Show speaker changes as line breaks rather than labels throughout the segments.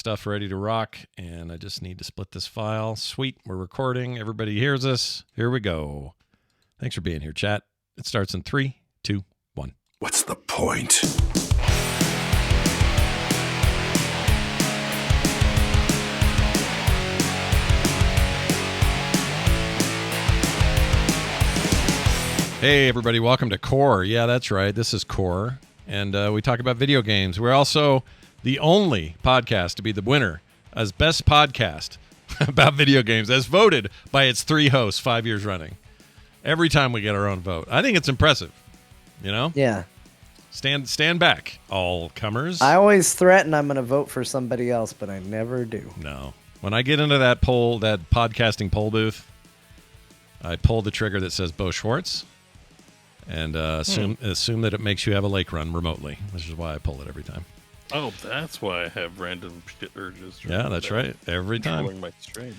stuff ready to rock, and I just need to split this file. Sweet, we're recording. Everybody hears us. Here we go. Thanks for being here, chat. It starts in 3, 2, 1.
What's the point?
Hey, everybody, welcome to Core. Yeah, that's right. This is Core, and we talk about video games. We're also the only podcast to be the winner as best podcast about video games, as voted by its 3 hosts 5 years running. Every time we get our own vote. I think it's impressive, you know?
Yeah.
Stand back, all comers.
I always threaten I'm going to vote for somebody else, but I never do.
No. When I get into that poll, that podcasting poll booth, I pull the trigger that says Bo Schwartz and assume that it makes you have a lake run remotely, which is why I pull it every time.
Oh, that's why I have random shit urges.
Yeah, that's right. Every time.
My streams.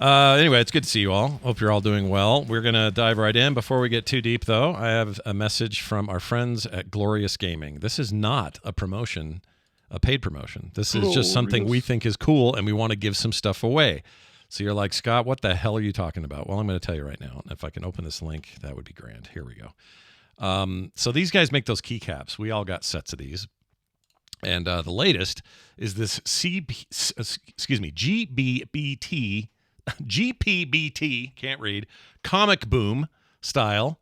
Anyway, it's good to see you all. Hope you're all doing well. We're going to dive right in. Before we get too deep, though, I have a message from our friends at Glorious Gaming. This is not a promotion, a paid promotion. This is just something we think is cool, and we want to give some stuff away. So you're like, Scott, what the hell are you talking about? Well, I'm going to tell you right now. If I can open this link, that would be grand. Here we go. So these guys make those keycaps. We all got sets of these. And the latest is this GPBT, can't read, Comic Boom style.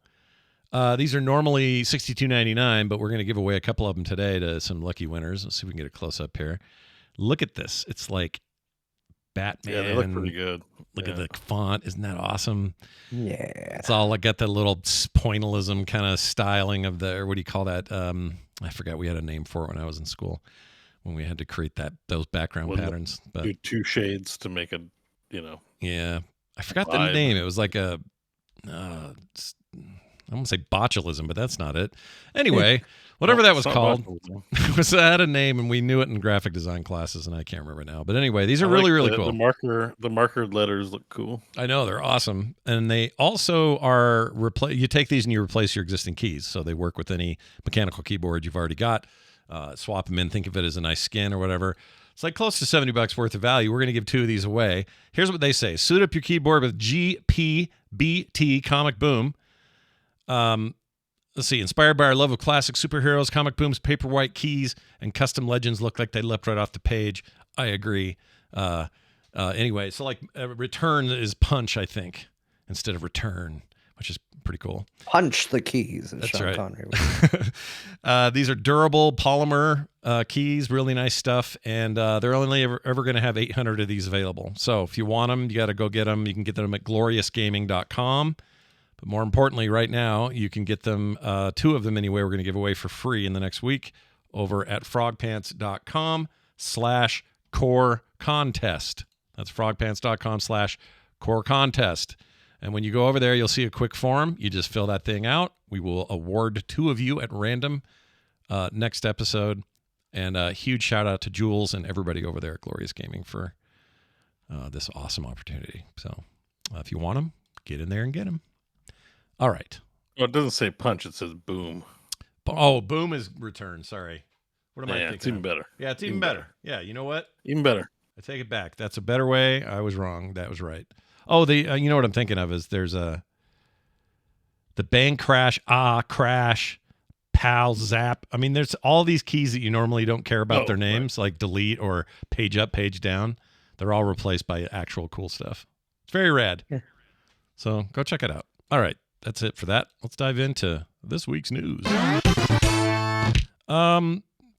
These are normally $62.99, but we're going to give away a couple of them today to some lucky winners. Let's see if we can get a close-up here. Look at this. It's like Batman.
Yeah, they look pretty good.
Look at the font. Isn't that awesome?
Yeah.
It's all like got that little pointillism kind of styling of the, or what do you call that? I forgot, we had a name for it when I was in school, when we had to create those background patterns. But
do 2 shades to make it,
yeah, I forgot the name. It was like a, I won't say botulism, but that's not it. Anyway, whatever that was called, it had a name, and we knew it in graphic design classes, and I can't remember now. But anyway, these are really cool.
The markered letters look cool.
I know, they're awesome, and they also are you take these and you replace your existing keys, so they work with any mechanical keyboard you've already got. Swap them in, think of it as a nice skin or whatever. It's like close to $70 worth of value. We're going to give 2 of these away. Here's what they say: suit up your keyboard with GPBT Comic Boom. Let's see. Inspired by our love of classic superheroes, Comic Boom's paper white keys and custom legends look like they leapt right off the page. I agree. Anyway, so like return is punch, I think, instead of return, which is pretty cool.
Punch the keys.
That's
Sean
right.
Connery.
These are durable polymer keys, really nice stuff, and they're only ever going to have 800 of these available. So if you want them, you got to go get them. You can get them at gloriousgaming.com. But more importantly, right now, you can get them, 2 of them anyway. We're going to give away for free in the next week over at frogpants.com/core contest. That's frogpants.com/core contest. And when you go over there, you'll see a quick form. You just fill that thing out. We will award 2 of you at random next episode. And a huge shout out to Jules and everybody over there at Glorious Gaming for this awesome opportunity. So if you want them, get in there and get them. All right.
Oh, it doesn't say punch. It says boom.
Oh, boom is return. Sorry. What am I thinking?
It's even better.
Yeah, it's even better. Yeah, you know what?
Even better.
I take it back. That's a better way. I was wrong. That was right. Oh, you know what I'm thinking of is there's the bang crash, crash, pal, zap. I mean, there's all these keys that you normally don't care about their names, like delete or page up, page down. They're all replaced by actual cool stuff. It's very rad. Yeah. So go check it out. All right. That's it for that. Let's dive into this week's news.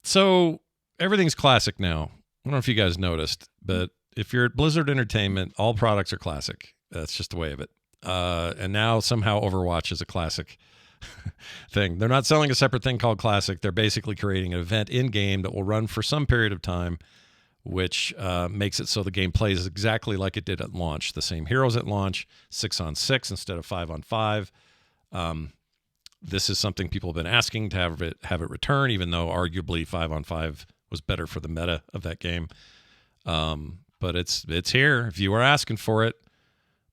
So everything's classic now. I don't know if you guys noticed, but if you're at Blizzard Entertainment, all products are classic. That's just the way of it. And now somehow Overwatch is a classic thing. They're not selling a separate thing called classic. They're basically creating an event in-game that will run for some period of time, which makes it so the game plays exactly like it did at launch. The same heroes at launch, 6-on-6 instead of 5-on-5. This is something people have been asking to have it return, even though arguably 5-on-5 was better for the meta of that game. But it's here. If you were asking for it,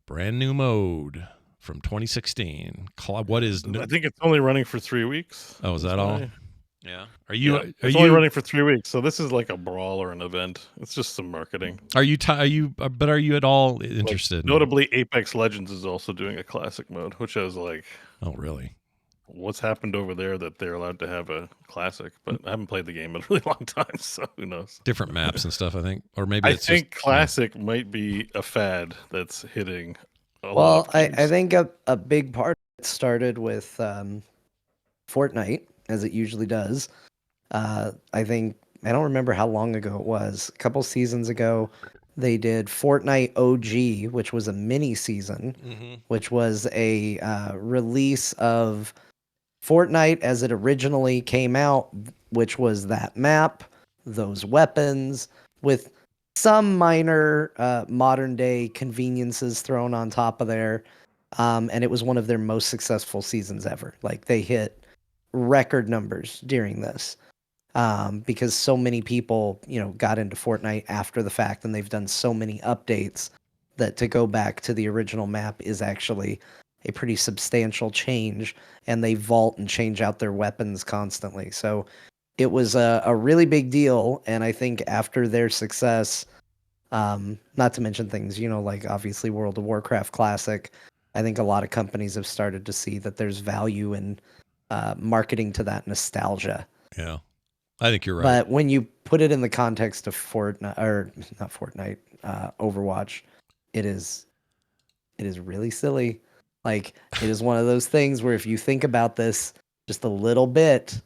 brand new mode from 2016. What is new?
I think it's only running for 3 weeks.
Oh, is that all? Yeah. Are you?
Yeah,
Are
it's
you?
only running for 3 weeks, so this is like a brawl or an event. It's just some marketing.
Are you? Are you? But are you at all
Like,
interested?
notably, Apex Legends is also doing a classic mode, which I was like,
Oh, really?
what's happened over there that they're allowed to have a classic? But I haven't played the game in a really long time, so who knows?
Different maps and stuff, I think, or maybe
I
it's
think
just
classic might be a fad that's hitting a lot
Well,
of
I
games.
think a big part started with Fortnite, as it usually does. I think I don't remember how long ago it was. A couple seasons ago, they did Fortnite OG, which was a mini season, which was a release of Fortnite as it originally came out, which was that map, those weapons, with some minor modern day conveniences thrown on top of there. And it was one of their most successful seasons ever. Like they hit record numbers during this because so many people, got into Fortnite after the fact, and they've done so many updates that to go back to the original map is actually a pretty substantial change, and they vault and change out their weapons constantly. So it was a really big deal, and I think after their success, not to mention things, like obviously World of Warcraft Classic, I think a lot of companies have started to see that there's value in marketing to that nostalgia.
yeah. I think you're right.
But when you put it in the context of Fortnite, or not Fortnite, Overwatch, it is really silly. Like it is one of those things where if you think about this just a little bit,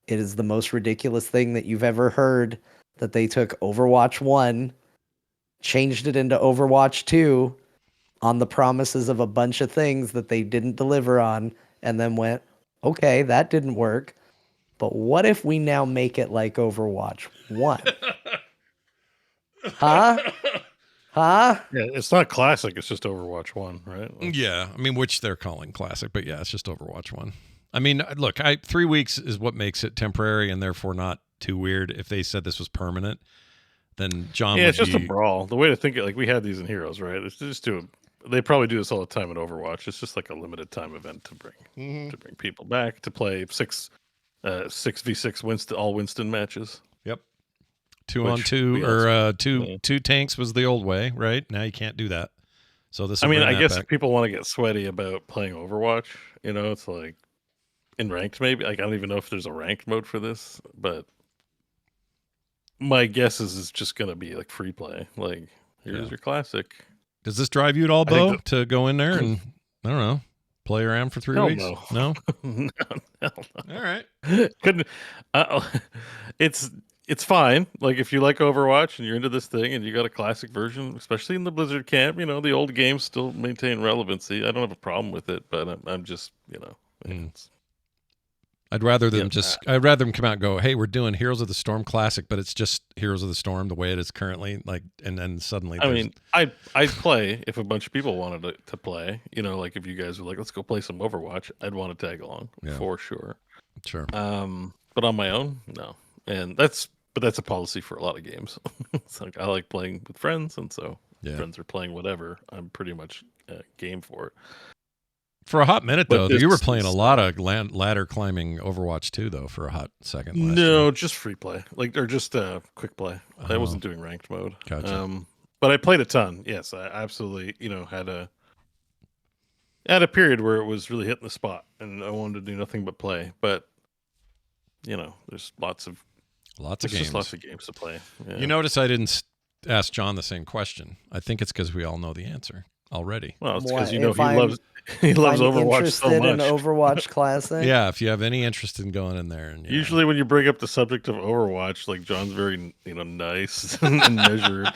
it is the most ridiculous thing that you've ever heard, that they took Overwatch 1, changed it into Overwatch 2 on the promises of a bunch of things that they didn't deliver on, and then went, okay, that didn't work. But what if we now make it like Overwatch 1? Huh? Huh?
Yeah, it's not classic. It's just Overwatch 1, right? Like,
Yeah, I mean, which they're calling classic, but yeah, it's just Overwatch 1. I mean, look, 3 weeks is what makes it temporary and therefore not too weird. If they said this was permanent, then John
yeah,
would
it's just
be.
a brawl. The way to think it, like we had these in Heroes, right? It's just they probably do this all the time in Overwatch. It's just like a limited time event to bring people back to play 6v6 Winston, all Winston matches.
Yep. 2 on
Which
2
we
or
also-
two tanks was the old way, right? Now you can't do that. So this.
I mean, I guess
back.
if people want to get sweaty about playing Overwatch, it's like in ranked maybe. Like I don't even know if there's a ranked mode for this, but my guess is it's just gonna be like free play. Like here's your classic.
Does this drive you at all,
I think
Bo, to go in there and I don't know, play around for 3
Hell
weeks?
no.
No.
No, hell no.
All right.
Couldn't. It's fine. Like if you like Overwatch and you're into this thing and you got a classic version, especially in the Blizzard camp, the old games still maintain relevancy. I don't have a problem with it, but I'm just, it's,
I'd rather them I'd rather them come out and go, hey, we're doing Heroes of the Storm Classic, but it's just Heroes of the Storm the way it is currently. Like, and then suddenly,
I mean, I'd play if a bunch of people wanted to play. Like if you guys were like, let's go play some Overwatch, I'd want to tag along for sure.
Sure.
But on my own, no. And that's a policy for a lot of games. It's like I like playing with friends, and so friends are playing whatever. I'm pretty much game for it.
For a hot minute,
But
though, you were playing a lot of ladder climbing Overwatch 2, though, for a hot second.
No, just free play, or just quick play. I wasn't doing ranked mode.
Gotcha.
But I played a ton. Yes, I absolutely, had a period where it was really hitting the spot, and I wanted to do nothing but play. But there's lots of
games.
Just lots of games to play. Yeah.
You notice I didn't ask John the same question. I think it's because we all know the answer already.
Well, it's because he loves Overwatch so much.
Interested in Overwatch Classic?
Yeah, if you have any interest in going in there, and
usually when you bring up the subject of Overwatch, like John's very nice and measured,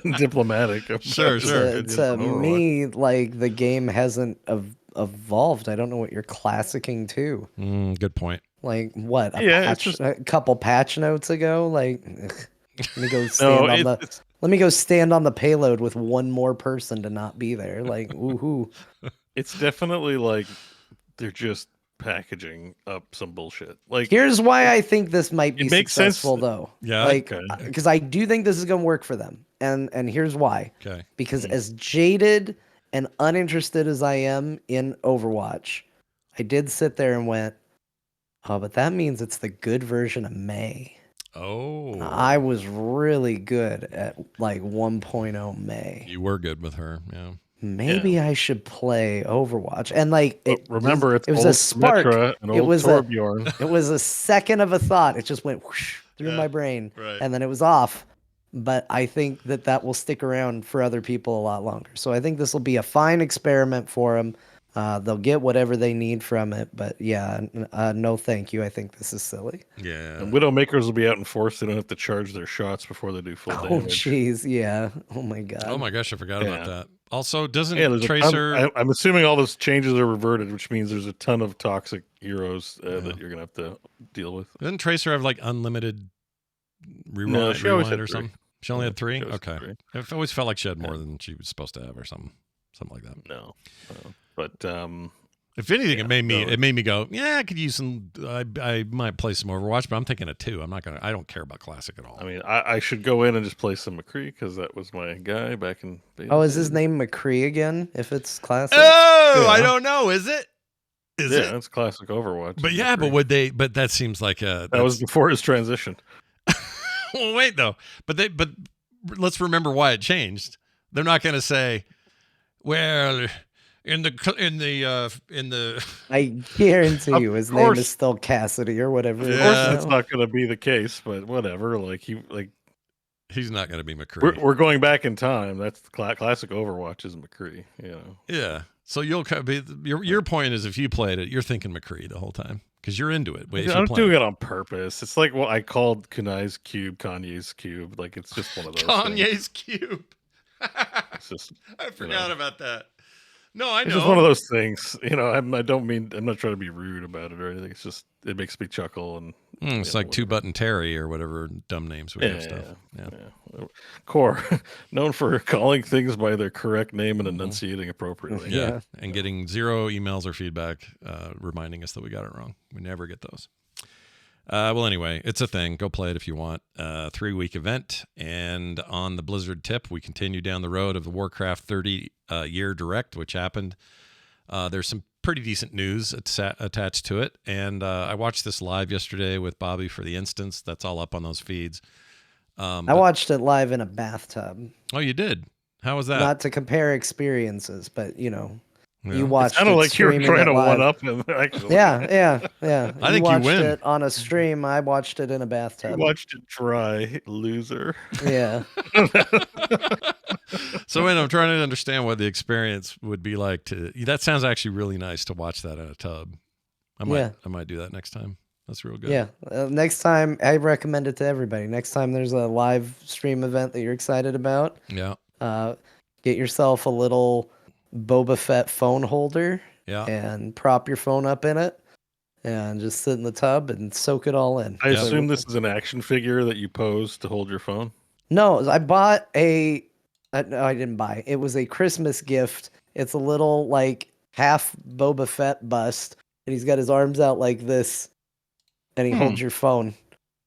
and diplomatic.
Sure.
To me, like the game hasn't evolved. I don't know what you're classicing to.
Good point.
Like what? A couple patch notes ago. Like, let me go stand let me go stand on the payload with one more person to not be there. Like, woohoo!
It's definitely like they're just packaging up some bullshit. Like,
here's why I think this might be successful, though.
Yeah,
like because I do think this is going to work for them, and here's why.
Okay.
Because as jaded and uninterested as I am in Overwatch, I did sit there and went, Oh, but that means it's the good version of May.
Oh,
I was really good at like 1.0 May.
you were good with her, yeah.
Maybe I should play Overwatch. And like
remember,
it was a spark.
And
It
old
was
Torbjorn.
it was a second of a thought. It just went whoosh through my brain, and then it was off. But I think that will stick around for other people a lot longer. So I think this will be a fine experiment for them. They'll get whatever they need from it. But yeah, no thank you. I think this is silly.
Yeah.
And Widowmakers will be out in force. They don't have to charge their shots before they do full damage.
Oh, jeez. Yeah. Oh, my God.
Oh, my gosh. I forgot about that. Also, doesn't
there's
Tracer...
I'm assuming all those changes are reverted, which means there's a ton of toxic heroes that you're going to have to deal with.
Doesn't Tracer have like unlimited rewind,
no, she always had
or something? She only had 3? Okay.
Three.
It always felt like she had more than she was supposed to have or something like that.
No. But
if anything, it made me go, yeah, I could use some. I might play some Overwatch, but I'm thinking of 2. I don't care about classic at all.
I mean, I should go in and just play some McCree because that was my guy back in.
Oh, is his name McCree again? If it's classic.
Oh, yeah. I don't know. Is it?
Yeah, it's classic Overwatch.
But yeah, but would they? But that seems like that
was before his transition.
Well, wait though. But let's remember why it changed. They're not going to say, well. In the
I guarantee you his name is still Cassidy or whatever.
Of course that's not going to be the case, but whatever.
He's not going to be McCree.
We're going back in time. That's classic Overwatch is McCree, you know.
Yeah. So you'll be your point is if you played it, you're thinking McCree the whole time because you're into it.
I'm doing it on purpose. It's like what I called Kunai's cube, Kanye's cube. Like it's just one of those.
Kanye's cube.
It's just,
I forgot about that. No, I know.
It's just one of those things, you know. I don't mean I'm not trying to be rude about it or anything. It's just it makes me chuckle and
it's like Two Button Terry or whatever dumb names we have stuff. Yeah.
Core, known for calling things by their correct name and enunciating appropriately.
Yeah, and getting 0 emails or feedback reminding us that we got it wrong. We never get those. Well, anyway, it's a thing. Go play it if you want. 3-week event. And on the Blizzard tip, we continue down the road of the Warcraft 30 year direct, which happened. There's some pretty decent news attached to it. And I watched this live yesterday with Bobby for the instance. That's all up on those feeds.
I watched it live in a bathtub.
Oh, you did? How was that?
Not to compare experiences, but, you know.
Yeah.
You watched
it. Sounded like you were trying to one up him. Actually,
yeah.
I think you win.
It on a stream. I watched it in a bathtub.
You watched it dry, loser.
Yeah.
So, I'm trying to understand what the experience would be like. That sounds actually really nice to watch that in a tub. I might do that next time. That's real good.
Yeah. Next time, I recommend it to everybody. Next time there's a live stream event that you're excited about.
Yeah.
Get yourself a little Boba Fett phone holder and prop your phone up in it and just sit in the tub and soak it all in.
I assume this is an action figure that you pose to hold your phone.
No, I bought no, I didn't buy. It was a Christmas gift. It's a little like half Boba Fett bust and he's got his arms out like this and he holds your phone.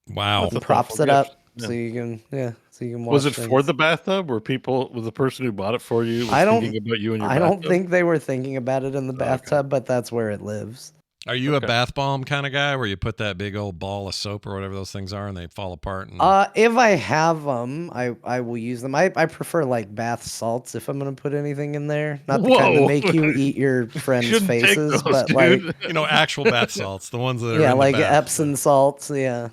Wow.
And props it up. So you can watch.
Was it for the bathtub or was the person who bought it for you thinking about you in your bathtub?
I don't think they were thinking about it in the bathtub, but that's where it lives.
Are you a bath bomb kind of guy where you put that big old ball of soap or whatever those things are and they fall apart?
If I have them, I will use them. I prefer like bath salts if I'm going to put anything in there. Not the kind that make you eat your friends' faces, but dude.
Like actual bath salts, the ones that are in
like
the bath.
Epsom salts. Yeah.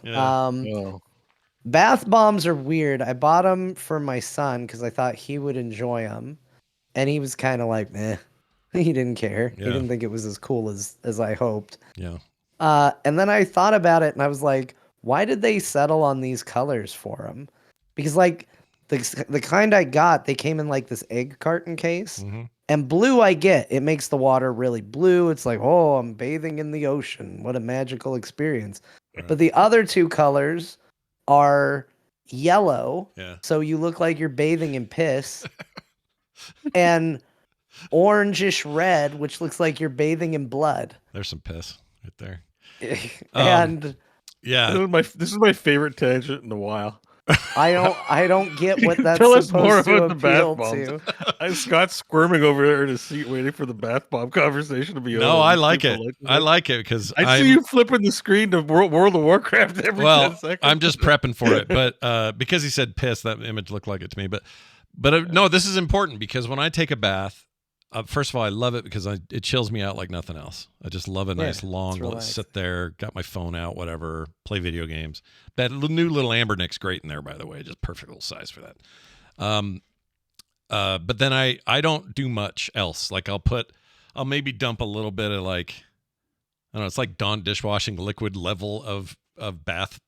Bath bombs are weird. I bought them for my son because I thought he would enjoy them, and he was kind of like, "Meh." He didn't care.
Yeah.
He didn't think it was as cool as I hoped.
Yeah.
And then I thought about it, and I was like, "Why did they settle on these colors for them?" Because like the kind I got, they came in like this egg carton case, and blue I get. It makes the water really blue. It's like, oh, I'm bathing in the ocean. What a magical experience. Right. But the other 2 colors are yellow, so you look like you're bathing in piss, and orangish red, which looks like you're bathing in blood.
There's some piss right there.
And
yeah,
this is my favorite tangent in a while.
I don't get what that's
Tell us
supposed
more
to
about the bath
appeal
bombs.
to.
Scott's squirming over there in his seat, waiting for the bath bomb conversation to be over.
No, I like it. I like it because
I see you flipping the screen to World of Warcraft every 10 seconds.
I'm just prepping for it, but because he said piss, that image looked like it to me. But no, this is important because when I take a bath, first of all, I love it because it chills me out like nothing else. I just love a nice long sit there, got my phone out, whatever, play video games. That new little Amber Nick's great in there, by the way, just perfect little size for that. But then I don't do much else. Like I'll maybe dump a little bit of like, I don't know, it's like Dawn dishwashing liquid level of bath.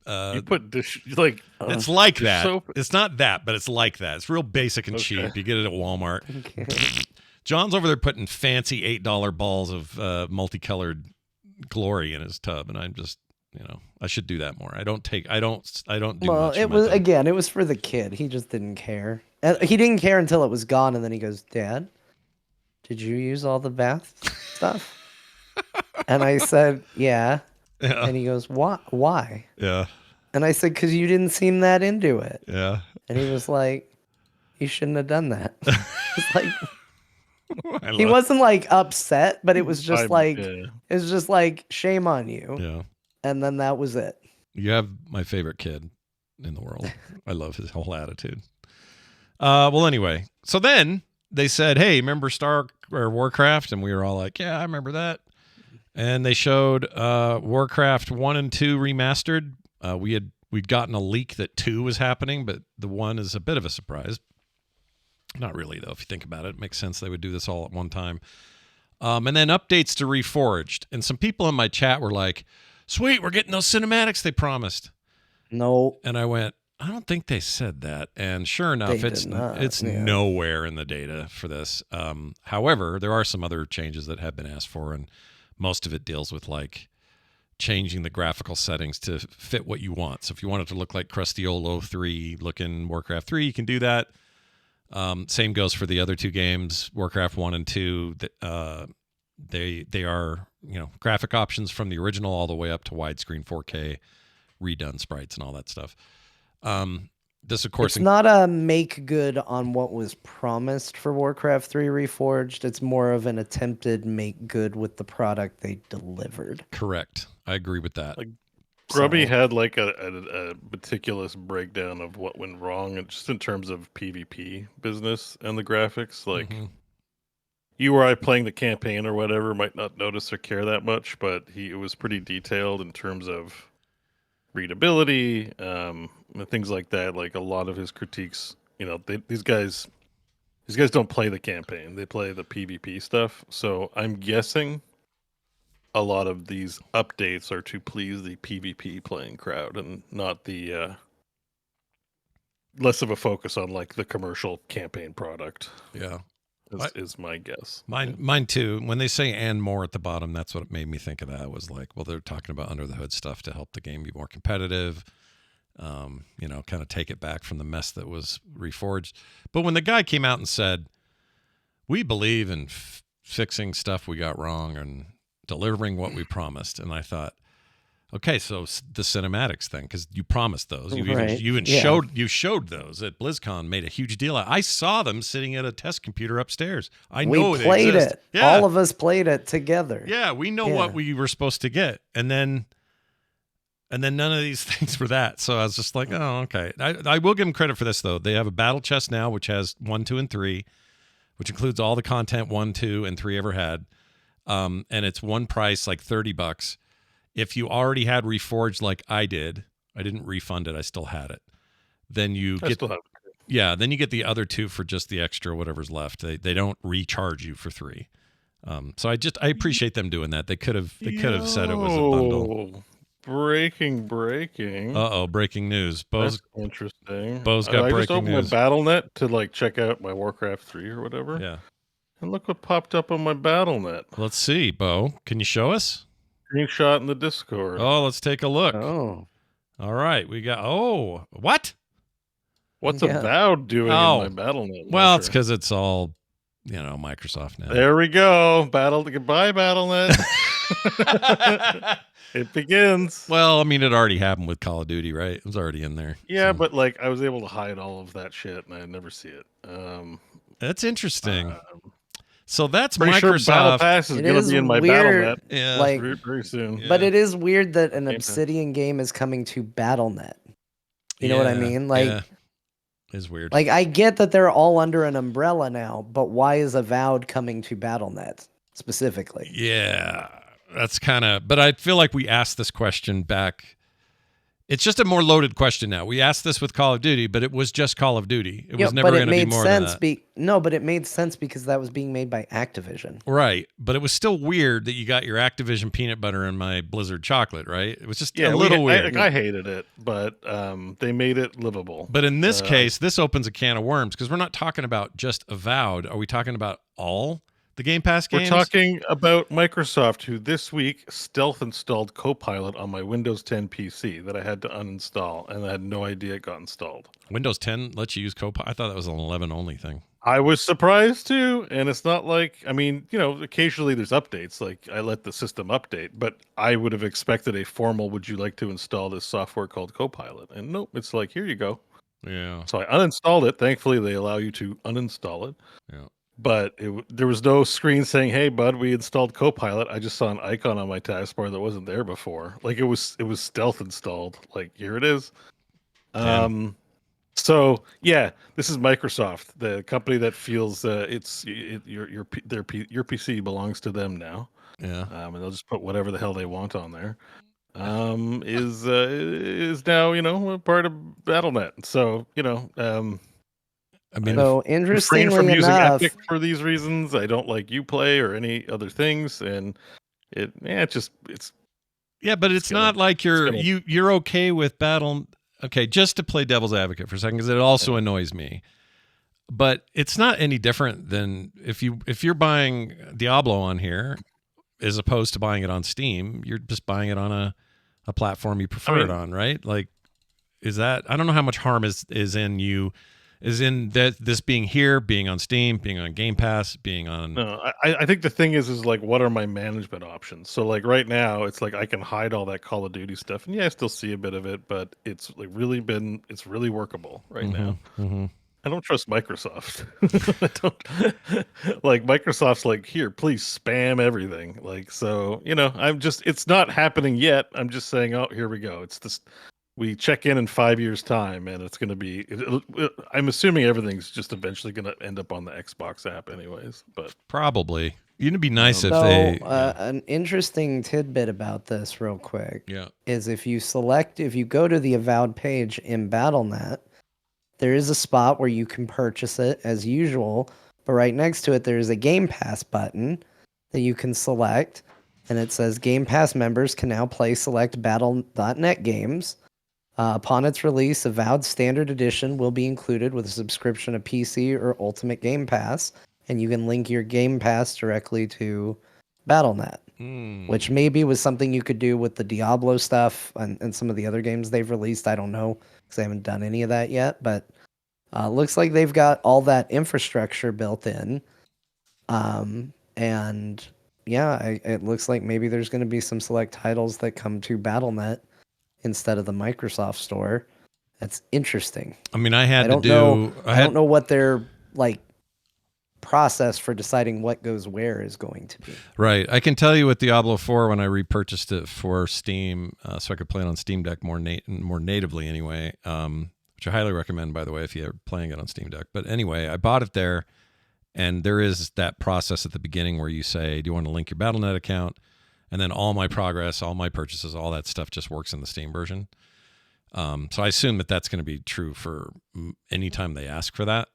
You put
it's like that.
soap.
It's not that, but it's like that. It's real basic and cheap. You get it at Walmart.
Okay.
John's over there putting fancy $8 balls of multicolored glory in his tub, and I'm just, I should do that more. I don't do
Well,
much.
it was for the kid. He just didn't care. He didn't care until it was gone, and then he goes, "Dad, did you use all the bath stuff?" And I said, "Yeah."
Yeah.
And he goes, Why?
Yeah.
And I said, "Because you didn't seem that into it."
Yeah.
And he was like, "You shouldn't have done that." It's like he
love
wasn't like upset, but it was just
it
was just like, shame on you.
Yeah.
And then that was it.
You have my favorite kid in the world. I love his whole attitude. Well, anyway, so then they said, "Hey, remember Warcraft?" And we were all like, "Yeah, I remember that." And they showed Warcraft 1 and 2 remastered. We'd gotten a leak that 2 was happening, but the 1 is a bit of a surprise. Not really, though, if you think about it. It makes sense they would do this all at one time. And then updates to Reforged. And some people in my chat were like, "Sweet, we're getting those cinematics they promised."
No.
And I went, I don't think they said that. And sure enough, it's nowhere in the data for this. However, there are some other changes that have been asked for, and most of it deals with like changing the graphical settings to fit what you want. So if you want it to look like crusty old 03 looking Warcraft 3, you can do that. Same goes for the other two games, Warcraft 1 and 2. They are, graphic options from the original all the way up to widescreen 4K, redone sprites and all that stuff. This, of course,
it's not a make good on what was promised for Warcraft 3 Reforged. It's more of an attempted make good with the product they delivered.
Correct. I agree with that.
Like Grubby had like a meticulous breakdown of what went wrong, and just in terms of PvP business and the graphics. Like you or I playing the campaign or whatever might not notice or care that much, but it was pretty detailed in terms of readability, things like that. Like a lot of his critiques, these guys don't play the campaign; they play the PvP stuff. So I'm guessing a lot of these updates are to please the PvP playing crowd and not the less of a focus on like the commercial campaign product.
Yeah.
Is my guess.
Mine too. When they say "and more" at the bottom, that's what made me think of that. It was like, well, they're talking about under the hood stuff to help the game be more competitive. Kind of take it back from the mess that was Reforged. But when the guy came out and said, "We believe in fixing stuff we got wrong and delivering what we promised," and I thought, okay, so the cinematics thing, because you promised those. You even showed those at BlizzCon, made a huge deal. I saw them sitting at a test computer upstairs. We
played
exist.
it.
Yeah.
All of us played it together.
Yeah, we know what we were supposed to get. And then none of these things were that. So I was just like, oh, okay. I will give them credit for this, though. They have a battle chest now, which has 1, 2, and 3, which includes all the content 1, 2, and 3 ever had. And it's one price, like $30. If you already had Reforged like I did, I didn't refund it. I still had it. Then then you get the other 2 for just the extra whatever's left. They don't recharge you for 3. So I appreciate them doing that. They could have said it was a bundle.
Breaking.
Breaking news.
That's interesting.
Bo's got breaking news. I just opened
my BattleNet to like check out my Warcraft 3 or whatever.
Yeah.
And look what popped up on my BattleNet.
Let's see, Bo. Can you show us?
Screenshot in the Discord.
Oh, let's take a look.
Oh.
All right. We got what?
What's a BEAU doing in my BattleNet?
Well, it's because it's all, Microsoft now.
There we go. Goodbye, BattleNet. It begins.
Well, I mean, it already happened with Call of Duty, right? It was already in there.
Yeah,
so.
but like I was able to hide all of that shit, and I never see it.
That's interesting. So that's
pretty
Microsoft.
Sure Battle Pass is going to be in my
weird,
BattleNet
like,
very soon.
But it is weird that an Obsidian game is coming to BattleNet. You know what I mean? Like,
it's weird.
Like, I get that they're all under an umbrella now, but why is Avowed coming to BattleNet specifically?
Yeah, that's kind of. But I feel like we asked this question back. It's just a more loaded question now. We asked this with Call of Duty, but it was just Call of Duty. It was never going to be more than that.
No, but it made sense because that was being made by Activision.
Right, but it was still weird that you got your Activision peanut butter and my Blizzard chocolate, right? It was just a little weird.
I hated it, but they made it livable.
But in this case, this opens a can of worms because we're not talking about just Avowed. Are we talking about all the Game Pass games?
We're talking about Microsoft, who this week stealth installed Copilot on my Windows 10 PC that I had to uninstall, and I had no idea it got installed.
Windows 10 lets you use Copilot? I thought that was an 11 only thing.
I was surprised too, and it's not like, I mean, occasionally there's updates, like I let the system update, but I would have expected a formal, would you like to install this software called Copilot? And nope, it's like, here you go.
Yeah.
So I uninstalled it. Thankfully, they allow you to uninstall it.
Yeah.
But there was no screen saying, "Hey, bud, we installed Copilot." I just saw an icon on my taskbar that wasn't there before. Like it was stealth installed. Like here it is. So yeah, this is Microsoft, the company that feels your PC belongs to them now.
Yeah.
And they'll just put whatever the hell they want on there. Is now a part of BattleNet. So
I mean, so interestingly
from using
enough,
Epic for these reasons. I don't like Uplay or any other things, and it's
but it's not like you're okay with Battle. Okay, just to play devil's advocate for a second, because it also annoys me. But it's not any different than if you're buying Diablo on here, as opposed to buying it on Steam. You're just buying it on a platform you prefer it on, right? Like, is that? I don't know how much harm is in that this being here, being on Steam, being on Game Pass, being on.
No, I think the thing is like, what are my management options? So like right now, it's like I can hide all that Call of Duty stuff, and I still see a bit of it, but it's like it's really workable right now.
Mm-hmm.
I don't trust Microsoft. I don't like Microsoft's like, here, please spam everything. Like, so, it's not happening yet. I'm just saying, oh, here we go. It's this, we check in 5 years time and it's going to be, I'm assuming everything's just eventually going to end up on the Xbox app anyways, but
probably. It'd be nice if
an interesting tidbit about this real quick is if you go to the Avowed page in BattleNet, there is a spot where you can purchase it as usual, but right next to it, there is a Game Pass button that you can select, and it says Game Pass members can now play select Battle.net games. Upon its release, Avowed Standard Edition will be included with a subscription of PC or Ultimate Game Pass, and you can link your Game Pass directly to Battle.net, which maybe was something you could do with the Diablo stuff and some of the other games they've released. I don't know, because I haven't done any of that yet, but looks like they've got all that infrastructure built in. And yeah, it looks like maybe there's going to be some select titles that come to BattleNet instead of the Microsoft store. That's interesting.
I mean, I don't
know what their process for deciding what goes where is going to be.
Right. I can tell you with Diablo 4, when I repurchased it for Steam, so I could play it on Steam Deck more natively anyway, which I highly recommend, by the way, if you're playing it on Steam Deck. But anyway, I bought it there, and there is that process at the beginning where you say, do you want to link your Battle.net account? And then all my progress, all my purchases, all that stuff just works in the Steam version. So I assume that that's going to be true for any time they ask for that.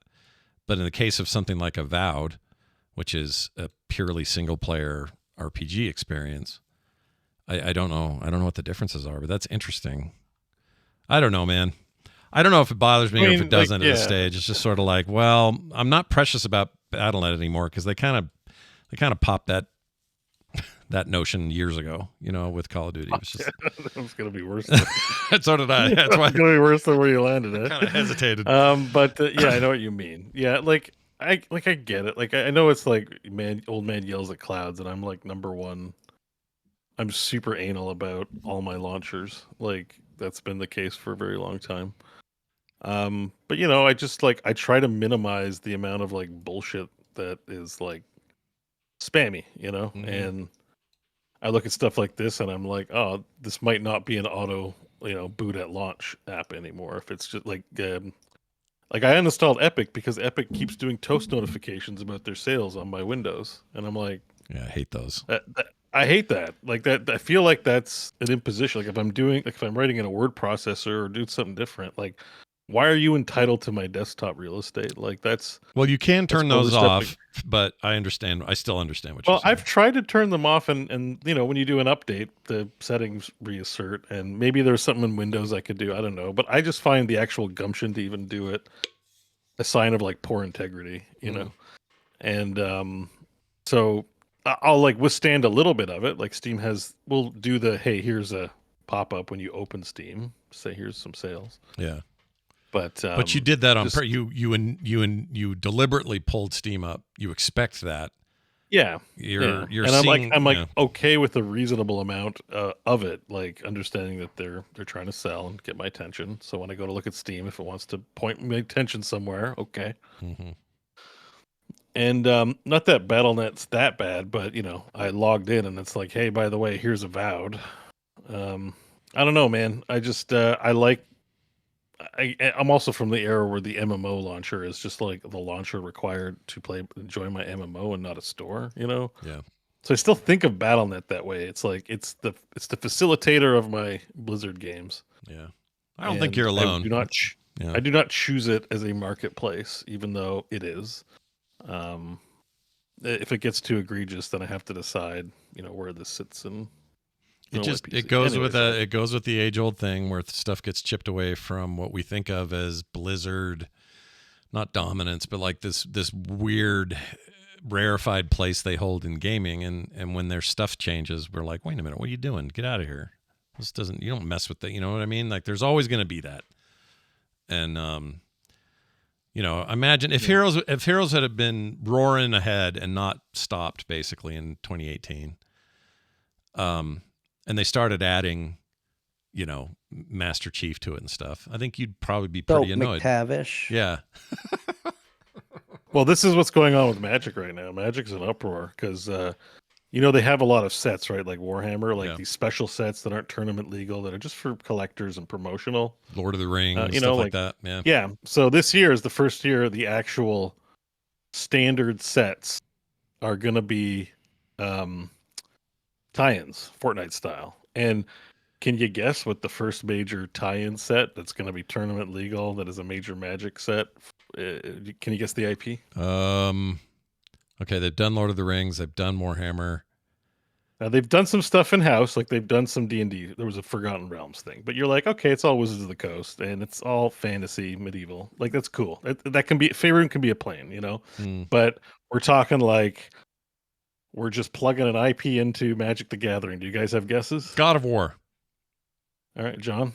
But in the case of something like Avowed, which is a purely single-player RPG experience, I don't know. I don't know what the differences are, but that's interesting. I don't know, man. I don't know if it bothers me or if it doesn't at this stage. It's just sort of like, well, I'm not precious about Battle.net anymore because they kind of popped that notion years ago, with Call of Duty. It was just
that was going to be worse.
So did I. That's why
it's going to be worse than where you landed at.
Kind of hesitated.
But I know what you mean. Yeah, I get it. Like I know it's like old man yells at clouds, and I'm like number one I'm super anal about all my launchers. Like that's been the case for a very long time. But you know, I just like I try to minimize the amount of like bullshit that is like spammy, you know, and I look at stuff like this and I'm like, oh, this might not be an auto, you know, boot at launch app anymore. If it's just like I uninstalled Epic because Epic keeps doing toast notifications about their sales on my Windows, and I'm like,
yeah, I hate those.
I hate that. Like that, I feel like that's an imposition. Like if I'm writing in a word processor or doing something different, like why are you entitled to my desktop real estate? Like that's
well, you can turn those
overstepping.
off, but I still understand what you're saying.
Well, I've tried to turn them off, and you know when you do an update, the settings reassert, and maybe there's something in Windows I could do. I don't know, but I just find the actual gumption to even do it a sign of like poor integrity, you know. And so I'll like withstand a little bit of it. Like Steam will do the hey, here's a pop up when you open Steam, say here's some sales.
Yeah.
But
you did that on you deliberately pulled Steam up. You expect that.
Yeah.
You're
and
seeing,
I'm like okay with a reasonable amount of it, like understanding that they're trying to sell and get my attention. So when I go to look at Steam, if it wants to point my attention somewhere, okay. And not that BattleNet's that bad, but you know, I logged in and it's like, hey, by the way, here's Avowed. I don't know, man. I just I'm also from the era where the MMO launcher is just like the launcher required to enjoy my MMO and not a store, you know?
Yeah.
So I still think of BattleNet that way. It's like it's the facilitator of my Blizzard games.
Yeah. I don't think you're alone.
I do not choose it as a marketplace, even though it is. If it gets too egregious, then I have to decide, you know, where this sits in.
It goes with the age-old thing where stuff gets chipped away from what we think of as Blizzard, not dominance, but like this weird rarefied place they hold in gaming, and when their stuff changes, we're like, wait a minute, what are you doing? Get out of here. You don't mess with that, you know what I mean? Like there's always going to be that. And you know, imagine if Heroes had been roaring ahead and not stopped basically in 2018. And they started adding, you know, Master Chief to it and stuff. I think you'd probably be pretty annoyed.
McTavish.
Yeah.
Well, this is what's going on with Magic right now. Magic's in uproar because, you know, they have a lot of sets, right? Like Warhammer, like these special sets that aren't tournament legal that are just for collectors and promotional.
Lord of the Rings,
you
stuff
know,
like that. Yeah.
Yeah. So this year is the first year the actual standard sets are going to be tie-ins, Fortnite style. And can you guess what the first major tie-in set that's going to be tournament legal that is a major Magic set? Can you guess the IP?
Okay, they've done Lord of the Rings, they've done Warhammer.
Now they've done some stuff in house, like they've done some D&D. There was a Forgotten Realms thing, but you're like, okay, it's all Wizards of the Coast and it's all fantasy, medieval. Like that's cool. That can be Faerun can be a plane, you know. But we're talking like we're just plugging an IP into Magic the Gathering. Do you guys have guesses?
God of War.
All right, John.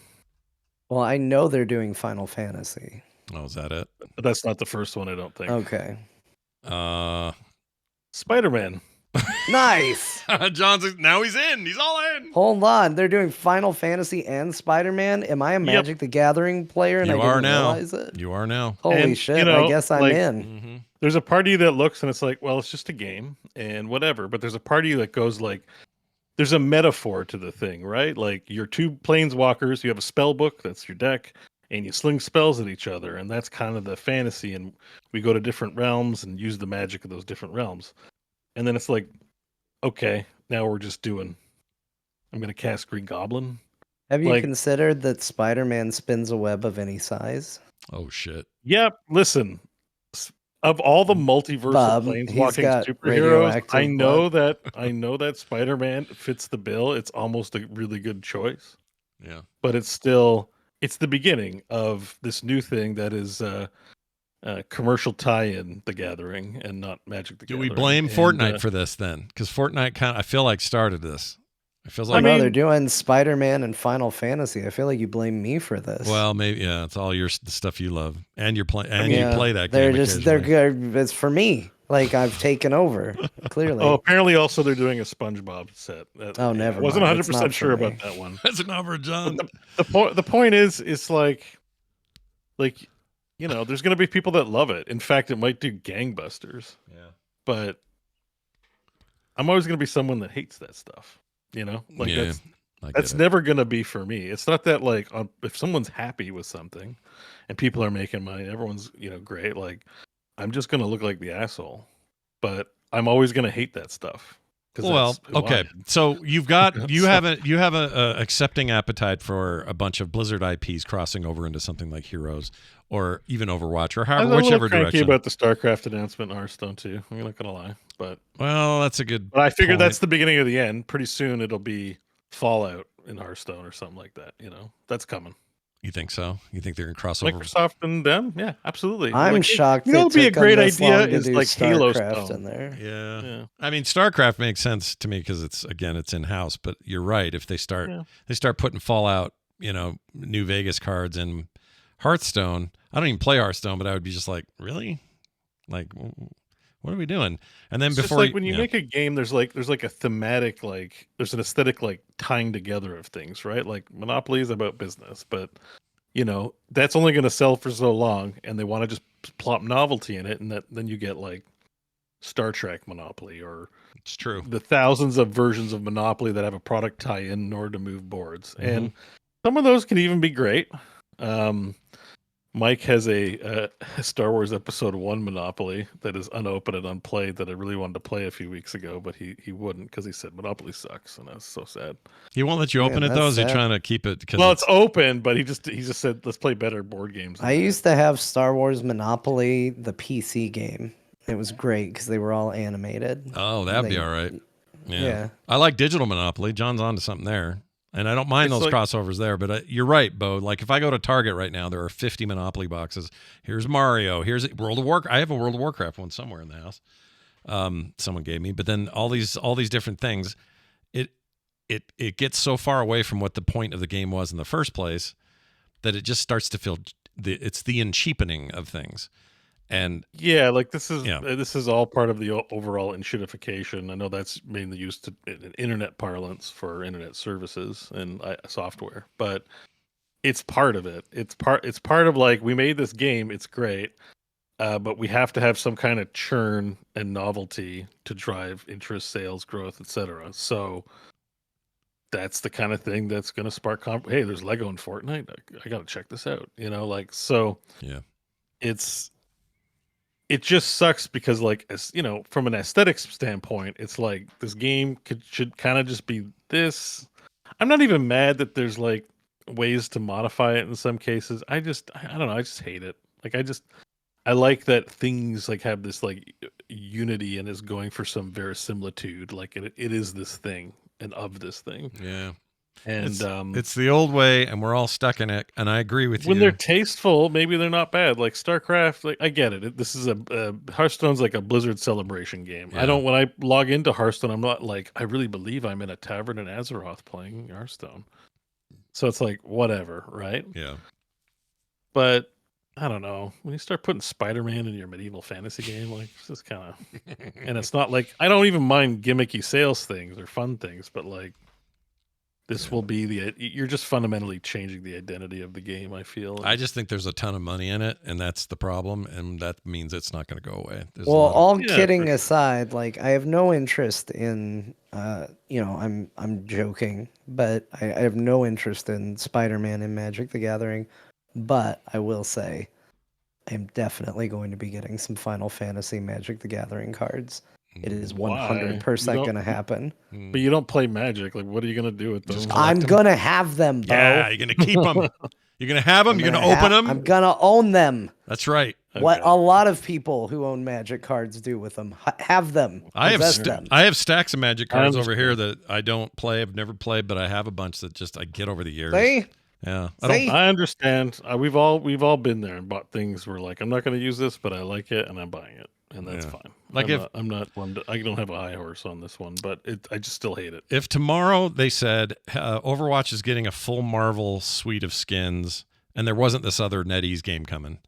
Well, I know they're doing Final Fantasy.
Oh, is that it?
But that's not the first one, I don't think.
Okay.
Spider-Man.
Nice.
Now he's in. He's all in.
Hold on. They're doing Final Fantasy and Spider-Man. Am I a Magic the Gathering player and I didn't realize it?
You are now.
Holy shit. You know, I guess I'm in.
There's a party that looks and it's like, well, it's just a game and whatever. But there's a party that goes like, there's a metaphor to the thing, right? Like you're two planeswalkers, you have a spell book, that's your deck, and you sling spells at each other. And that's kind of the fantasy. And we go to different realms and use the magic of those different realms. And then it's like, okay, now we're just I'm going to cast Green Goblin.
Have you considered that Spider-Man spins a web of any size?
Oh, shit.
Yeah, listen. Of all the multiversal planeswalking superheroes, I know that Spider-Man fits the bill. It's almost a really good choice.
Yeah.
But it's the beginning of this new thing that is commercial tie-in The Gathering and not Magic the Gathering.
Do we blame Fortnite for this then? Because Fortnite I feel like started this. It feels like
they're doing Spider-Man and Final Fantasy. I feel like you blame me for this.
Well, maybe it's all the stuff you love, and you're playing, and you play that game.
They're good. It's for me. Like I've taken over, clearly.
Oh, apparently also they're doing a SpongeBob set.
Oh, never
I wasn't
mind. It's
100%
not
sure
for me.
about that one.
That's an offer, John.
The point is, it's like, you know, there's going to be people that love it. In fact, it might do gangbusters.
Yeah.
But I'm always going to be someone that hates that stuff. You know, like
Yeah,
that's never going to be for me. It's not that like if someone's happy with something and people are making money, everyone's, you know, great. Like I'm just going to look like the asshole, but I'm always going to hate that stuff.
Well, okay. So you have a accepting appetite for a bunch of Blizzard IPs crossing over into something like Heroes or even Overwatch or however, whichever direction.
About the StarCraft announcement in Hearthstone too. I'm not gonna lie, but
that's a good.
But I figured that's the beginning of the end. Pretty soon it'll be Fallout in Hearthstone or something like that. You know, that's coming.
You think so? You think they're gonna cross over?
Microsoft and them? Yeah, absolutely.
I'm shocked.
You know, it'd be a great idea is like Halo
in there.
Yeah. I mean, StarCraft makes sense to me because it's in house. But you're right. If they start putting Fallout, you know, New Vegas cards in Hearthstone. I don't even play Hearthstone, but I would be just like, really, like, what are we doing? And then
it's
before,
just like when you make a game, there's like a thematic, like there's an aesthetic, like tying together of things, right? Like Monopoly is about business, but you know that's only going to sell for so long, and they want to just plop novelty in it, and then you get like Star Trek Monopoly, or
it's true,
the thousands of versions of Monopoly that have a product tie-in in order to move boards, and some of those can even be great. Mike has a Star Wars Episode 1 Monopoly that is unopened and unplayed that I really wanted to play a few weeks ago, but he wouldn't because he said Monopoly sucks, and that's so sad.
He won't let you open it, though? Is he trying to keep it?
Well, it's open, but he just said, let's play better board games.
I used to have Star Wars Monopoly, the PC game. It was great because they were all animated.
Oh, that'd be all right. Yeah. I like digital Monopoly. John's onto something there. And I don't mind those crossovers there, but you're right, Bo. Like if I go to Target right now, there are 50 Monopoly boxes. Here's Mario. Here's World of Warcraft. I have a World of Warcraft one somewhere in the house. Someone gave me, but then all these different things. It gets so far away from what the point of the game was in the first place that it just starts to feel it's the cheapening of things. And
yeah, like this is all part of the overall enshittification. I know that's mainly used in internet parlance for internet services and software, but it's part of it. It's part of like, we made this game, it's great, but we have to have some kind of churn and novelty to drive interest, sales, growth, etc. So that's the kind of thing that's going to spark hey, there's Lego in Fortnite. I got to check this out. You know, like, so
yeah,
it just sucks because, like, as you know, from an aesthetics standpoint, it's like this game should kind of just be this. I'm not even mad that there's like ways to modify it in some cases. I don't know. I just hate it. Like, I like that things like have this like unity and is going for some verisimilitude. Like it is this thing and of this thing.
Yeah.
And
it's the old way, and we're all stuck in it. And I agree with you.
When they're tasteful, maybe they're not bad. Like StarCraft, like I get it. This is Hearthstone's like a Blizzard celebration game.
Yeah.
When I log into Hearthstone, I'm not like, I really believe I'm in a tavern in Azeroth playing Hearthstone. So it's like whatever, right?
Yeah.
But I don't know. When you start putting Spider-Man in your medieval fantasy game, like it's just kind of, and it's not like, I don't even mind gimmicky sales things or fun things, but like. This will be you're just fundamentally changing the identity of the game, I feel.
I just think there's a ton of money in it, and that's the problem, and that means it's not going to go away.
Well, kidding aside, like I have no interest in, I'm joking, but I have no interest in Spider-Man and Magic the Gathering, but I will say I'm definitely going to be getting some Final Fantasy Magic the Gathering cards. It is 100% going to happen.
But you don't play Magic. Like, what are you going to do with those?
I'm going to have them, Bo.
Yeah, you're going to keep them. You're going to have them. You're going to open them.
I'm going to own them.
That's right.
What a lot of people who own Magic cards do with them. Have them.
I have stacks of Magic cards over here that I don't play. I've never played, but I have a bunch that just I get over the years.
See?
Yeah,
I understand. We've all been there and bought things where like, I'm not going to use this, but I like it and I'm buying it. And that's fine. Like I don't have a high horse on this one, but I just still hate it.
If tomorrow they said Overwatch is getting a full Marvel suite of skins, and there wasn't this other NetEase game coming,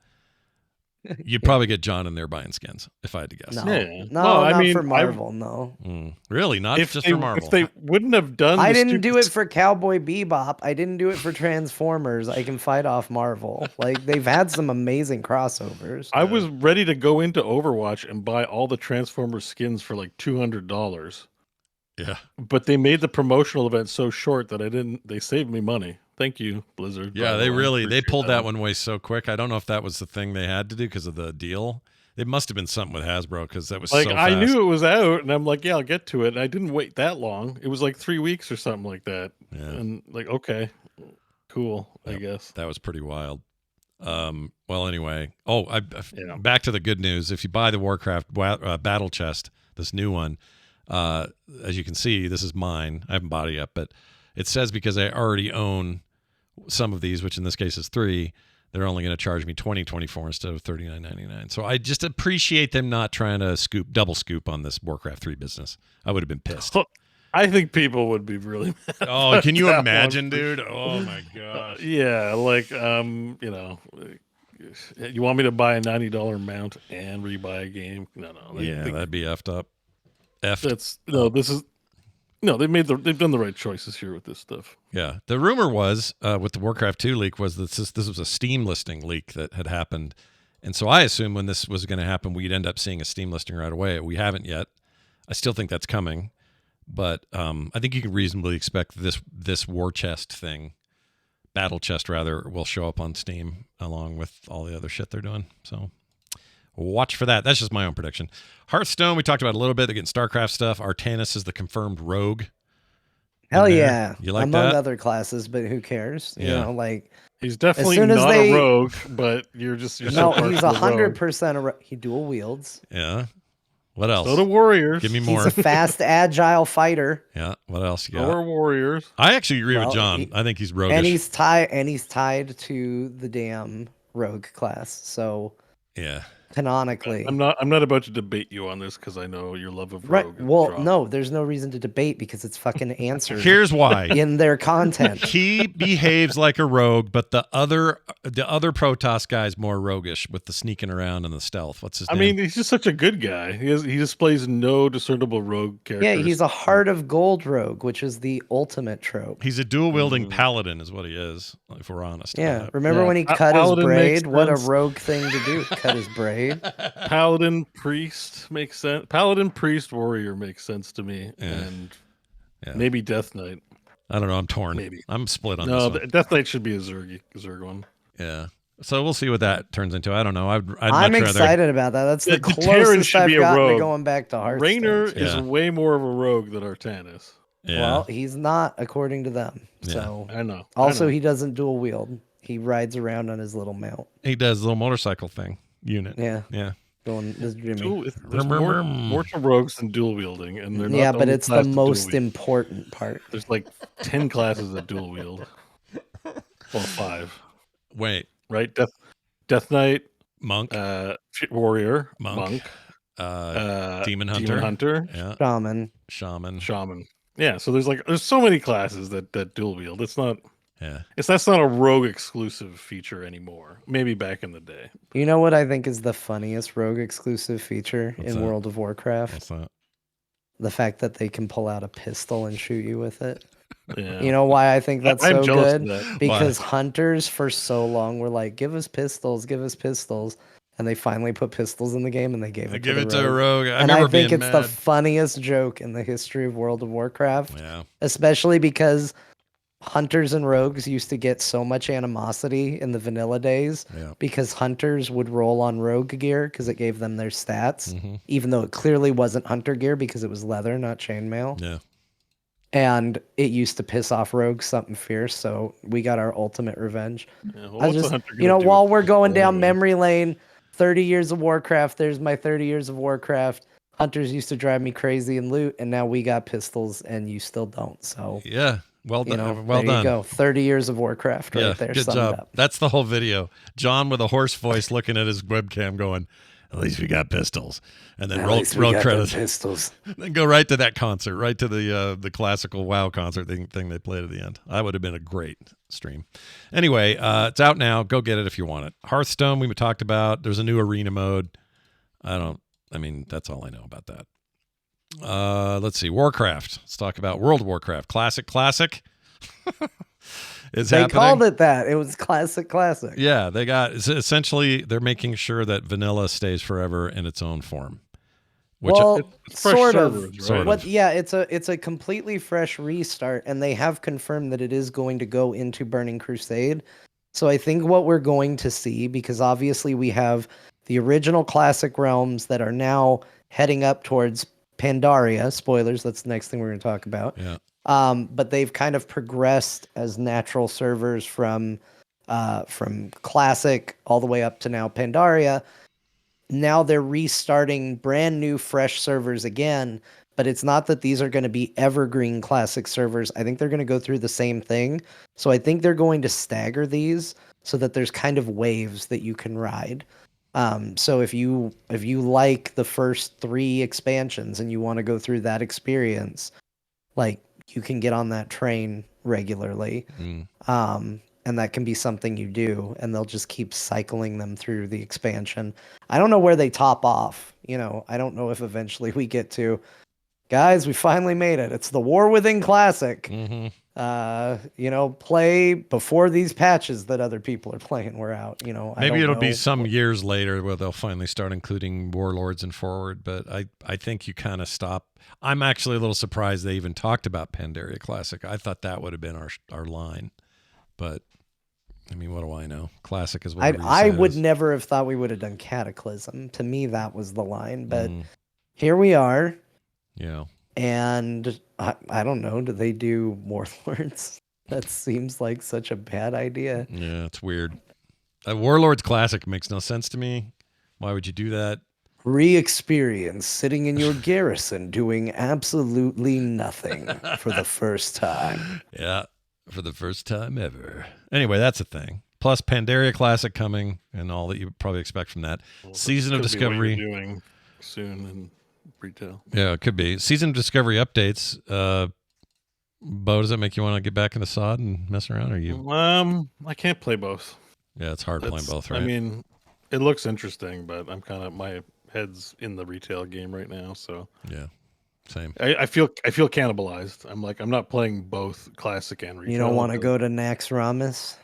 You'd probably get John in there buying skins, if I had to guess.
No,
Yeah.
no,
Well, I
not
mean,
for Marvel. No,
Really? Not
if
just
they,
for Marvel?
if they wouldn't have done,
I
the
didn't do
stupid
it for Cowboy Bebop. I didn't do it for Transformers. I can fight off Marvel. Like they've had some amazing crossovers.
I was ready to go into Overwatch and buy all the Transformers skins for like $200.
Yeah.
But they made the promotional event so short that I didn't. They saved me money. Thank you, Blizzard.
Yeah,
by
they
the way.
really they
Appreciate
pulled that one away so quick. I don't know if that was the thing they had to do because of the deal. It must have been something with Hasbro because that was
Like
so
I
fast.
knew it was out, and I'm like, yeah, I'll get to it. And I didn't wait that long. It was like 3 weeks or something like that.
Yeah.
And like, okay, cool, I guess.
That was pretty wild. Well, anyway.
Yeah.
Back to the good news. If you buy the Warcraft Battle Chest, this new one, as you can see, this is mine. I haven't bought it yet, but it says because I already own some of these, which in this case is 3, they're only going to charge me $20.24 instead of $39.99. So I just appreciate them not trying to double scoop on this Warcraft 3 business. I would have been pissed.
I think people would be really mad.
Oh, can you
that
imagine,
one.
dude? Oh my gosh.
Yeah, like you want me to buy a $90 mount and rebuy a game? No.
That'd be effed up.
They've done the right choices here with this stuff.
Yeah. The rumor was with the Warcraft 2 leak was that this was a Steam listing leak that had happened. And so I assumed when this was going to happen, we'd end up seeing a Steam listing right away. We haven't yet. I still think that's coming. But I think you can reasonably expect this war chest thing, battle chest rather, will show up on Steam along with all the other shit they're doing. So watch for that. That's just my own prediction. Hearthstone, we talked about a little bit. They're getting StarCraft stuff. Artanis is the confirmed rogue.
Hell yeah.
You like
Among
that?
other classes, but who cares? You know, like
He's definitely
soon as
not
they-
a rogue, but you're
no,
so
he's
partial to rogue.
100% he dual wields.
Yeah. What else?
So do warriors.
Give me
He's
more.
a fast, agile fighter,
Yeah. What else you
So
got?
are warriors.
I actually agree with
Well,
John. I think he's roguish.
and he's tied to the damn rogue class. So
yeah.
canonically,
I'm not about to debate you on this because I know your love of
right?
rogue. is
Well,
dropped.
no, there's no reason to debate because it's fucking answered
Here's why.
in their content.
He behaves like a rogue, but the other Protoss guy's more roguish with the sneaking around and the stealth. What's his
I
name?
mean, he's just such a good guy. He displays no discernible rogue character.
Yeah, he's a heart of gold rogue, which is the ultimate trope.
He's a dual wielding paladin, is what he is. If we're honest.
Yeah,
about it.
remember
Yeah.
when he cut his
Paladin makes
braid? What a
sense.
rogue thing to do! Cut his braid.
Paladin priest makes sense. Paladin priest warrior makes sense to me,
Yeah.
and
Yeah.
maybe Death Knight.
I don't know. I'm torn.
Maybe.
I'm split on
No,
this one.
Death Knight should be a Zerg one.
Yeah. So we'll see what that turns into. I don't know. I'd
I'm
much rather.
excited about that. That's the
The Terran
closest
should
I've
be a
gotten to
rogue.
going back to Hearthstone.
Rayner
too.
is
Yeah.
way more of a rogue than Artanis.
Yeah.
Well, he's not according to them.
Yeah.
So
I know.
also
I know.
he doesn't dual wield. He rides around on his little mount.
He does the little motorcycle thing unit.
Yeah,
Yeah.
going this Jimmy.
There's more to rogues than dual wielding, and they're not
Yeah,
the
but
only
it's
class
the
to dual
most
wield.
important part.
There's like 10 classes that dual wield. Well, 5,
Wait.
right? Death Knight,
Monk.
warrior,
Monk.
monk,
Demon Hunter.
Demon Hunter,
Yeah.
Shaman.
Shaman.
shaman. Yeah, so there's so many classes that dual wield.
Yeah.
That's not a rogue exclusive feature anymore. Maybe back in the day.
You know what I think is the funniest rogue exclusive feature
What's
in
that?
World of Warcraft?
What's that?
The fact that they can pull out a pistol and shoot you with it.
Yeah.
You know why I think that's
I'm
so
jealous
good?
of that.
Because hunters for so long were like, give us pistols, and they finally put pistols in the game, and they gave
I
it
give
to
it
the
to a
rogue.
rogue. I
And I
remember
think
being
it's
mad.
the funniest joke in the history of World of Warcraft,
Yeah.
especially because hunters and rogues used to get so much animosity in the vanilla days
Yeah.
because hunters would roll on rogue gear because it gave them their stats,
Mhm.
even though it clearly wasn't hunter gear because it was leather, not chainmail.
Yeah.
And it used to piss off rogues something fierce, so we got our ultimate revenge.
Yeah, well,
I
what's a
just,
hunter
you know,
gonna do
while
with
we're going
pistol
down
anyway?
memory lane, 30 years of Warcraft, there's my 30 years of Warcraft. Hunters used to drive me crazy in loot, and now we got pistols, and you still don't. So,
Yeah. Well
you
done.
know,
well
there
done.
you go. 30 years of Warcraft right
Yeah.
there,
Good
summed
job.
up.
That's the whole video. John with a hoarse voice looking at his webcam going, At least we got pistols. And then
At
roll
least we got
credits.
them pistols.
Then go right to that concert, right to the classical WoW concert thing they played at the end. That would have been a great stream. Anyway, it's out now. Go get it if you want it. Hearthstone, we talked about. There's a new arena mode. That's all I know about that. Let's see. Warcraft. Let's talk about World of Warcraft. Classic. It's
They
happening.
called it that. It was classic.
Yeah, essentially they're making sure that vanilla stays forever in its own form. Which
it's fresh
sort
servers,
of.
right?
Sort
What?
of.
Yeah, it's a completely fresh restart, and they have confirmed that it is going to go into Burning Crusade. So I think what we're going to see, because obviously we have the original classic realms that are now heading up towards Pandaria. Spoilers. That's the next thing we're going to talk about.
Yeah.
But they've kind of progressed as natural servers from classic all the way up to now Pandaria. Now they're restarting brand new fresh servers again, but it's not that these are going to be evergreen classic servers. I think they're going to go through the same thing. So I think they're going to stagger these so that there's kind of waves that you can ride. So if you like the first 3 expansions and you want to go through that experience, like, you can get on that train regularly. And that can be something you do, and they'll just keep cycling them through the expansion. I don't know where they top off. I don't know if eventually we get to, guys, we finally made it. It's the War Within Classic.
Mm-hmm.
Play before these patches that other people are playing were out.
Maybe it'll be some years later where they'll finally start including Warlords and Forward, but I think you kind of stop. I'm actually a little surprised they even talked about Pandaria Classic. I thought that would have been our line, but I mean, what do I know? Classic is what
I would never have thought we would have done Cataclysm. To me, that was the line, but here we are.
Yeah.
And I don't know. Do they do Warlords? That seems like such a bad idea.
Yeah, it's weird. Warlords Classic makes no sense to me. Why would you do that?
Re-experience sitting in your garrison doing absolutely nothing for the first time.
Yeah, for the first time ever. Anyway, that's a thing. Plus Pandaria Classic coming and all that you probably expect from that.
Well,
Season of
that's gonna be what
Discovery.
you're doing soon in retail.
Yeah, it could be. Season of Discovery updates. Bo, does that make you want to get back into SOD and mess around? Or you?
I can't play both.
Yeah, it's hard playing both, right?
I mean, it looks interesting, but I'm kind of, my head's in the retail game right now, so
yeah, same.
I feel cannibalized. I'm not playing both classic and retail.
You don't want to go to Nax Ramis?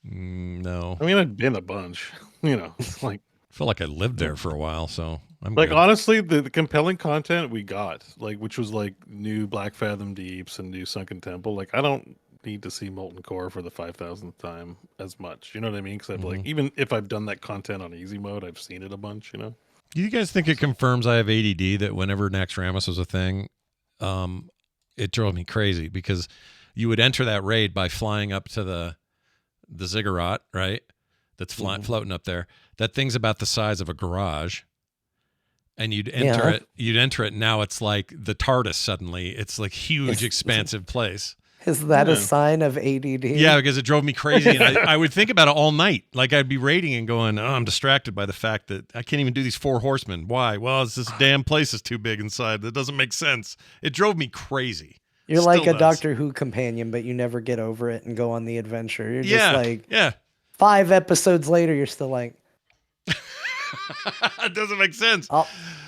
No.
I mean, I've been a bunch. It's like,
I feel like I lived there for a while, so I'm
like,
good.
honestly, the compelling content we got, like, which was like new Black Fathom Deeps and new Sunken Temple. Like, I don't need to see Molten Core for the 5,000th time as much. You know what I mean? Because I've like, even if I've done that content on easy mode, I've seen it a bunch.
Do you guys think it confirms I have ADD that whenever Naxxramas was a thing, it drove me crazy because you would enter that raid by flying up to the ziggurat, right? That's floating up there. That thing's about the size of a garage. And you'd enter it. You'd enter it. Now it's like the TARDIS suddenly. It's like huge, expansive place.
Is that a sign of ADD?
Yeah, because it drove me crazy. And I would think about it all night. Like I'd be raiding and going, oh, I'm distracted by the fact that I can't even do these 4 horsemen. Why? Well, it's this damn place is too big inside. That doesn't make sense. It drove me crazy.
You're
Still
like a
does.
Doctor Who companion, but you never get over it and go on the adventure. You're just like, 5 episodes later, you're still like,
it doesn't make sense.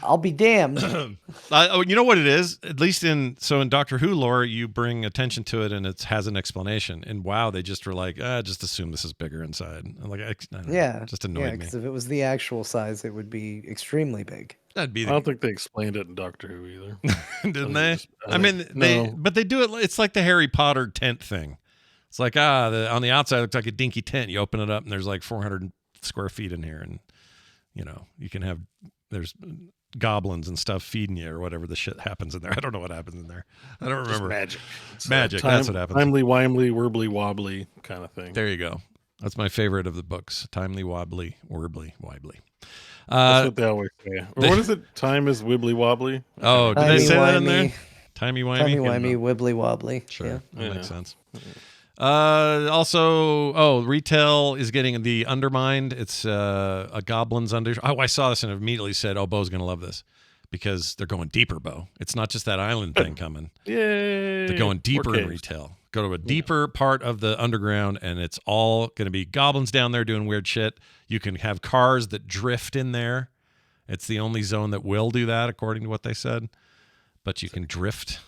I'll be damned.
You know what it is? At least in Doctor Who lore, you bring attention to it and it has an explanation. In WoW, they just were like, just assume this is bigger inside. I'm like, I don't know, just annoyed me.
Because if it was the actual size, it would be extremely big.
That'd be.
I don't think they explained it in Doctor Who either.
Didn't they? They do it. It's like the Harry Potter tent thing. It's like on the outside it looks like a dinky tent. You open it up and there's like 400 square feet in here, and you can have there's goblins and stuff feeding you or whatever the shit happens in there. I don't know what happens in there. I don't remember.
Magic.
Magic. That's what happens.
Timely, wimely, warbly, wobbly kind of thing.
There you go. That's my favorite of the books. Timely, wobbly, warbly, wibbly.
That's what they always say. Or what is it? Time is wibbly wobbly.
Oh, did they say that in there? Timey wimey.
Timey wimey, wibbly wobbly.
Sure, that makes sense. Also, retail is getting the Undermined. It's a Goblin's Under. Oh, I saw this and immediately said, "Oh, Bo's gonna love this," because they're going deeper, Bo. It's not just that island thing coming.
Yay!
They're going deeper in retail. Go to a deeper part of the underground, and it's all going to be goblins down there doing weird shit. You can have cars that drift in there. It's the only zone that will do that, according to what they said. But you can drift.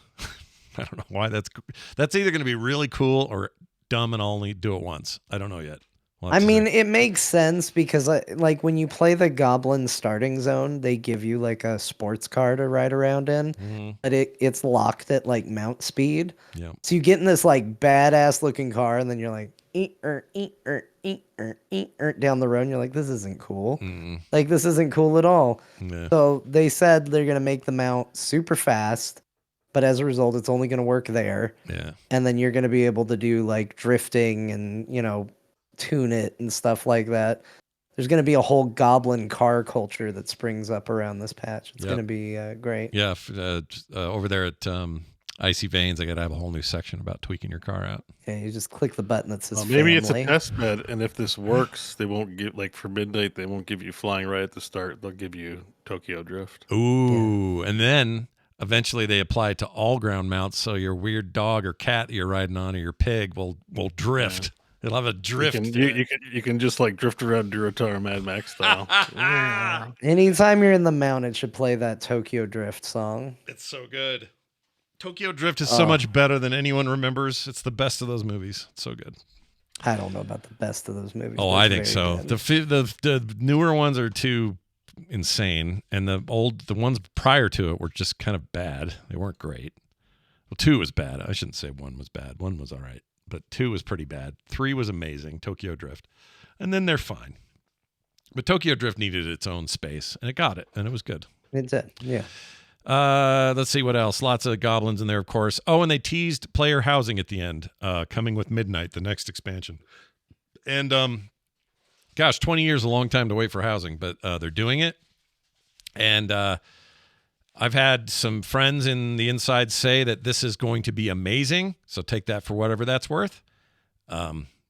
I don't know why that's either going to be really cool or dumb and only do it once. I don't know yet.
I mean, it makes sense because like when you play the Goblin starting zone, they give you like a sports car to ride around in, but it's locked at like mount speed.
Yeah.
So you get in this like badass looking car, and then you're like down the road, and you're like, this isn't cool. Like this isn't cool at all.
Yeah.
So they said they're gonna make the mount super fast. But as a result, it's only going to work there.
Yeah.
And then you're going to be able to do like drifting and, tune it and stuff like that. There's going to be a whole goblin car culture that springs up around this patch. It's going to be great.
Yeah. Over there at Icy Veins, I got to have a whole new section about tweaking your car out.
Yeah, you just click the button that says
maybe
family.
It's a test bed, and if this works, they won't give, like for midnight, they won't give you flying right at the start. They'll give you Tokyo Drift.
Ooh. Yeah. And then eventually they apply it to all ground mounts, so your weird dog or cat you're riding on or your pig will drift. Yeah. It'll have a drift.
You can just like drift around Durotar Mad Max style.
Anytime you're in the mount, it should play that Tokyo Drift song.
It's so good. Tokyo Drift is so much better than anyone remembers. It's the best of those movies. It's so good.
I don't know about the best of those movies.
Oh, I think so. The newer ones are too insane, and the ones prior to it were just kind of bad. They weren't great. Well, 2 was bad. I shouldn't say 1 was bad. 1 was all right, but 2 was pretty bad. 3 was amazing, Tokyo Drift, and then they're fine. But Tokyo Drift needed its own space, and it got it, and it was good.
It did, yeah.
Let's see what else. Lots of goblins in there, of course. Oh, and they teased player housing at the end, coming with Midnight, the next expansion. And gosh, 20 years is a long time to wait for housing, but they're doing it. And I've had some friends in the inside say that this is going to be amazing. So take that for whatever that's worth.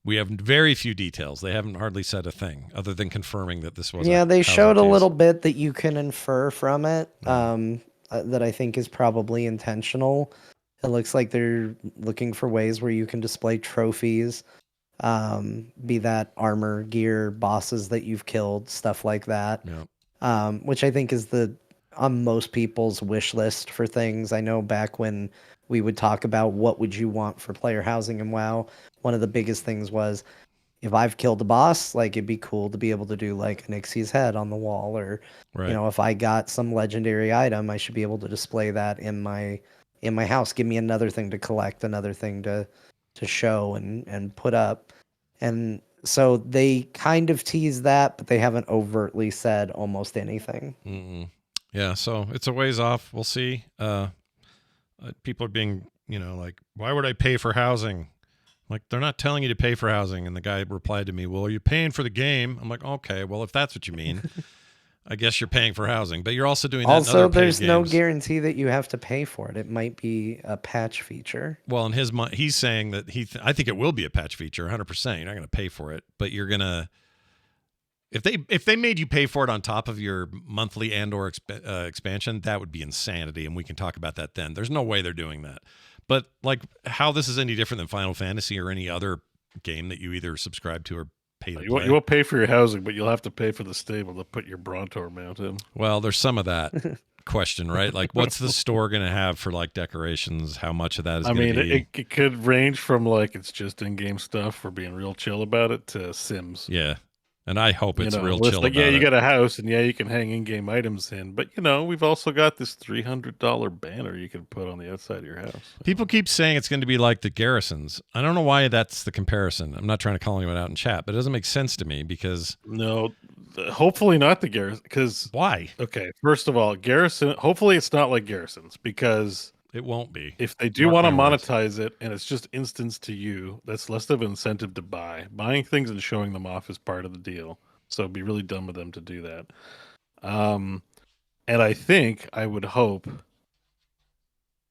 We have very few details. They haven't hardly said a thing other than confirming that this was.
Yeah, they showed a little bit that you can infer from it. That I think is probably intentional. It looks like they're looking for ways where you can display trophies. Be that armor, gear, bosses that you've killed, stuff like that.
Yeah.
Which I think is on most people's wish list for things. I know back when we would talk about what would you want for player housing in WoW, one of the biggest things was if I've killed a boss, like it'd be cool to be able to do like an Ixie's head on the wall, or if I got some legendary item, I should be able to display that in my house. Give me another thing to collect, another thing to show and put up. And so they kind of tease that, but they haven't overtly said almost anything.
Mm-mm. Yeah, so it's a ways off. We'll see. People are being, like, why would I pay for housing? Like, they're not telling you to pay for housing. And the guy replied to me, well, are you paying for the game? I'm like, okay, well, if that's what you mean, I guess you're paying for housing. But you're also doing that
also,
in other
there's
paid
no
games.
guarantee that you have to pay for it. It might be a patch feature.
Well, in his mind, he's saying that I think it will be a patch feature, 100%. You're not going to pay for it, but you're going to... If they made you pay for it on top of your monthly and/or expansion, that would be insanity, and we can talk about that then. There's no way they're doing that. But like how this is any different than Final Fantasy or any other game that you either subscribe to or pay to play.
You won't pay for your housing, but you'll have to pay for the stable to put your Brontor mount in.
Well, there's some of that question, right? Like, what's the store going to have for like decorations? How much of that is going to be?
It could range from like it's just in-game stuff for being real chill about it to Sims.
Yeah. And I hope it's real chill
like,
about it.
You got a house, and you can hang in-game items in. But, we've also got this $300 banner you can put on the outside of your house.
People keep saying it's going to be like the Garrisons. I don't know why that's the comparison. I'm not trying to call anyone out in chat, but it doesn't make sense to me because...
No, hopefully not the Garrison. Because
why?
Okay, first of all, Garrison... Hopefully it's not like Garrisons, because...
It won't be.
If they do want to monetize it and it's just instance to you, that's less of an incentive to buy. Buying things and showing them off is part of the deal. So it'd be really dumb of them to do that. And I would hope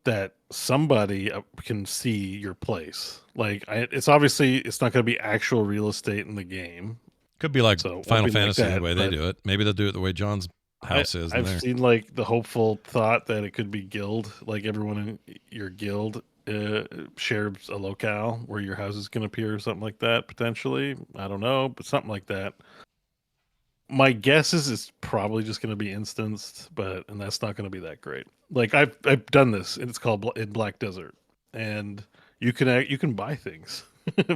that somebody can see your place. Like, it's obviously it's not going to be actual real estate in the game.
Could be like
So
Final
like
Fantasy
that,
the way they do it. Maybe they'll do it the way John's house is. In
I've
there.
seen like the hopeful thought that it could be guild, like everyone in your guild shares a locale where your house is going to appear or something like that, potentially. I don't know, but something like that. My guess is it's probably just going to be instanced, and that's not going to be that great. Like I've done this, and it's called in Black Desert, and you can buy things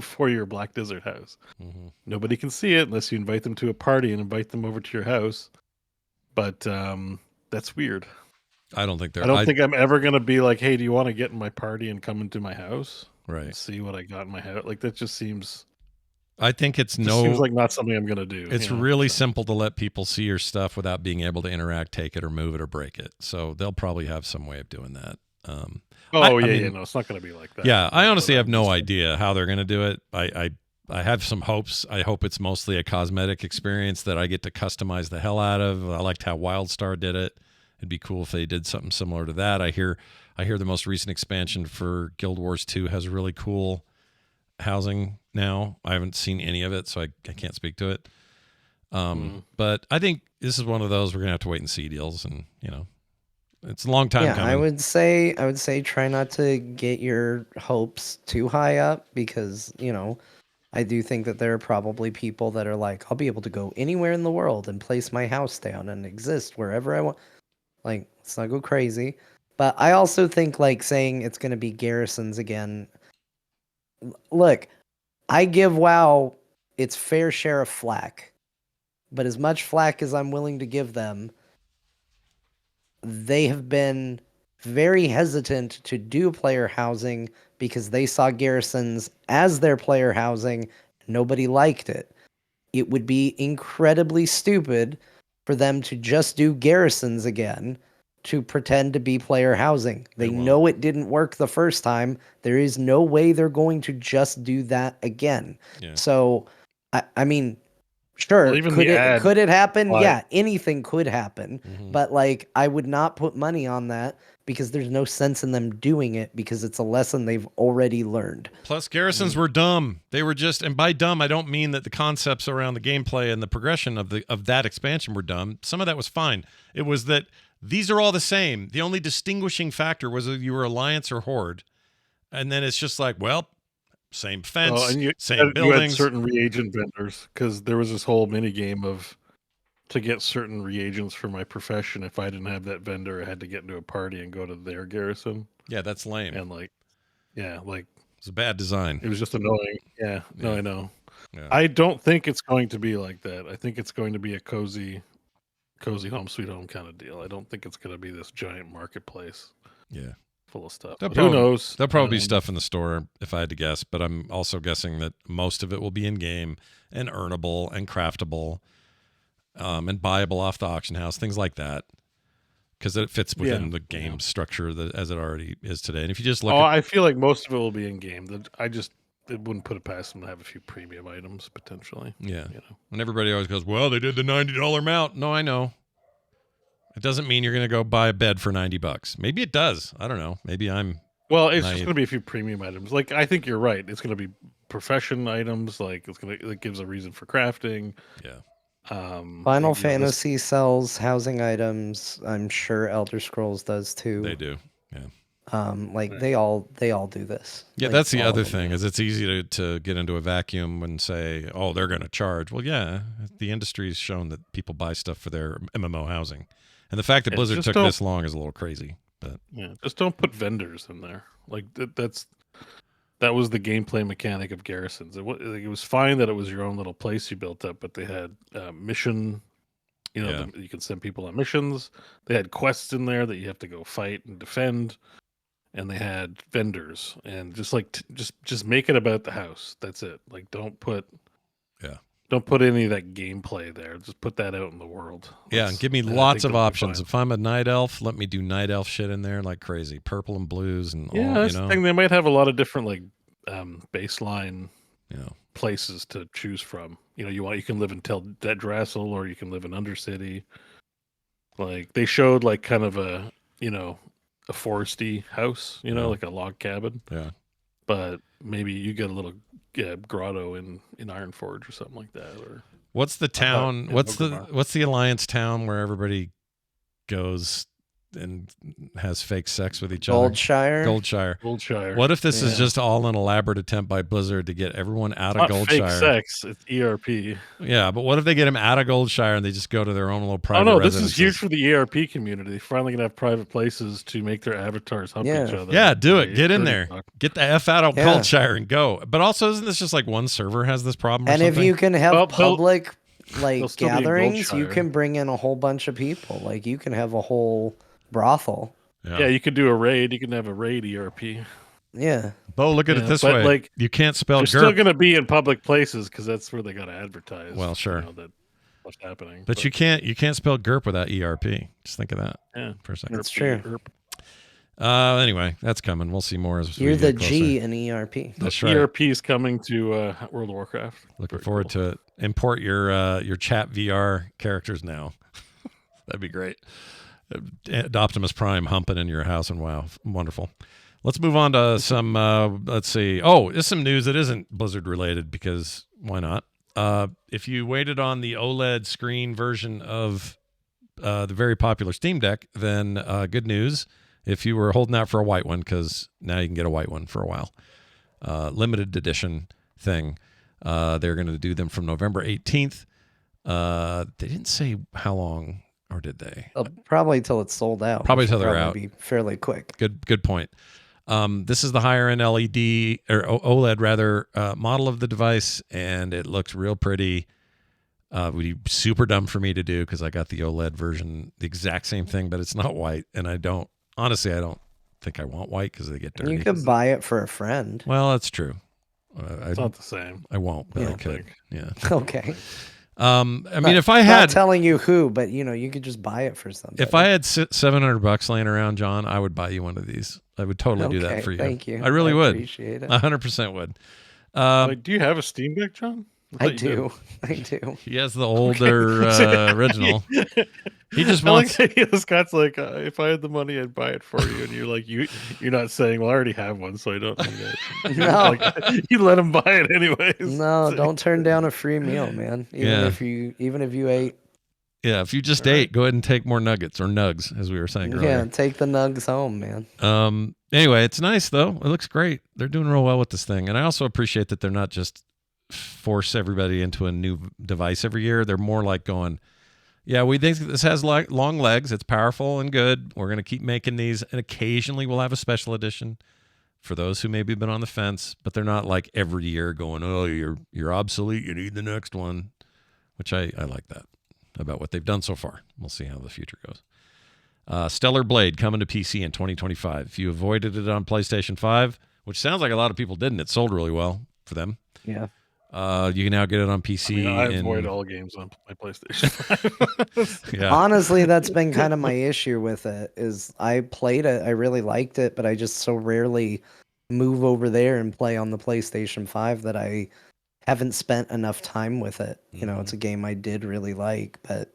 for your Black Desert house.
Mm-hmm.
Nobody can see it unless you invite them to a party and invite them over to your house. But that's weird.
I don't think they're.
I don't think I'm ever going to be like, hey, do you want to get in my party and come into my house?
Right.
And see what I got in my house. Like that just seems.
I think it
seems like not something I'm going to do.
It's really simple to let people see your stuff without being able to interact, take it, or move it, or break it. So they'll probably have some way of doing that.
No, it's not going to be like that.
Yeah, I honestly have no idea how they're going to do it. I have some hopes. I hope it's mostly a cosmetic experience that I get to customize the hell out of. I liked how WildStar did it. It'd be cool if they did something similar to that. I hear the most recent expansion for Guild Wars 2 has really cool housing now. I haven't seen any of it, so I can't speak to it. But I think this is one of those we're gonna have to wait and see deals, and it's a long time coming.
I would say try not to get your hopes too high up, because I do think that there are probably people that are like, I'll be able to go anywhere in the world and place my house down and exist wherever I want. Like, let's not go crazy. But I also think like saying it's gonna be garrisons again. Look, I give WoW its fair share of flack, but as much flack as I'm willing to give them, they have been very hesitant to do player housing because they saw garrisons as their player housing. Nobody liked it. It would be incredibly stupid for them to just do garrisons again to pretend to be player housing. They know it didn't work the first time. There is no way they're going to just do that again. Yeah. So, I mean, sure, well, could it happen? Yeah, anything could happen. Mm-hmm. But like, I would not put money on that because there's no sense in them doing it because it's a lesson they've already learned.
Plus, garrisons were dumb. They were just, and by dumb, I don't mean that the concepts around the gameplay and the progression of that expansion were dumb. Some of that was fine. It was that these are all the same. The only distinguishing factor was whether you were Alliance or Horde. And then it's just like, well, same fence, same buildings. You had
certain reagent vendors, because there was this whole mini game of to get certain reagents for my profession. If I didn't have that vendor, I had to get into a party and go to their garrison.
Yeah, that's lame.
And
it's a bad design.
It was just annoying. Yeah. No, I know. Yeah. I don't think it's going to be like that. I think it's going to be a cozy home sweet home kind of deal. I don't think it's going to be this giant marketplace.
Yeah.
Full of stuff.
Who knows? There'll probably be stuff in the store if I had to guess, but I'm also guessing that most of it will be in game and earnable and craftable, and buyable off the auction house, things like that, because it fits within the game structure as it already is today. And if you just look,
I feel like most of it will be in game. It wouldn't put it past them to have a few premium items potentially.
Yeah. And everybody always goes, well, they did the $90 mount. No, I know. It doesn't mean you're going to go buy a bed for $90. Maybe it does. I don't know. Maybe I'm.
Well, it's just going to be a few premium items. Like, I think you're right. It's going to be profession items. Like, it gives a reason for crafting.
Yeah.
Final Fantasy sells housing items. I'm sure Elder Scrolls does too.
They do. Yeah.
They all do this.
Yeah, that's the other thing, is it's easy to get into a vacuum and say, oh, they're going to charge. Well, yeah, the industry's shown that people buy stuff for their MMO housing. And the fact that Blizzard took this long is a little crazy. But
just don't put vendors in there. Like that was the gameplay mechanic of garrisons. It was fine that it was your own little place you built up, but they had mission. You can send people on missions. They had quests in there that you have to go fight and defend. And they had vendors, and just make it about the house. That's it. Like, don't put any of that gameplay there. Just put that out in the world.
And give me lots of options. If I'm a night elf, let me do night elf shit in there like crazy, purple and blues and all.
That's the thing. They might have a lot of different baseline places to choose from. You can live in Teldrassil, or you can live in Undercity. Like, they showed like kind of a a foresty house, you know,
Yeah.
like a log cabin.
Yeah.
But maybe you get a little grotto in Ironforge or something like that. Or
What's the town?
in
What's
Orgrimmar.
the Alliance town where everybody goes and has fake sex with each other?
Goldshire.
Goldshire. What if this is just all an elaborate attempt by Blizzard to get everyone out of Goldshire?
Fake sex, it's ERP.
Yeah, but what if they get them out of Goldshire and they just go to their own little private
Oh no,
residences?
this is huge for the ERP community. They're finally gonna have private places to make their avatars hump each other.
Yeah, do it. Get in there. Get the F out of Goldshire and go. But also, isn't this just like one server has this problem?
And if you can have public
they'll still be in
gatherings, you
Goldshire.
can bring in a whole bunch of people. Like you can have a whole brothel.
Yeah, you could do a raid. You can have a raid ERP.
Yeah.
Bo, look at it this way.
Like,
you can't spell
they're
GURP.
still going to be in public places because that's where they got to advertise.
Well, sure.
You know, that what's happening.
But you can't spell GURP without ERP. Just think of that for a second.
That's true.
Anyway, that's coming. We'll see more as
You're
we
the
get closer.
G in ERP.
That's right.
ERP is coming to World of Warcraft.
Looking forward to it. Import your chat VR characters now. That'd be great. Optimus Prime humping in your house, and wow, wonderful. Let's move on to some, let's see. Oh, there's some news that isn't Blizzard related because why not? If you waited on the OLED screen version of the very popular Steam Deck, then good news. If you were holding out for a white one, because now you can get a white one for a while. Limited edition thing. They're going to do them from November 18th. They didn't say how long. Or did they?
Probably till it's sold out.
Probably till they're out.
Be fairly quick.
Good point. This is the higher end LED or OLED rather model of the device, and it looks real pretty. Would be super dumb for me to do because I got the OLED version, the exact same thing, but it's not white, and I don't think I want white because they get dirty.
You could buy it for a friend.
Well, that's true.
It's not the same.
I won't, but I could. Yeah.
Okay.
I mean, if I had,
not telling you who, but you could just buy it for something.
If I had $700 laying around, John, I would buy you one of these. I would totally do that for you.
Thank you.
I really would.
Appreciate it.
100% would.
Do you have a Steam Deck, John?
I do. I do.
He has the older original. He just wants.
Scott's like, if I had the money, I'd buy it for you, and you're like, you're not saying, well, I already have one, so I don't need it.
No,
you let him buy it anyways.
No, don't turn down a free meal, man. Even if you ate.
Yeah, if you just ate, go ahead and take more nuggets or nugs, as we were saying earlier.
Yeah, take the nugs home, man.
Anyway, it's nice though. It looks great. They're doing real well with this thing, and I also appreciate that they're not just force everybody into a new device every year. They're more like going, yeah, we think this has long legs. It's powerful and good. We're going to keep making these, and occasionally we'll have a special edition for those who maybe have been on the fence. But they're not like every year going, oh, you're obsolete. You need the next one, which I like that about what they've done so far. We'll see how the future goes. Stellar Blade coming to PC in 2025. If you avoided it on PlayStation 5, which sounds like a lot of people didn't, it sold really well for them.
Yeah.
You can now get it on PC.
I avoid all games on my PlayStation 5.
Yeah.
Honestly, that's been kind of my issue with it. Is I played it, I really liked it, but I just so rarely move over there and play on the PlayStation 5 that I haven't spent enough time with it. You know, it's a game I did really like, but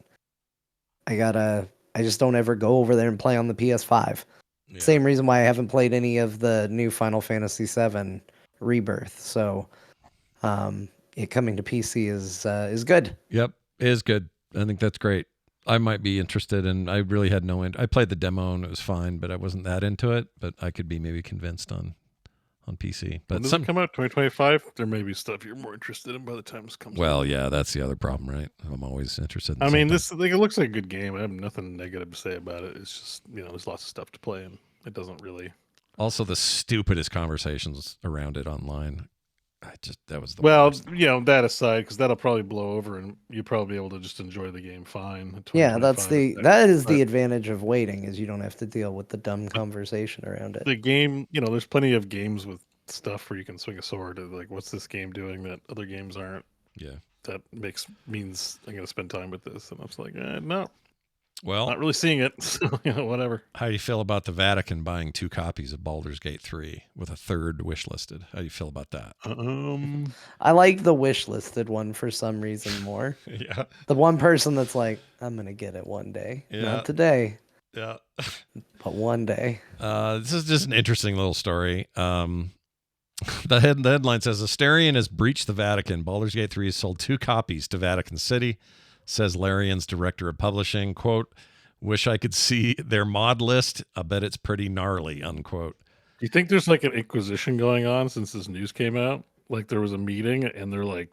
I just don't ever go over there and play on the PS5. Yeah. Same reason why I haven't played any of the new Final Fantasy VII Rebirth. So. It coming to PC is good.
Yep, it is good. I think that's great. I might be interested, and I really had no. I played the demo and it was fine, but I wasn't that into it. But I could be maybe convinced on PC. But
when does it come out? 2025. There may be stuff you're more interested in by the time this comes.
Well,
out.
Yeah, that's the other problem, right? I'm always interested.
I mean, this it looks like a good game. I have nothing negative to say about it. It's just there's lots of stuff to play, and it doesn't really.
Also, the stupidest conversations around it online. That was the worst.
That aside, because that'll probably blow over, and you'll probably be able to just enjoy the game fine.
Yeah, that is the advantage of waiting, is you don't have to deal with the dumb conversation around it.
The game, there's plenty of games with stuff where you can swing a sword. Like, what's this game doing that other games aren't?
Yeah,
that means I'm going to spend time with this, and I was like, no.
Well,
not really seeing it, so whatever.
How do you feel about the Vatican buying 2 copies of Baldur's Gate 3 with a 3rd wish listed? How do you feel about that?
I like the wish listed one for some reason more.
Yeah.
The one person that's like, I'm going to get it one day.
Yeah.
Not today.
Yeah.
But one day.
This is just an interesting little story. The headline says Asterion has breached the Vatican. Baldur's Gate 3 has sold 2 copies to Vatican City, says Larian's director of publishing. Quote, wish I could see their mod list. I bet it's pretty gnarly, unquote.
Do you think there's like an inquisition going on since this news came out? Like there was a meeting and they're like,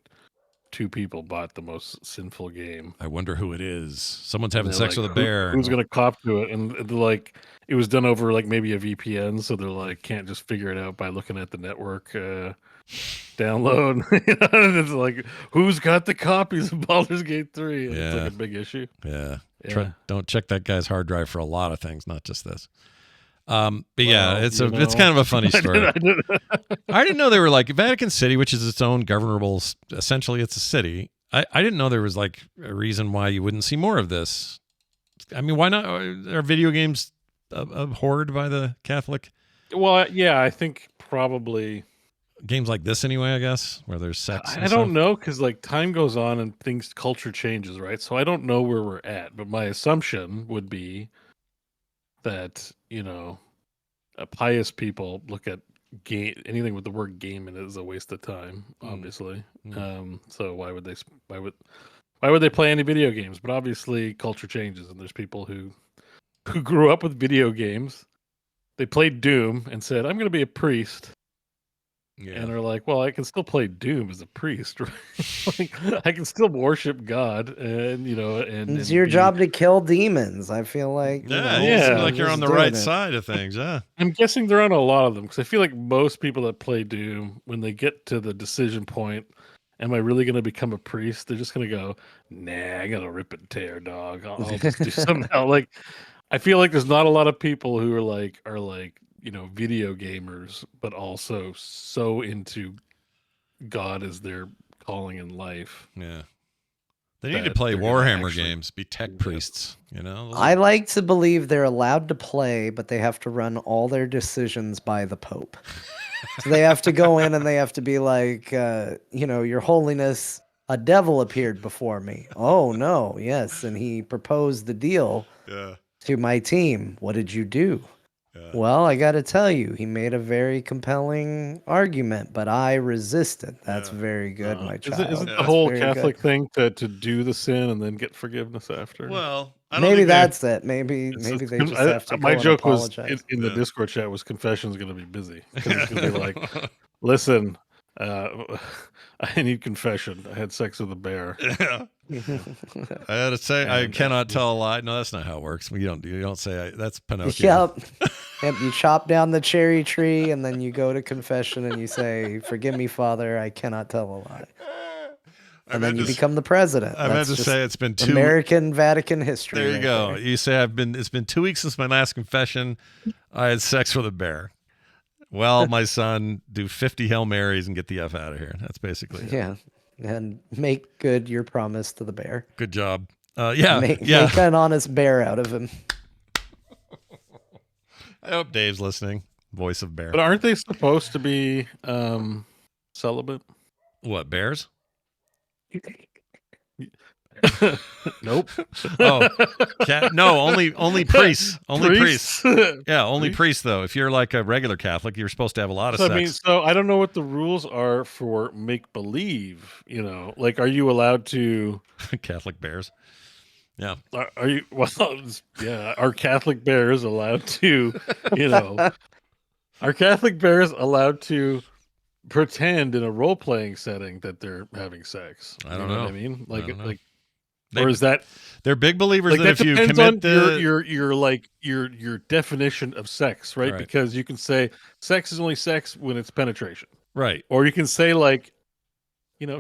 2 people bought the most sinful game.
I wonder who it is. Someone's having sex with a bear.
Who's going to cop to it? And they're like, it was done over like maybe a VPN, so they're like can't just figure it out by looking at the network download. And it's like, who's got the copies of Baldur's Gate 3? And it's like a big issue.
Yeah. Don't check that guy's hard drive for a lot of things, not just this. But yeah, it's kind of a funny story. I didn't know they were like Vatican City, which is its own governable. Essentially, it's a city. I didn't know there was like a reason why you wouldn't see more of this. I mean, why not? Are video games abhorred by the Catholic?
Well, yeah, I think probably
games like this anyway. I guess where there's sex.
I don't know because like time goes on and culture changes, right? So I don't know where we're at, but my assumption would be that pious people look at anything with the word game in it is a waste of time, obviously. So why would they play any video games? But obviously culture changes, and there's people who grew up with video games. They played Doom and said, I'm going to be a priest. Yeah. And are like, well, I can still play Doom as a priest, right? Like, I can still worship God, and
it's your job to kill demons. I feel like,
like you're on the right side of things. Yeah,
I'm guessing they're on a lot of them because I feel like most people that play Doom, when they get to the decision point, am I really going to become a priest? They're just going to go, nah, I got to rip and tear, dog. I'll just do something else. Like, I feel like there's not a lot of people who are like. Video gamers, but also so into God as their calling in life.
Yeah. They need to play Warhammer games, be tech priests,
I like to believe they're allowed to play, but they have to run all their decisions by the Pope. So they have to go in and they have to be like, Your Holiness, a devil appeared before me. Oh, no, yes. And he proposed the deal to my team. What did you do? Yeah. Well, I got to tell you, he made a very compelling argument, but I resisted. That's very good, my child.
Isn't the whole Catholic thing to do the sin and then get forgiveness after?
Well,
maybe that's it. Maybe they just have to.
My joke was in the
Yeah.
Discord chat was confession's going to be busy. It's going to be like, listen, I need confession. I had sex with a bear.
Yeah. I had to say, I cannot tell a lie. No, that's not how it works. You don't say that's Pinocchio.
Yep. You chop down the cherry tree and then you go to confession and you say, "Forgive me, Father, I cannot tell a lie." And then you become the president.
I meant to say it's been
American Vatican history.
There you go. There. You say it's been 2 weeks since my last confession. I had sex with a bear. Well, my son, do 50 Hail Marys and get the F out of here. That's basically it.
Yeah. And make good your promise to the bear.
Good job. Make
an honest bear out of him.
I hope Dave's listening. Voice of bear.
But aren't they supposed to be celibate?
What, bears?
Nope.
Oh, no, only priests. Only priests. Yeah, only priests though. If you're like a regular Catholic, you're supposed to have a lot of sex.
So I don't know what the rules are for make believe. Like, are you allowed to
Catholic bears? Yeah.
Are you? Well, yeah. Are Catholic bears allowed to? Are Catholic bears allowed to pretend in a role playing setting that they're having sex?
I don't know.
What I mean, like.
Or
is that
they're big believers that if you commit
on your definition of sex, right? Because you can say sex is only sex when it's penetration,
right?
Or you can say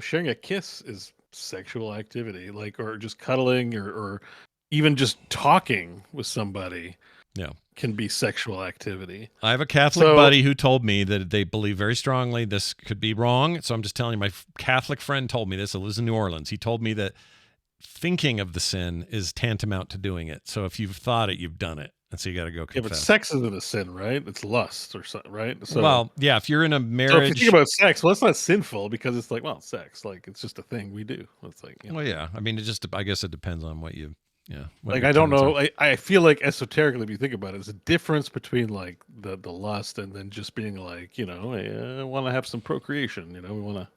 sharing a kiss is sexual activity, or just cuddling, or even just talking with somebody, can be sexual activity.
I have a Catholic buddy who told me that they believe very strongly this could be wrong. So I'm just telling you, my Catholic friend told me this. He lives in New Orleans. He told me that thinking of the sin is tantamount to doing it. So if you've thought it, you've done it. And so you got to go confess.
Yeah, but sex isn't a sin, right? It's lust or something, right? So,
well, yeah, if you're in a marriage.
So if you think about sex, well, it's not sinful because it's like, well, sex, like it's just a thing we do. It's like,
Well, yeah. I mean, I guess it depends on what you Yeah.
Like, I don't know. I feel like esoterically, if you think about it, there's a difference between like the lust and then just being like, I want to have some procreation. We want to.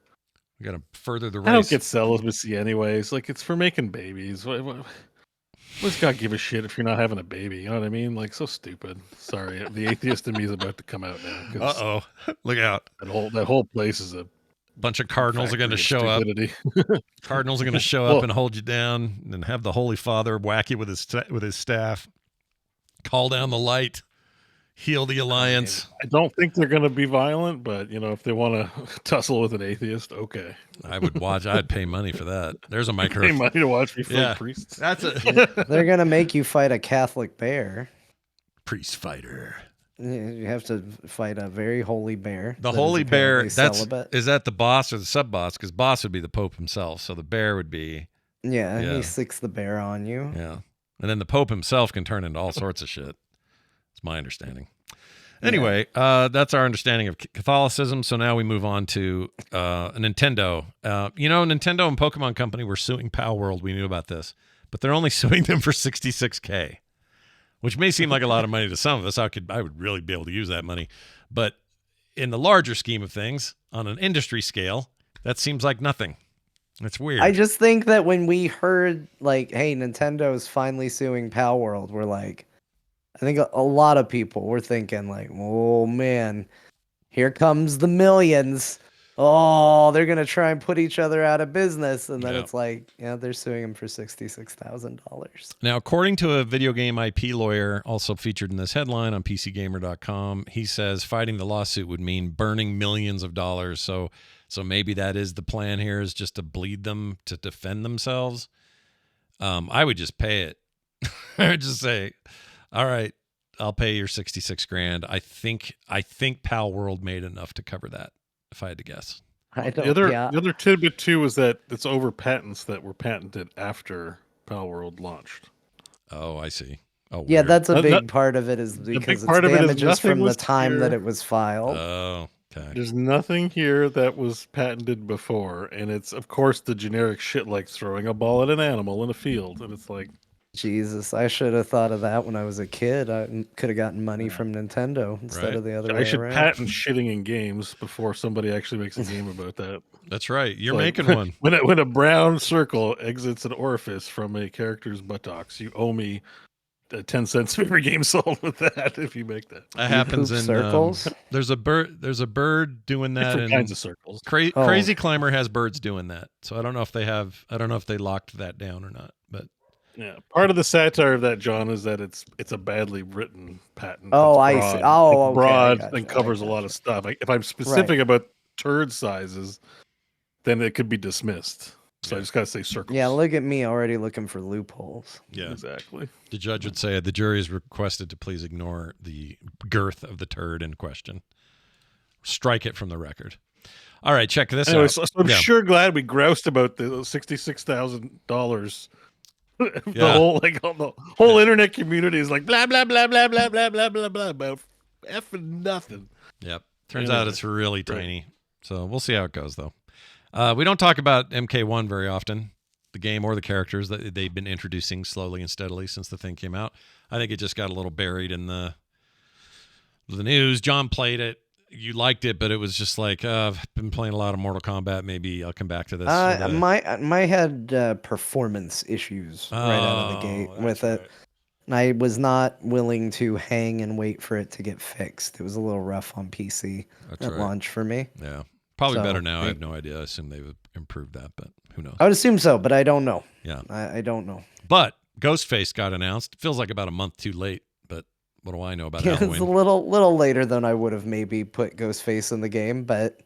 We got to further the race.
I don't get celibacy anyways. Like, it's for making babies. What's God give a shit if you're not having a baby? You know what I mean? Like, so stupid. Sorry, the atheist in me is about to come out now.
Uh-oh. Look out.
That whole place is a
bunch of cardinals are going to show
stupidity.
up. Cardinals are going to show up and hold you down and have the Holy Father whack you with his staff. Call down the light. Heal the alliance.
I don't think they're going to be violent, but if they want to tussle with an atheist, okay.
I would watch. I'd pay money for that. There's a micro.
Pay money to watch me fight priests.
That's it.
They're going to make you fight a Catholic bear.
Priest fighter.
You have to fight a very holy bear.
The holy bear, is that the boss or the sub boss? Because boss would be the Pope himself, so the bear would be.
Yeah, he sticks the bear on you.
Yeah, and then the Pope himself can turn into all sorts of shit. It's my understanding. Anyway, that's our understanding of Catholicism. So now we move on to Nintendo. Nintendo and Pokemon Company were suing Palworld. We knew about this, but they're only suing them for $66K. Which may seem like a lot of money to some of us. I would really be able to use that money. But in the larger scheme of things, on an industry scale, that seems like nothing. It's weird.
I just think that when we heard, like, hey, Nintendo's finally suing Palworld, we're like, I think a lot of people were thinking, like, oh, man, here comes the millions. Oh, they're going to try and put each other out of business. And then it's like, they're suing him for $66,000.
Now, according to a video game IP lawyer, also featured in this headline on PCGamer.com, he says fighting the lawsuit would mean burning millions of dollars. So maybe that is the plan here, is just to bleed them to defend themselves. I would just pay it. I would just say, all right, I'll pay your $66,000. I think Palworld made enough to cover that, if I had to guess.
The other tidbit too is that it's over patents that were patented after Palworld launched.
Oh, I see. Oh,
yeah, weird. That's a big part of it, is because it's damages from the time that it was filed.
Oh, okay.
There's nothing here that was patented before, and it's of course the generic shit like throwing a ball at an animal in a field, and it's like,
Jesus, I should have thought of that when I was a kid. I could have gotten money from Nintendo instead of the other way around.
I should patent shitting in games before somebody actually makes a game about that.
That's right. You're making one.
When a brown circle exits an orifice from a character's buttocks, you owe me 10 cents for every game sold with that if you make that.
That happens in
circles.
There's a bird doing that.
Different kinds of circles.
Crazy Climber has birds doing that. So I don't know if they locked that down or not, but.
Yeah, part of the satire of that, John, is that it's a badly written patent.
Oh, I see. Oh, okay,
broad and covers a lot of stuff. Like, if I'm specific about turd sizes, then it could be dismissed. So I just gotta say circles.
Yeah, look at me already looking for loopholes.
Yeah,
exactly.
The judge would say the jury is requested to please ignore the girth of the turd in question. Strike it from the record. All right, check this out.
So I'm sure glad we groused about the $66,000. The whole internet community is like blah blah blah blah blah blah blah blah blah about effing nothing.
Yep. Turns out it's really tiny. So we'll see how it goes, though. We don't talk about MK1 very often, the game or the characters that they've been introducing slowly and steadily since the thing came out. I think it just got a little buried in the news. John played it. You liked it, but it was just like, I've been playing a lot of Mortal Kombat. Maybe I'll come back to this.
My had performance issues right out of the gate with it. And I was not willing to hang and wait for it to get fixed. It was a little rough on PC at launch for me.
Yeah. Probably better now. I have no idea. I assume they've improved that, but who knows?
I would assume so, but I don't know.
Yeah.
I don't know.
But Ghostface got announced. It feels like about a month too late, but what do I know about Halloween?
It's a little later than I would have maybe put Ghostface in the game, but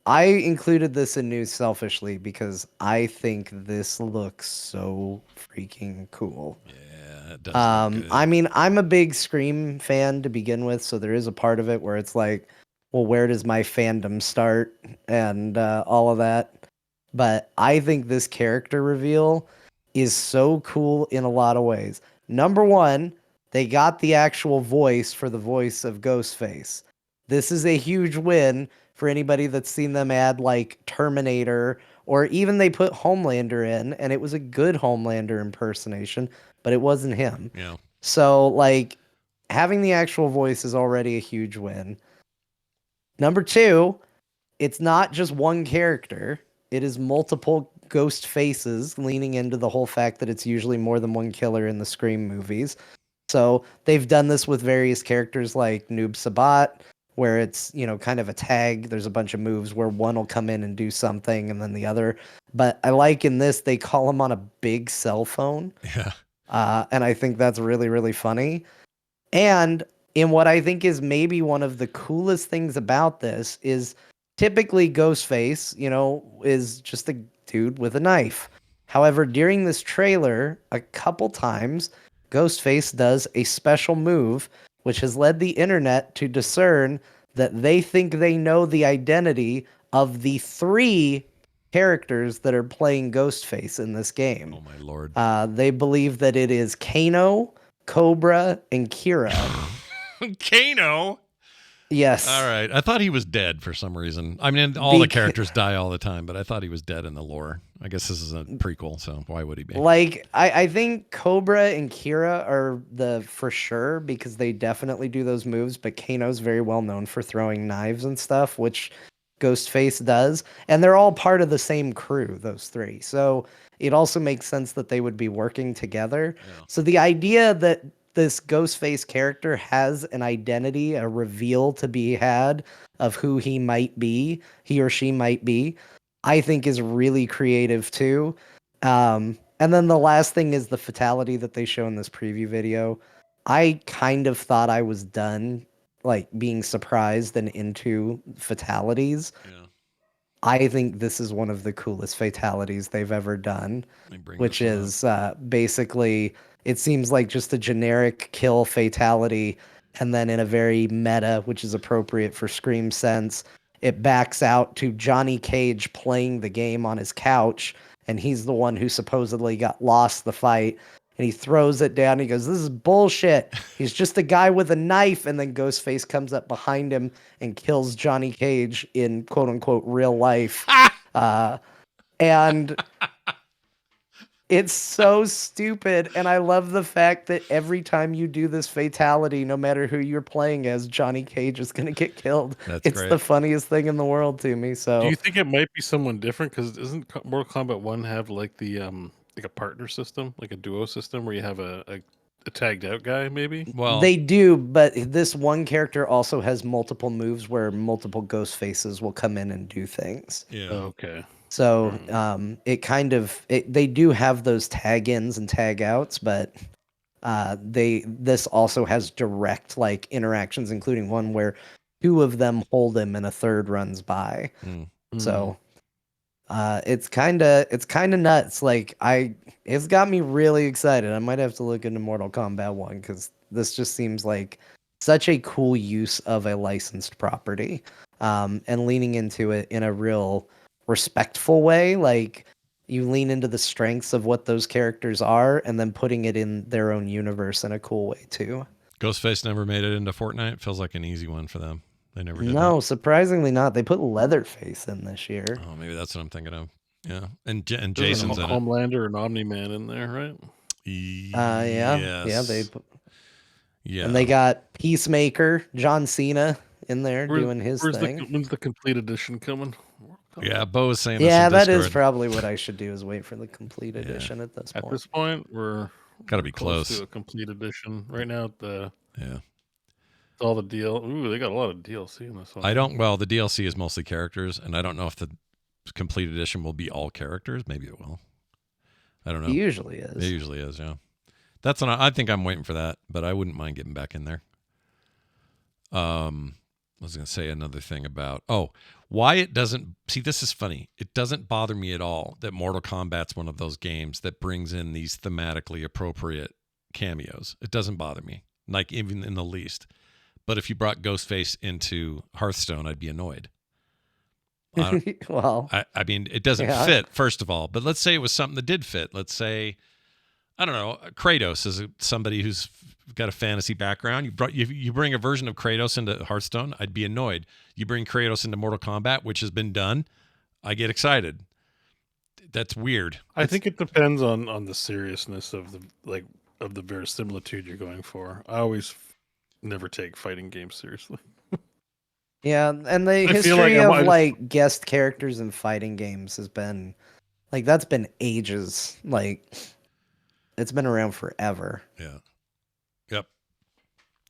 I included this in news selfishly because I think this looks so freaking cool.
Yeah, it does. Look good.
I mean, I'm a big Scream fan to begin with, so there is a part of it where it's like, well, where does my fandom start and all of that? But I think this character reveal is so cool in a lot of ways. Number one, they got the actual voice for the voice of Ghostface. This is a huge win for anybody that's seen them add like Terminator Or even they put Homelander in, and it was a good Homelander impersonation, but it wasn't him.
Yeah.
So, like, having the actual voice is already a huge win. Number 2, it's not just one character. It is multiple ghost faces, leaning into the whole fact that it's usually more than one killer in the Scream movies. So they've done this with various characters like Noob Sabat, where it's, kind of a tag. There's a bunch of moves where one will come in and do something and then the other. But I like in this, they call him on a big cell phone.
Yeah.
And I think that's really, really funny. And in what I think is maybe one of the coolest things about this is typically Ghostface, is just a dude with a knife. However, during this trailer, a couple times, Ghostface does a special move, which has led the internet to discern that they think they know the identity of the 3 characters that are playing Ghostface in this game.
Oh my lord.
They believe that it is Kano, Cobra, and Kira.
Kano?
Yes.
All right. I thought he was dead for some reason. I mean, all the characters die all the time, but I thought he was dead in the lore. I guess this is a prequel, so why would he be?
Like, I think Cobra and Kira are the for sure, because they definitely do those moves, but Kano's very well known for throwing knives and stuff, which Ghostface does. And they're all part of the same crew, those 3. So it also makes sense that they would be working together.
Yeah.
So the idea that this Ghostface character has an identity, a reveal to be had of who he or she might be, I think is really creative too. And then the last thing is the fatality that they show in this preview video. I kind of thought I was done, like, being surprised and into fatalities.
Yeah.
I think this is one of the coolest fatalities they've ever done, which is basically, it seems like just a generic kill fatality, and then in a very meta, which is appropriate for Scream sense, it backs out to Johnny Cage playing the game on his couch, and he's the one who supposedly got lost the fight, and he throws it down. He goes, "This is bullshit. He's just a guy with a knife." And then Ghostface comes up behind him and kills Johnny Cage in quote unquote real life. And it's so stupid. And I love the fact that every time you do this fatality, no matter who you're playing as, Johnny Cage is going to get killed.
That's
it's
great.
The funniest thing in the world to me. So
do you think it might be someone different? Because doesn't Mortal Kombat 1 have like the like a partner system, like a duo system where you have a tagged out guy, maybe?
Well,
they do, but this one character also has multiple moves where multiple ghost faces will come in and do things.
yeah.
Okay.
So it kind of they do have those tag ins and tag outs, but this also has direct like interactions, including one where 2 of them hold him and a third runs by. So it's kind of nuts. Like it's got me really excited. I might have to look into Mortal Kombat 1 because this just seems like such a cool use of a licensed property, and leaning into it in a real respectful way. Like you lean into the strengths of what those characters are, and then putting it in their own universe in a cool way too.
Ghostface never made it into Fortnite. Feels like an easy one for them. They never did.
No, surprisingly not. They put Leatherface in this year.
Oh, maybe that's what I'm thinking of. Yeah, and
There's
Jason's
a
in it.
Homelander and Omni-Man in there, right?
Yeah,
Yes.
Yeah. And they got Peacemaker, John Cena in there doing his thing.
When's the complete edition coming?
Yeah, Bo was saying this
Yeah,
in
that is
Discord.
probably what I should do, is wait for the complete edition at this point.
At this point, we're
Gotta be close.
to a complete edition. Right now,
Yeah.
all the deal. Ooh, they got a lot of DLC in this one.
Well, the DLC is mostly characters, and I don't know if the complete edition will be all characters. Maybe it will. I don't know.
It usually is.
It usually is, yeah. That's what I think I'm waiting for that, but I wouldn't mind getting back in there. I was going to say another thing about, why it doesn't, see, this is funny. It doesn't bother me at all that Mortal Kombat's one of those games that brings in these thematically appropriate cameos. It doesn't bother me, like even in the least. But if you brought Ghostface into Hearthstone, I'd be annoyed.
Well,
I mean, it doesn't fit, first of all. But let's say it was something that did fit. Let's say, I don't know, Kratos is somebody who's got a fantasy background. You bring a version of Kratos into Hearthstone, I'd be annoyed. You bring Kratos into Mortal Kombat, which has been done, I get excited. That's weird.
I think it depends on the seriousness of the verisimilitude you're going for. I always never take fighting games seriously.
Yeah, and the
I feel
history
like
of
I just-
like guest characters in fighting games has been like that's been ages. Like it's been around forever.
Yeah. Yep.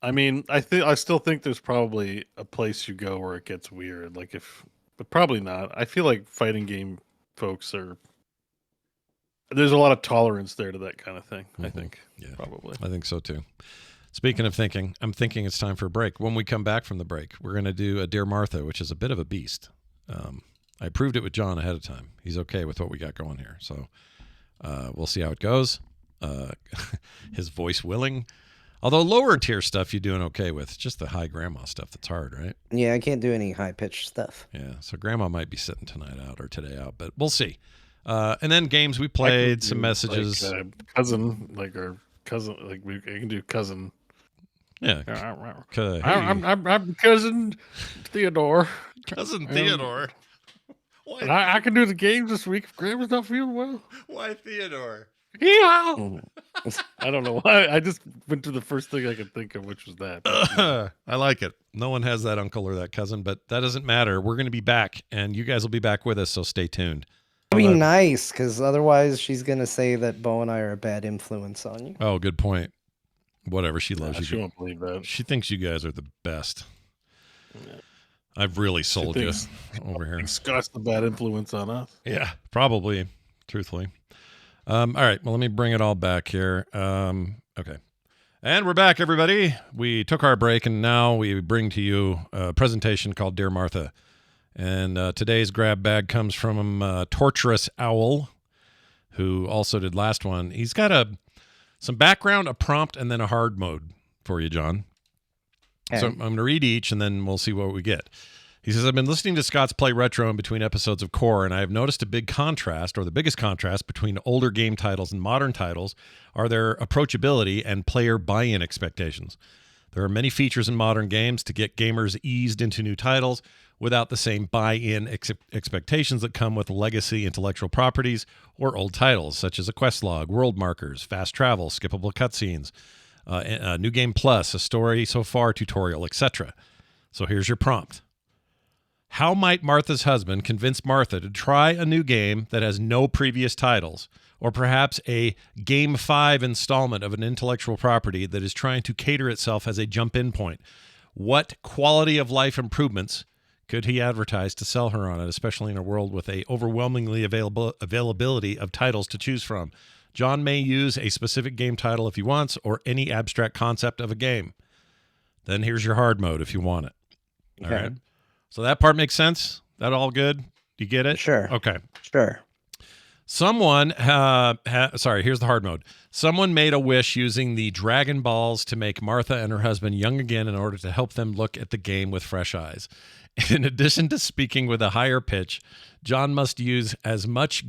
I mean, I still think there's probably a place you go where it gets weird. But probably not. I feel like fighting game folks there's a lot of tolerance there to that kind of thing. I think.
Yeah.
Probably.
I think so too. Speaking of thinking, I'm thinking it's time for a break. When we come back from the break, we're going to do a Dear Martha, which is a bit of a beast. I approved it with John ahead of time. He's okay with what we got going here. So we'll see how it goes. His voice willing. Although lower tier stuff you're doing okay with. It's just the high grandma stuff that's hard, right?
Yeah, I can't do any high pitched stuff.
Yeah, so grandma might be sitting tonight out or today out, but we'll see. And then games we played, some messages.
Cousin, our cousin, I can do cousin.
Yeah.
Hey. I'm cousin Theodore.
Cousin Theodore.
And I can do the games this week if Grandma's not feeling well.
Why Theodore?
Yeah. I don't know why. I just went to the first thing I could think of, which was that.
I like it. No one has that uncle or that cousin, but that doesn't matter. We're going to be back, and you guys will be back with us, so stay tuned.
It'd be nice, because otherwise she's going to say that Bo and I are a bad influence on you.
Oh, good point. Whatever, she loves you.
She won't believe that.
She thinks you guys are the best. Yeah. I've really sold you over here.
Scott's the bad influence on us.
Yeah, probably, truthfully. All right, well, let me bring it all back here. Okay. And we're back, everybody. We took our break, and now we bring to you a presentation called Dear Martha. And today's grab bag comes from Torturous Owl, who also did last one. He's got some background, a prompt, and then a hard mode for you, John. Okay. So I'm going to read each, and then we'll see what we get. He says, I've been listening to Scott's Play Retro in between episodes of Core, and I have noticed a big contrast, or the biggest contrast, between older game titles and modern titles are their approachability and player buy-in expectations. There are many features in modern games to get gamers eased into new titles without the same buy-in expectations that come with legacy intellectual properties or old titles, such as a quest log, world markers, fast travel, skippable cutscenes, New Game Plus, a story so far tutorial, etc. So here's your prompt. How might Martha's husband convince Martha to try a new game that has no previous titles, or perhaps a Game 5 installment of an intellectual property that is trying to cater itself as a jump-in point? What quality of life improvements could he advertise to sell her on it, especially in a world with a overwhelmingly availability of titles to choose from? John may use a specific game title if he wants, or any abstract concept of a game. Then here's your hard mode if you want it. All right. So that part makes sense? That all good? You get it?
Sure.
Okay.
Sure.
Someone, here's the hard mode. Someone made a wish using the Dragon Balls to make Martha and her husband young again in order to help them look at the game with fresh eyes. In addition to speaking with a higher pitch, John must use as much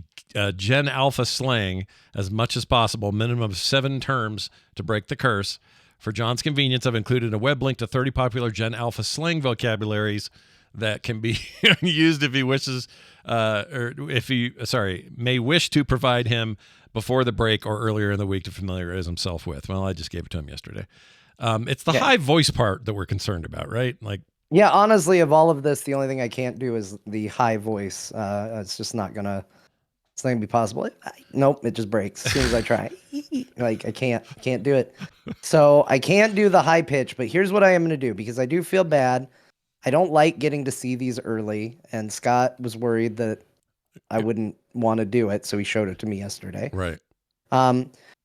Gen Alpha slang as much as possible, minimum of 7 terms to break the curse. For John's convenience, I've included a web link to 30 popular Gen Alpha slang vocabularies that can be used if he wishes, may wish to provide him before the break or earlier in the week to familiarize himself with. Well, I just gave it to him yesterday. It's the high voice part that we're concerned about, right?
Yeah, honestly, of all of this, the only thing I can't do is the high voice. It's just not gonna be possible. Nope, it just breaks as soon as I try. I can't do it. So I can't do the high pitch, but here's what I am gonna do, because I do feel bad. I don't like getting to see these early, and Scott was worried that I wouldn't want to do it, so he showed it to me yesterday.
Right.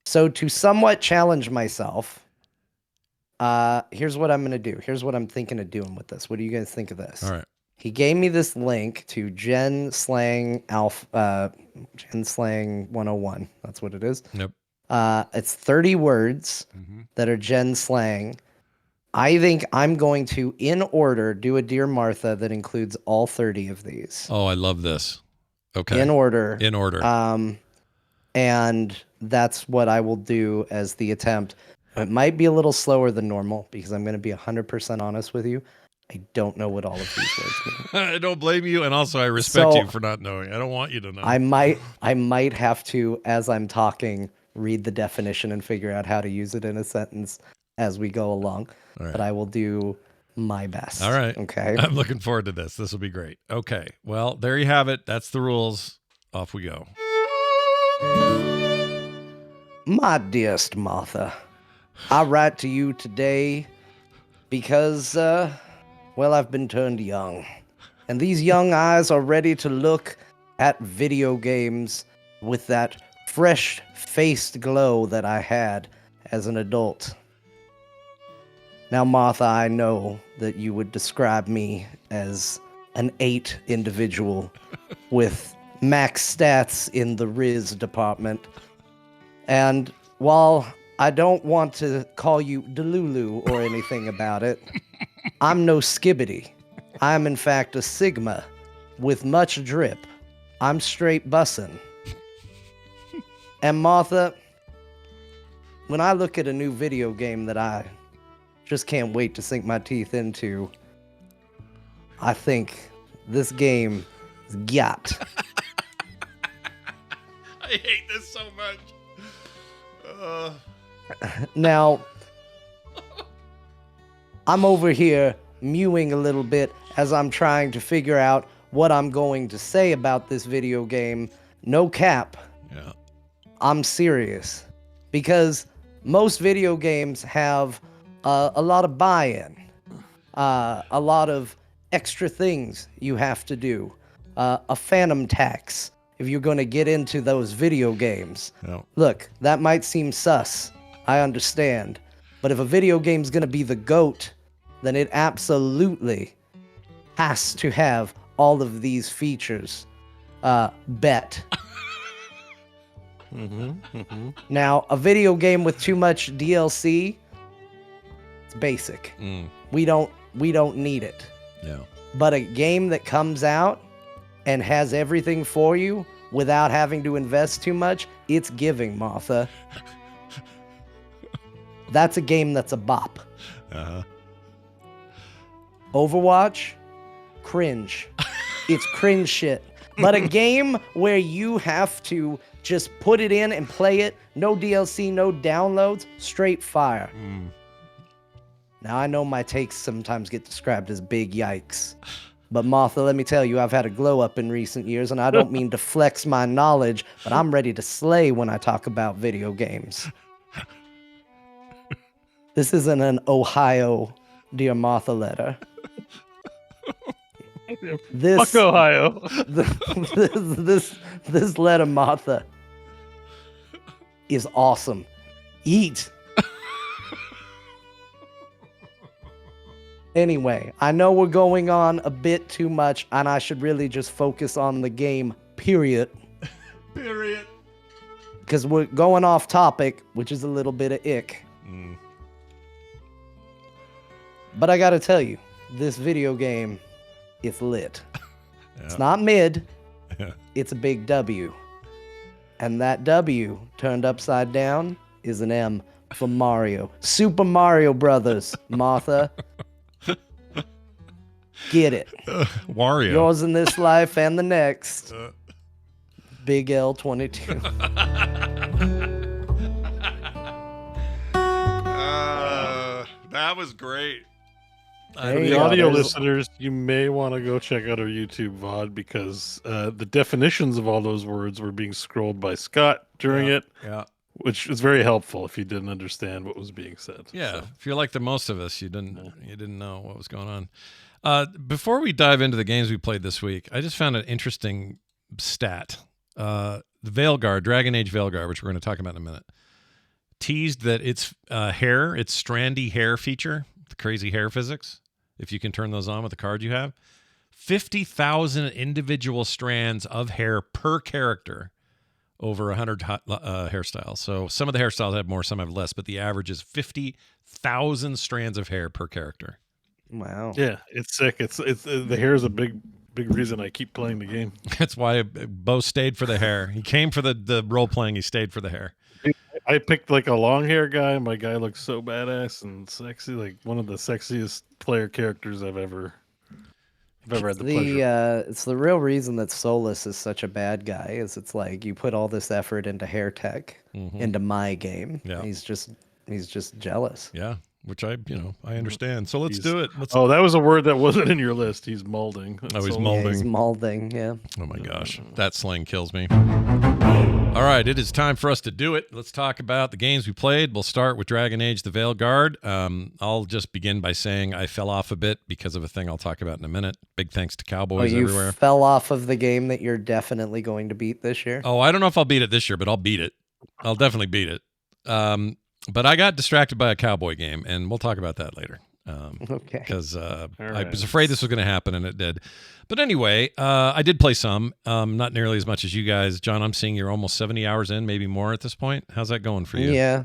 So to somewhat challenge myself, here's what I'm going to do. Here's what I'm thinking of doing with this. What do you guys think of this?
All right.
He gave me this link to Gen Slang 101. That's what it is.
Yep.
It's 30 words that are Gen Slang. I think I'm going to, in order, do a Dear Martha that includes all 30 of these.
Oh, I love this. Okay.
In order.
In order.
And that's what I will do as the attempt. It might be a little slower than normal, because I'm going to be 100% honest with you. I don't know what all of these words mean.
I don't blame you, and also I respect
So-
you for not knowing. I don't want you to know.
I might have to, as I'm talking, read the definition and figure out how to use it in a sentence as we go along.
All right.
But I will do my best.
All right.
Okay.
I'm looking forward to this. This will be great. Okay. Well, there you have it. That's the rules. Off we go.
My dearest Martha, I write to you today because, well, I've been turned young. And these young eyes are ready to look at video games with that fresh-faced glow that I had as an adult. Now, Martha, I know that you would describe me as an 8 individual with max stats in the Riz department. And while I don't want to call you Delulu or anything about it, I'm no skibbity. I'm in fact a Sigma with much drip. I'm straight bussin'. And Martha, when I look at a new video game that I just can't wait to sink my teeth into, I think this game is got.
I hate this so much.
Now, I'm over here mewing a little bit as I'm trying to figure out what I'm going to say about this video game. No cap.
Yeah.
I'm serious. Because most video games have a lot of buy-in, a lot of extra things you have to do, a phantom tax if you're going to get into those video games.
Yeah.
Look, that might seem sus. I understand. But if a video game's going to be the GOAT, then it absolutely has to have all of these features. Bet. Now, a video game with too much DLC, it's basic. We don't need it.
Yeah.
But a game that comes out and has everything for you without having to invest too much, it's giving, Martha. That's a game that's a bop.
Uh-huh.
Overwatch, cringe. It's cringe shit. But a game where you have to just put it in and play it, no DLC, no downloads, straight fire. Now, I know my takes sometimes get described as big yikes. But Martha, let me tell you, I've had a glow up in recent years, and I don't mean to flex my knowledge, but I'm ready to slay when I talk about video games. This isn't an Ohio Dear Martha letter.
Fuck Ohio.
This letter, Martha, is awesome. Eat. Anyway, I know we're going on a bit too much, and I should really just focus on the game, period.
Period.
Because we're going off topic, which is a little bit of ick. But I gotta tell you, this video game, it's lit.
Yeah.
It's not mid,
Yeah.
it's a big W. And that W turned upside down is an M for Mario. Super Mario Brothers, Martha. Get it.
Wario.
Yours in this life and the next. Big L22.
That was great.
There
For
you
the
go.
audio
There's-
listeners, you may want to go check out our YouTube VOD because the definitions of all those words were being scrolled by Scott during it,
Yeah.
which was very helpful if you didn't understand what was being said.
Yeah.
So,
If you're like the most of us, you didn't know what was going on. Before we dive into the games we played this week, I just found an interesting stat. The Veilguard, Dragon Age Veilguard, which we're going to talk about in a minute, teased that its hair, its strandy hair feature, the crazy hair physics, if you can turn those on with the card you have, 50,000 individual strands of hair per character over 100 hairstyles. So some of the hairstyles have more, some have less, but the average is 50,000 strands of hair per character.
Wow.
yeah, it's sick. It's the hair is a big reason I keep playing the game.
That's why Bo stayed for the hair. He came for the role playing. He stayed for the hair.
I picked like a long hair guy. My guy looks so badass and sexy, like one of the sexiest player characters I've ever had the pleasure.
It's the real reason that Solus is such a bad guy. Is it's like you put all this effort into hair tech into my game.
Yeah.
He's just jealous.
Yeah, which I understand. So let's do it. Let's.
Oh, that was a word that wasn't in your list. He's molding.
Oh, he's
So-
molding.
Yeah, he's molding. Yeah.
Oh my gosh, that slang kills me. All right, it is time for us to do it. Let's talk about the games we played. We'll start with Dragon Age: The Veilguard. I'll just begin by saying I fell off a bit because of a thing I'll talk about in a minute. Big thanks to Cowboys
you
everywhere.
fell off of the game that you're definitely going to beat this year.
Oh, I don't know if I'll beat it this year, but I'll beat it. I'll definitely beat it. But I got distracted by a cowboy game, and we'll talk about that later.
Okay.
Because I
right.
was afraid this was going to happen, and it did. But anyway, I did play some, not nearly as much as you guys. John, I'm seeing you're almost 70 hours in, maybe more at this point. How's that going for you?
Yeah.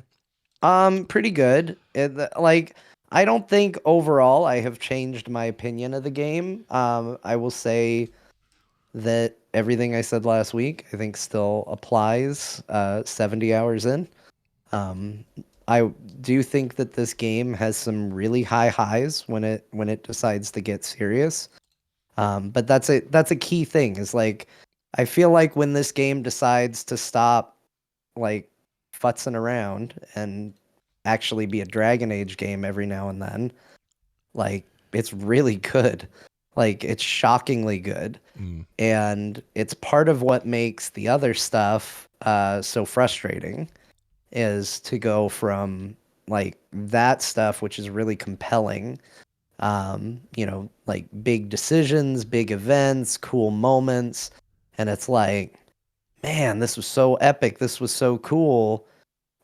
Pretty good. I don't think overall I have changed my opinion of the game. I will say that everything I said last week, I think still applies, 70 hours in. I do think that this game has some really high highs when it decides to get serious. But that's a key thing is like, I feel like when this game decides to stop like futzing around and actually be a Dragon Age game every now and then, like it's really good. Like it's shockingly good. And it's part of what makes the other stuff so frustrating is to go from like that stuff, which is really compelling, like big decisions, big events, cool moments. And it's like, man, this was so epic. This was so cool.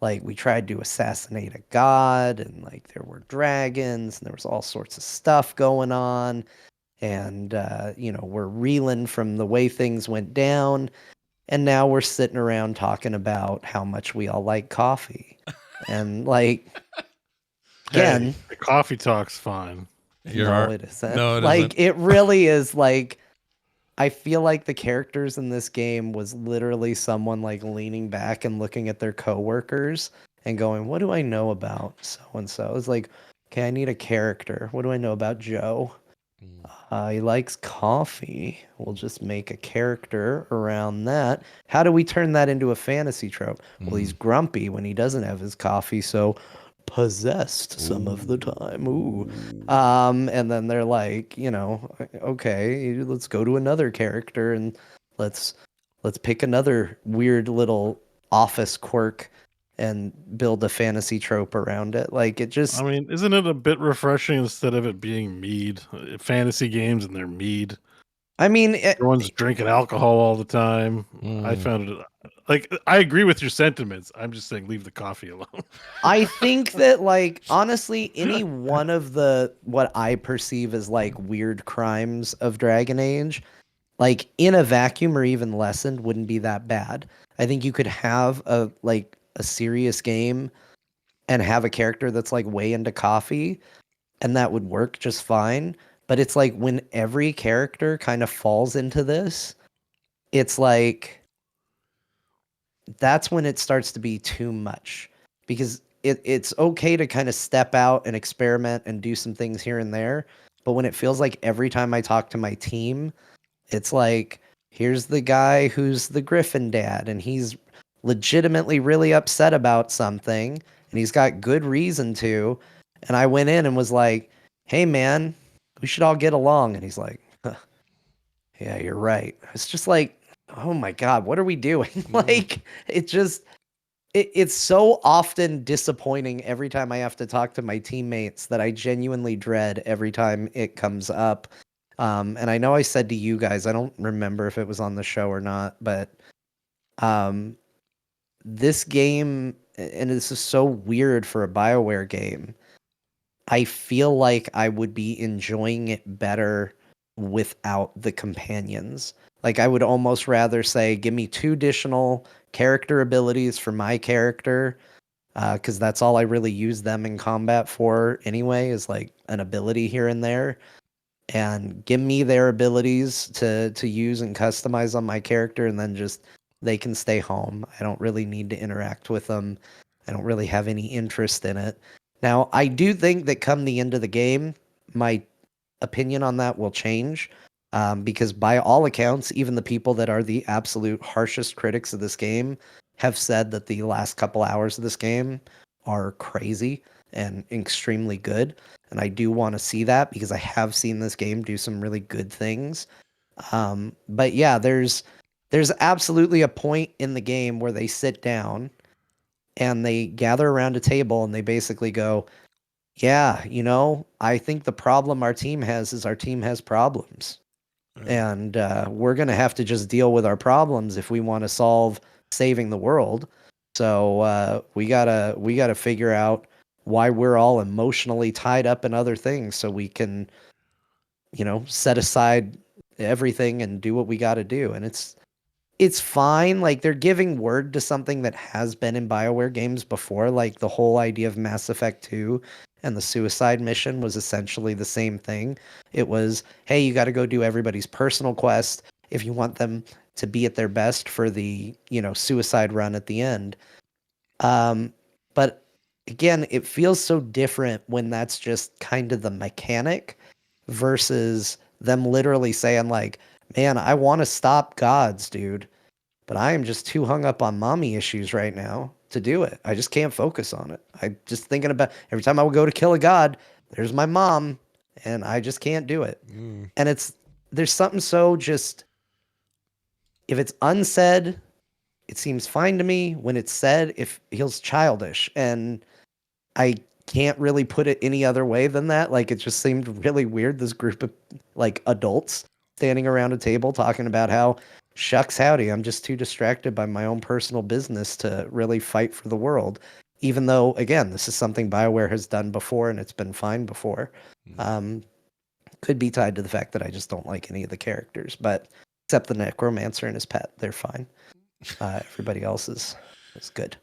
Like we tried to assassinate a god and like there were dragons and there was all sorts of stuff going on. And, we're reeling from the way things went down. And now we're sitting around talking about how much we all like coffee. And like, again,
Hey, the coffee talk's fine.
it isn't.
No, it
like,
isn't.
it really is like, I feel like the characters in this game was literally someone like leaning back and looking at their coworkers and going, what do I know about so-and-so? It's like, okay, I need a character. What do I know about Joe? He likes coffee. We'll just make a character around that. How do we turn that into a fantasy trope? Well, he's grumpy when he doesn't have his coffee, so possessed some of the time. Ooh. And then they're like, okay, let's go to another character and let's pick another weird little office quirk and build a fantasy trope around it. Like it just,
I mean, isn't it a bit refreshing instead of it being mead? Fantasy games and they're mead.
I mean,
Everyone's drinking alcohol all the time. I found it like I agree with your sentiments. I'm just saying, leave the coffee alone.
I think that like honestly, any one of the what I perceive as like weird crimes of Dragon Age, like in a vacuum or even lessened, wouldn't be that bad. I think you could have a serious game and have a character that's like way into coffee, and that would work just fine. But it's like when every character kind of falls into this, it's like that's when it starts to be too much, because it's okay to kind of step out and experiment and do some things here and there. But when it feels like every time I talk to my team, it's like, here's the guy who's the Griffin dad, and he's legitimately really upset about something, and he's got good reason to. And I went in and was like, hey, man, we should all get along. And he's like, huh, yeah, you're right. It's just like, oh my God, what are we doing? Like, it's so often disappointing every time I have to talk to my teammates that I genuinely dread every time it comes up. And I know I said to you guys, I don't remember if it was on the show or not, but this game, and this is so weird for a BioWare game, I feel like I would be enjoying it better without the companions. Like I would almost rather say, give me 2 additional character abilities for my character, because that's all I really use them in combat for anyway, is like an ability here and there. And give me their abilities to use and customize on my character, and then just They can stay home. I don't really need to interact with them. I don't really have any interest in it. Now, I do think that come the end of the game, my opinion on that will change. Because by all accounts, even the people that are the absolute harshest critics of this game have said that the last couple hours of this game are crazy and extremely good. And I do want to see that because I have seen this game do some really good things. But yeah, there's absolutely a point in the game where they sit down and they gather around a table and they basically go, yeah, I think the problem our team has is our team has problems. And we're going to have to just deal with our problems if we want to solve saving the world. So we gotta figure out why we're all emotionally tied up in other things so we can, set aside everything and do what we got to do. And it's fine. Like, they're giving word to something that has been in BioWare games before. Like, the whole idea of Mass Effect 2 and the suicide mission was essentially the same thing. It was, hey, you got to go do everybody's personal quest if you want them to be at their best for the, suicide run at the end. But again, it feels so different when that's just kind of the mechanic versus them literally saying, like, man, I want to stop gods, dude, but I am just too hung up on mommy issues right now to do it. I just can't focus on it. I just thinking about every time I would go to kill a god, there's my mom, and I just can't do it. And there's something so just, if it's unsaid, it seems fine to me. When it's said, it feels childish, and I can't really put it any other way than that. Like, it just seemed really weird. This group of like adults standing around a table talking about how, shucks howdy, I'm just too distracted by my own personal business to really fight for the world. Even though, again, this is something BioWare has done before and it's been fine before. Could be tied to the fact that I just don't like any of the characters, but except the necromancer and his pet, they're fine. Everybody else is good.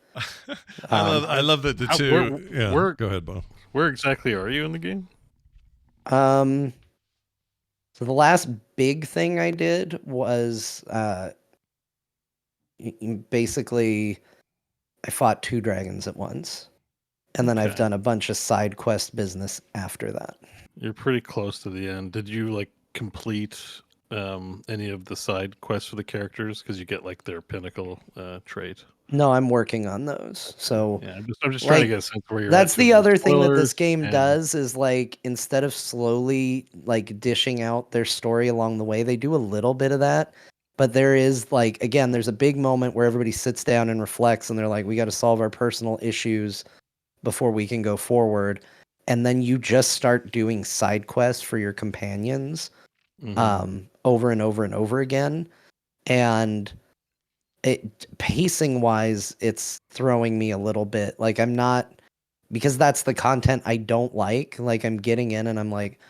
I love that the two. Go ahead, Bo.
Where exactly are you in the game?
So the last big thing I did was basically I fought 2 dragons at once. And then I've done a bunch of side quest business after that.
You're pretty close to the end. Did you like complete any of the side quests for the characters? Because you get like their pinnacle trait.
No, I'm working on those. So
yeah, I'm just trying to get a sense where you're
that's
at.
The other thing that this game does is, like, instead of slowly like dishing out their story along the way, they do a little bit of that. But there is, like, again, there's a big moment where everybody sits down and reflects and they're like, we got to solve our personal issues before we can go forward. And then you just start doing side quests for your companions over and over and over again. And pacing wise, it's throwing me a little bit. Like, I'm not, because that's the content I don't like. Like, I'm getting in and I'm like,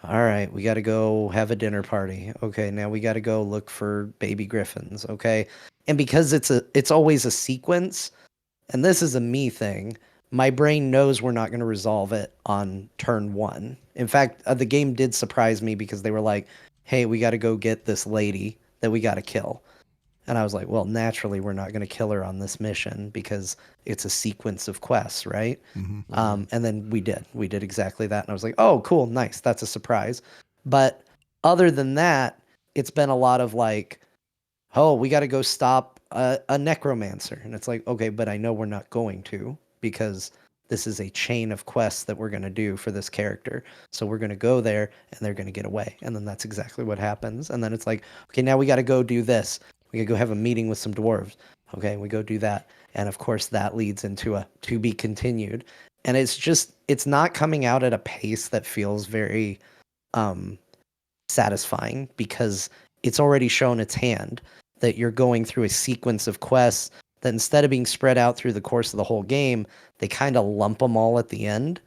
all right, we got to go have a dinner party. Okay, now we got to go look for baby griffins. Okay. And because it's always a sequence, and this is a me thing, my brain knows we're not going to resolve it on turn 1. In fact, the game did surprise me because they were like, hey, we got to go get this lady that we got to kill. And I was like, well, naturally, we're not going to kill her on this mission because it's a sequence of quests, right? And then we did exactly that. And I was like, oh, cool, nice. That's a surprise. But other than that, it's been a lot of like, oh, we got to go stop a necromancer. And it's like, okay, but I know we're not going to, because this is a chain of quests that we're going to do for this character. So we're going to go there and they're going to get away. And then that's exactly what happens. And then it's like, okay, now we got to go do this. We could go have a meeting with some dwarves. Okay, we go do that. And of course, that leads into a to be continued. And it's not coming out at a pace that feels very satisfying, because it's already shown its hand that you're going through a sequence of quests that, instead of being spread out through the course of the whole game, they kind of lump them all at the end.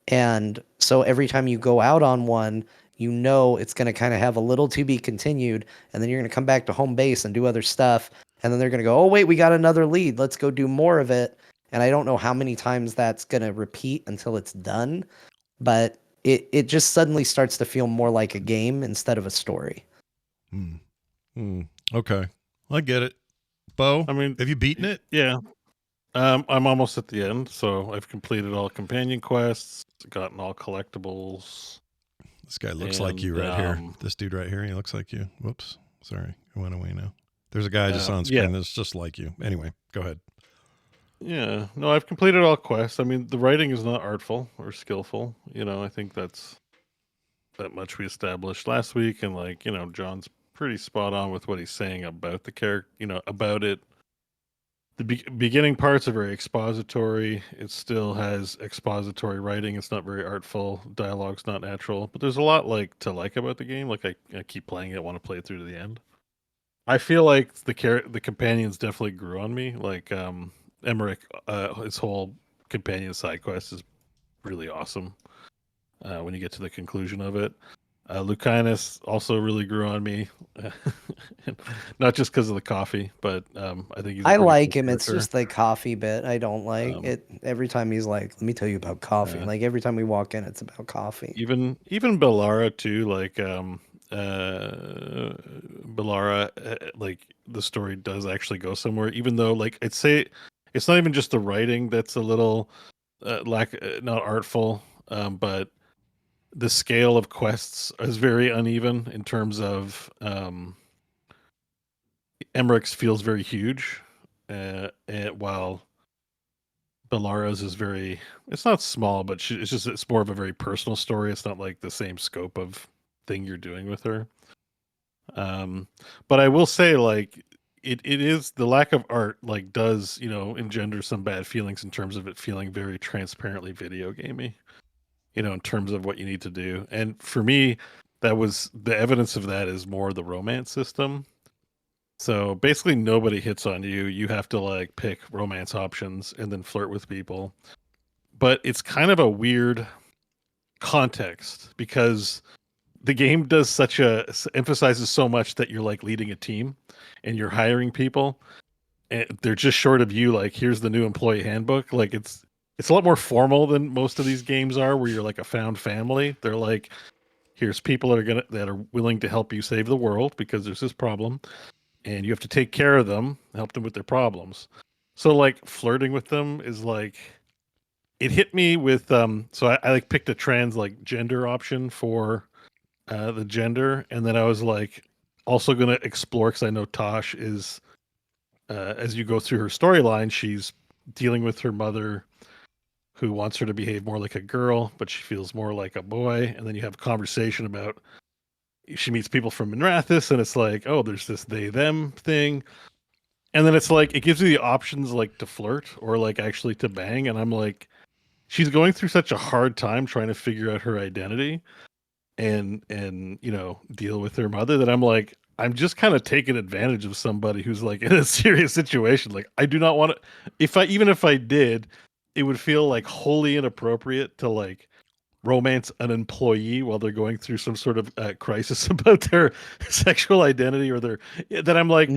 And so every time you go out on one, you know it's going to kind of have a little to be continued, and then you're going to come back to home base and do other stuff, and then they're going to go, oh, wait, we got another lead. Let's go do more of it. And I don't know how many times that's going to repeat until it's done, but it just suddenly starts to feel more like a game instead of a story.
Okay. I get it. Bo,
I mean,
have you beaten it?
yeah. I'm almost at the end, so I've completed all companion quests, gotten all collectibles.
This guy looks like you right here.
And
This dude right here, he looks like you. Whoops. Sorry. It went away now. There's a guy just on screen that's just like you. Anyway, go ahead.
yeah, no, I've completed all quests. I mean, the writing is not artful or skillful. You know, I think that's that much we established last week, and like, you know, John's pretty spot on with what he's saying about the character. You know, about it. The beginning parts are very expository. It still has expository writing. It's not very artful. Dialogue's not natural, but there's a lot to like about the game. Like I keep playing it, want to play it through to the end. I feel like the companions definitely grew on me. Like Emmerich, his whole companion side quest is really awesome. When you get to the conclusion of it, Lucanus also really grew on me, not just because of the coffee, but I think
I like him. It's just the coffee bit I don't like. It every time he's like, "Let me tell you about coffee." Like every time we walk in, it's about coffee.
Even Bellara too. Like Bellara, like the story does actually go somewhere. Even though, like I'd say, it's not even just the writing that's a little not artful, but the scale of quests is very uneven in terms of Emmerich's feels very huge, while Bellara's is very, it's not small, but it's more of a very personal story. It's not like the same scope of thing you're doing with her. But I will say, like, it is the lack of art, like, does, you know, engender some bad feelings in terms of it feeling very transparently video gamey, you know, in terms of what you need to do. And for me, that was the evidence of that is more the romance system. So basically nobody hits on you. You have to like pick romance options and then flirt with people. But it's kind of a weird context because the game does emphasizes so much that you're like leading a team and you're hiring people and they're just short of you like, here's the new employee handbook. Like it's a lot more formal than most of these games are where you're like a found family. They're like, here's people that are willing to help you save the world because there's this problem and you have to take care of them, help them with their problems. So like flirting with them is like, it hit me with so I like picked a trans like gender option for the gender, and then I was like also gonna explore because I know Tosh is as you go through her storyline, she's dealing with her mother who wants her to behave more like a girl, but she feels more like a boy, and then you have a conversation about she meets people from Minrathis, and it's like, oh, there's this they them thing. And then it's like it gives you the options like to flirt or like actually to bang, and I'm like, she's going through such a hard time trying to figure out her identity and you know, deal with her mother that I'm like, I'm just kind of taking advantage of somebody who's like in a serious situation. Like I do not want to, even if I did, it would feel like wholly inappropriate to like romance an employee while they're going through some sort of crisis about their sexual identity or that I'm like,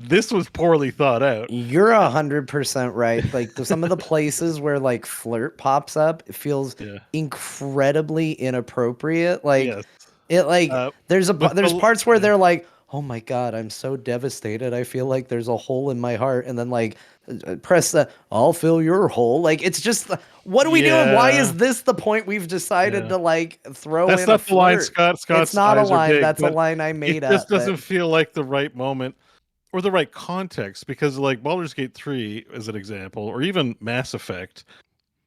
this was poorly thought out.
You're 100% right. Like some of the places where like flirt pops up, it feels incredibly inappropriate. Like it like there's parts where they're like, oh my God, I'm so devastated. I feel like there's a hole in my heart. And then like press the I'll fill your hole. Like it's just what are we doing? Why is this the point we've decided to like throw
that's
in
not
a
the line,
flirt?
Scott's
it's not a
eyes are
line.
big,
That's a line I made up.
It just doesn't feel like the right moment or the right context because like Baldur's Gate 3 as an example, or even Mass Effect,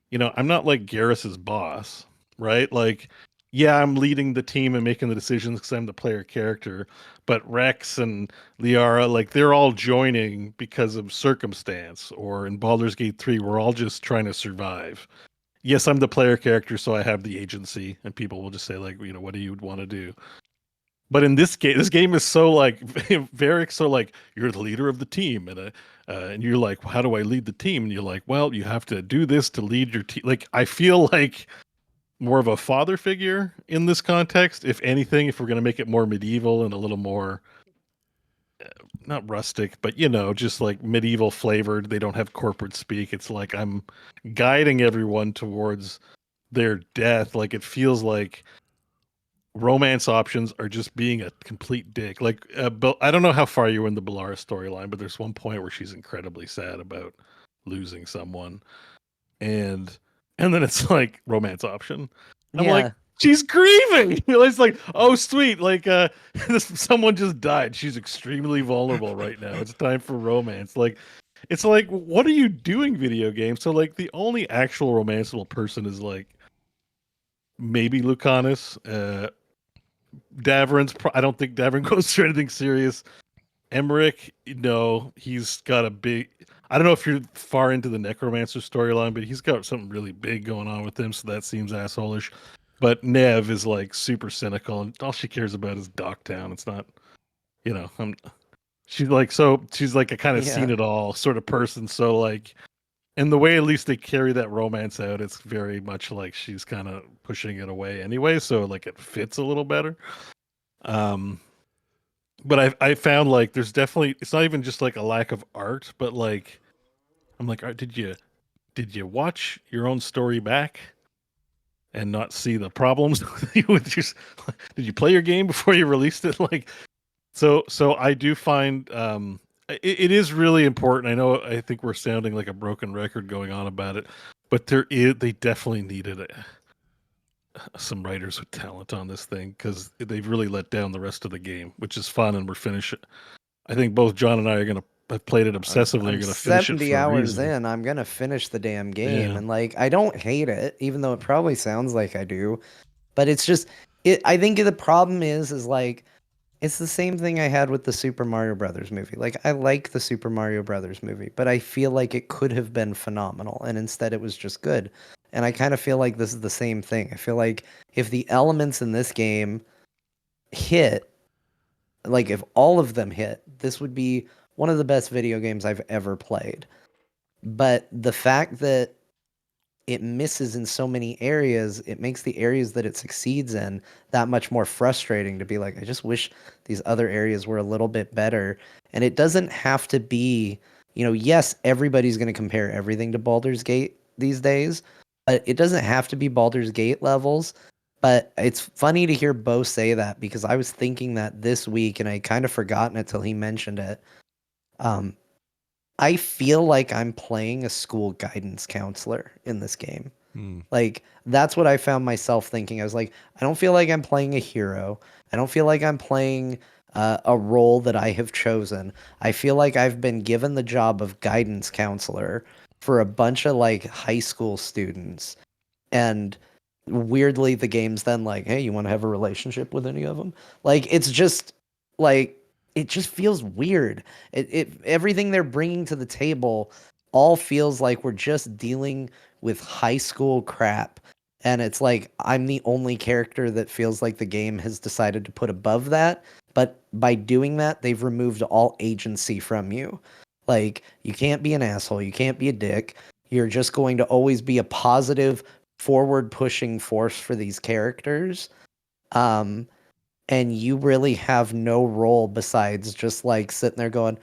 you know, I'm not like Garrus's boss, right? Like, yeah, I'm leading the team and making the decisions because I'm the player character, but Rex and Liara, like they're all joining because of circumstance, or in Baldur's Gate 3, we're all just trying to survive. Yes, I'm the player character, so I have the agency, and people will just say, like, you know, what do you want to do? But in this game is so like very so like you're the leader of the team, and you're like, how do I lead the team? And you're like, well, you have to do this to lead your team. Like I feel like more of a father figure in this context, if anything. If we're gonna make it more medieval and a little more not rustic, but you know, just like medieval flavored. They don't have corporate speak. It's like I'm guiding everyone towards their death. Like it feels like romance options are just being a complete dick. Like, I don't know how far you were in the Baldur storyline, but there's one point where she's incredibly sad about losing someone, and then it's like romance option. I'm like,
Yeah.
she's grieving. It's like, oh sweet, like someone just died. She's extremely vulnerable right now. It's time for romance. Like, it's like, what are you doing, video games? So like, the only actual romanceable person is like maybe Lucanus. Davern's. I don't think Davern goes through anything serious. Emmerich, no, he's got a big. I don't know if you're far into the Necromancer storyline, but he's got something really big going on with him, so that seems assholish. But Nev is like super cynical, and all she cares about is Docktown. It's not, you know, she's like a kind of seen
Yeah.
it all sort of person. So like, and the way at least they carry that romance out, it's very much like she's kind of pushing it away anyway. So like it fits a little better. But I found like there's definitely, it's not even just like a lack of art, but like I'm like, did you watch your own story back and not see the problems with your, did you play your game before you released it? Like, so I do find it is really important. I think we're sounding like a broken record going on about it, but they definitely needed some writers with talent on this thing, because they've really let down the rest of the game, which is fun, and we're finishing. I think both John and I are gonna have played it obsessively.
I'm
Are gonna finish it
70
for a
hours
reason.
in. I'm gonna finish the damn game,
Yeah.
and like I don't hate it, even though it probably sounds like I do. But it's just it. I think the problem is like it's the same thing I had with the Super Mario Brothers movie. Like I like the Super Mario Brothers movie, but I feel like it could have been phenomenal, and instead it was just good. And I kind of feel like this is the same thing. I feel like if the elements in this game hit, like if all of them hit, this would be one of the best video games I've ever played. But the fact that it misses in so many areas, it makes the areas that it succeeds in that much more frustrating to be like, I just wish these other areas were a little bit better. And it doesn't have to be, yes, everybody's going to compare everything to Baldur's Gate these days, but it doesn't have to be Baldur's Gate levels. But it's funny to hear Bo say that, because I was thinking that this week and I kind of forgotten it till he mentioned it. I feel like I'm playing a school guidance counselor in this game. Like, that's what I found myself thinking. I was like, I don't feel like I'm playing a hero. I don't feel like I'm playing a role that I have chosen. I feel like I've been given the job of guidance counselor for a bunch of like high school students. And weirdly, the game's then like, hey, you want to have a relationship with any of them? Like, it's just like, it just feels weird. Everything they're bringing to the table all feels like we're just dealing with high school crap. And it's like, I'm the only character that feels like the game has decided to put above that. But by doing that, they've removed all agency from you. Like, you can't be an asshole. You can't be a dick. You're just going to always be a positive, forward pushing force for these characters. And you really have no role besides just like sitting there going,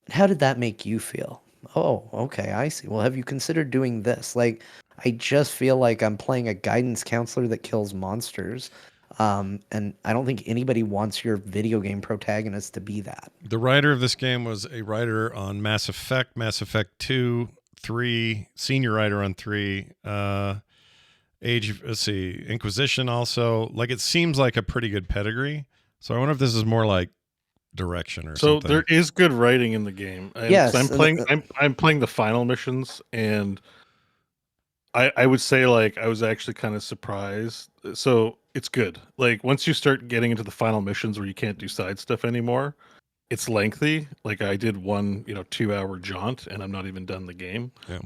how did that make you feel? Oh, okay, I see. Well, have you considered doing this? Like, I just feel like I'm playing a guidance counselor that kills monsters. And I don't think anybody wants your video game protagonist to be that.
The writer of this game was a writer on Mass Effect 2, 3, senior writer on 3, Inquisition also. Like, it seems like a pretty good pedigree. So I wonder if this is more like direction or
So
something.
there is good writing in the game. And
Yes,
I'm playing the final missions, and I would say like I was actually kind of surprised. So it's good. Like once you start getting into the final missions where you can't do side stuff anymore, it's lengthy. Like I did one, 2-hour jaunt, and I'm not even done the game.
Yeah.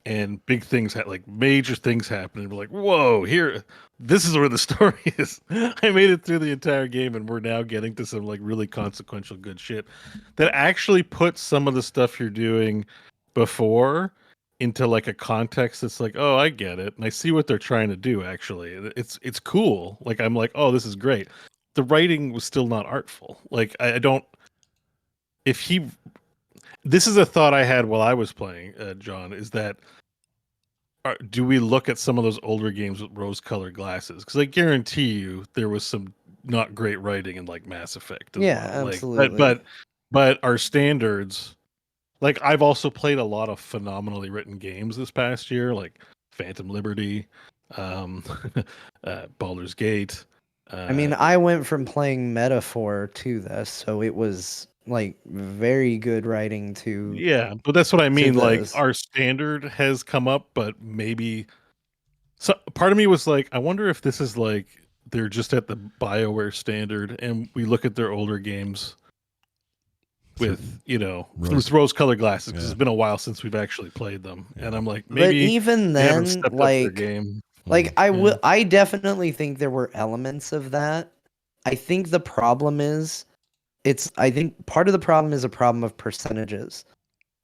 And big things like major things happen, and we're like, whoa, this is where the story is. I made it through the entire game, and we're now getting to some like really consequential good shit that actually puts some of the stuff you're doing before into like a context that's like, oh, I get it, and I see what they're trying to do. Actually, it's cool. Like I'm like, oh, this is great. The writing was still not artful. Like I don't. This is a thought I had while I was playing, John, is that do we look at some of those older games with rose-colored glasses? Because I guarantee you there was some not great writing in like Mass Effect as
Yeah,
well. Like,
absolutely.
but our standards, like I've also played a lot of phenomenally written games this past year, like Phantom Liberty, um, Baldur's Gate.
I mean, I went from playing Metaphor to this, so it was like very good writing to
Yeah, but that's what I mean. Like
this.
our standard has come up, but maybe so. Part of me was like, I wonder if this is like they're just at the BioWare standard, and we look at their older games with with rose-colored glasses because it's been a while since we've actually played them, and I'm like,
But
maybe
even
they haven't
then,
stepped up their game.
I definitely think there were elements of that. I think the problem is I think part of the problem is a problem of percentages.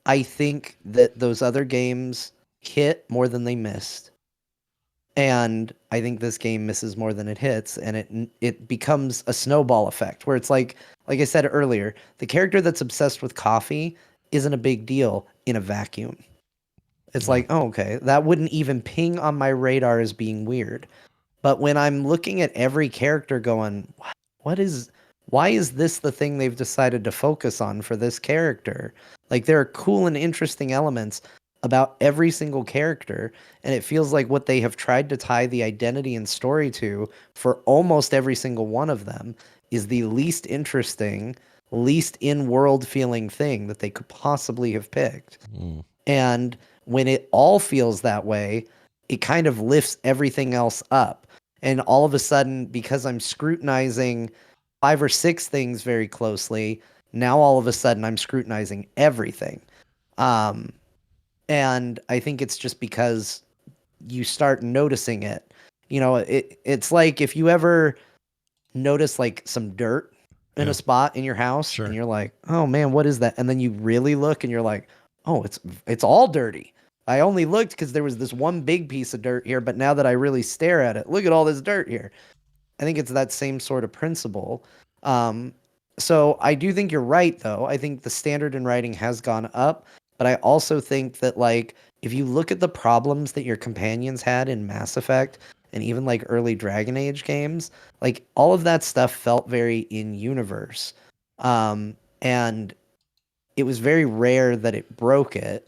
I think that those other games hit more than they missed. And I think this game misses more than it hits, and it becomes a snowball effect where it's like I said earlier, the character that's obsessed with coffee isn't a big deal in a vacuum. It's like, oh, okay, that wouldn't even ping on my radar as being weird. But when I'm looking at every character going, why is this the thing they've decided to focus on for this character? Like, there are cool and interesting elements about every single character, and it feels like what they have tried to tie the identity and story to for almost every single one of them is the least interesting, least in-world feeling thing that they could possibly have picked. And when it all feels that way, it kind of lifts everything else up. And all of a sudden, because I'm scrutinizing 5 or 6 things very closely, now all of a sudden I'm scrutinizing everything. And I think it's just because you start noticing it. It's like if you ever notice like some dirt in a spot in your house and you're like, oh man, what is that? And then you really look and you're like, oh, it's all dirty. I only looked because there was this one big piece of dirt here, but now that I really stare at it, look at all this dirt here. I think it's that same sort of principle. So I do think you're right, though. I think the standard in writing has gone up, but I also think that, like, if you look at the problems that your companions had in Mass Effect and even like early Dragon Age games, like all of that stuff felt very in universe. And it was very rare that it broke it.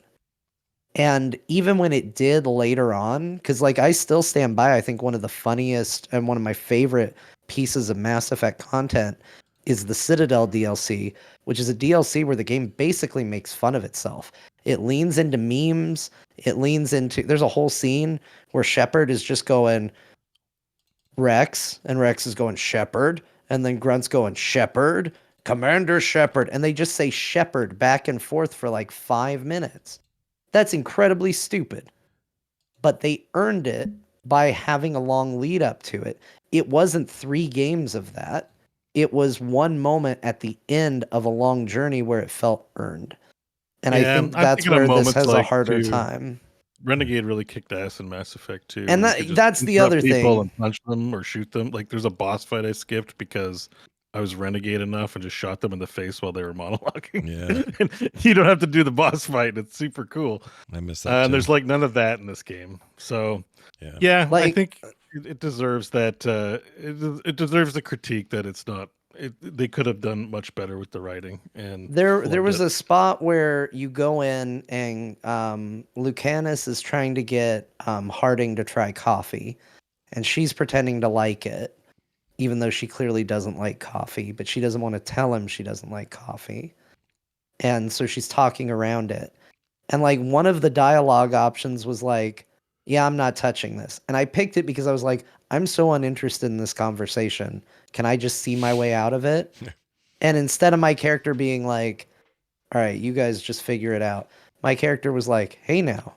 And even when it did later on, because like I still stand by, I think one of the funniest and one of my favorite pieces of Mass Effect content is the Citadel DLC, which is a DLC where the game basically makes fun of itself. It leans into memes. There's a whole scene where Shepard is just going Rex, and Rex is going Shepard, and then Grunt's going Shepard, Commander Shepard, and they just say Shepard back and forth for like 5 minutes. That's incredibly stupid. But they earned it by having a long lead up to it. It wasn't 3 games of that. It was one moment at the end of a long journey where it felt earned. And I think that's where this has a harder time.
Renegade really kicked ass in Mass Effect 2.
And that's the other
people
thing.
And punch them or shoot them. Like there's a boss fight I skipped because I was renegade enough and just shot them in the face while they were monologuing.
Yeah.
And you don't have to do the boss fight. It's super cool.
I miss that.
And there's like none of that in this game. So yeah, I think it deserves that. It deserves the critique that it's not. They could have done much better with the writing. And
there was a spot where you go in and Lucanus is trying to get Harding to try coffee, and she's pretending to like it, even though she clearly doesn't like coffee, but she doesn't want to tell him she doesn't like coffee. And so she's talking around it. And like one of the dialogue options was like, yeah, I'm not touching this. And I picked it because I was like, I'm so uninterested in this conversation. Can I just see my way out of it? And instead of my character being like, all right, you guys just figure it out, my character was like, hey now,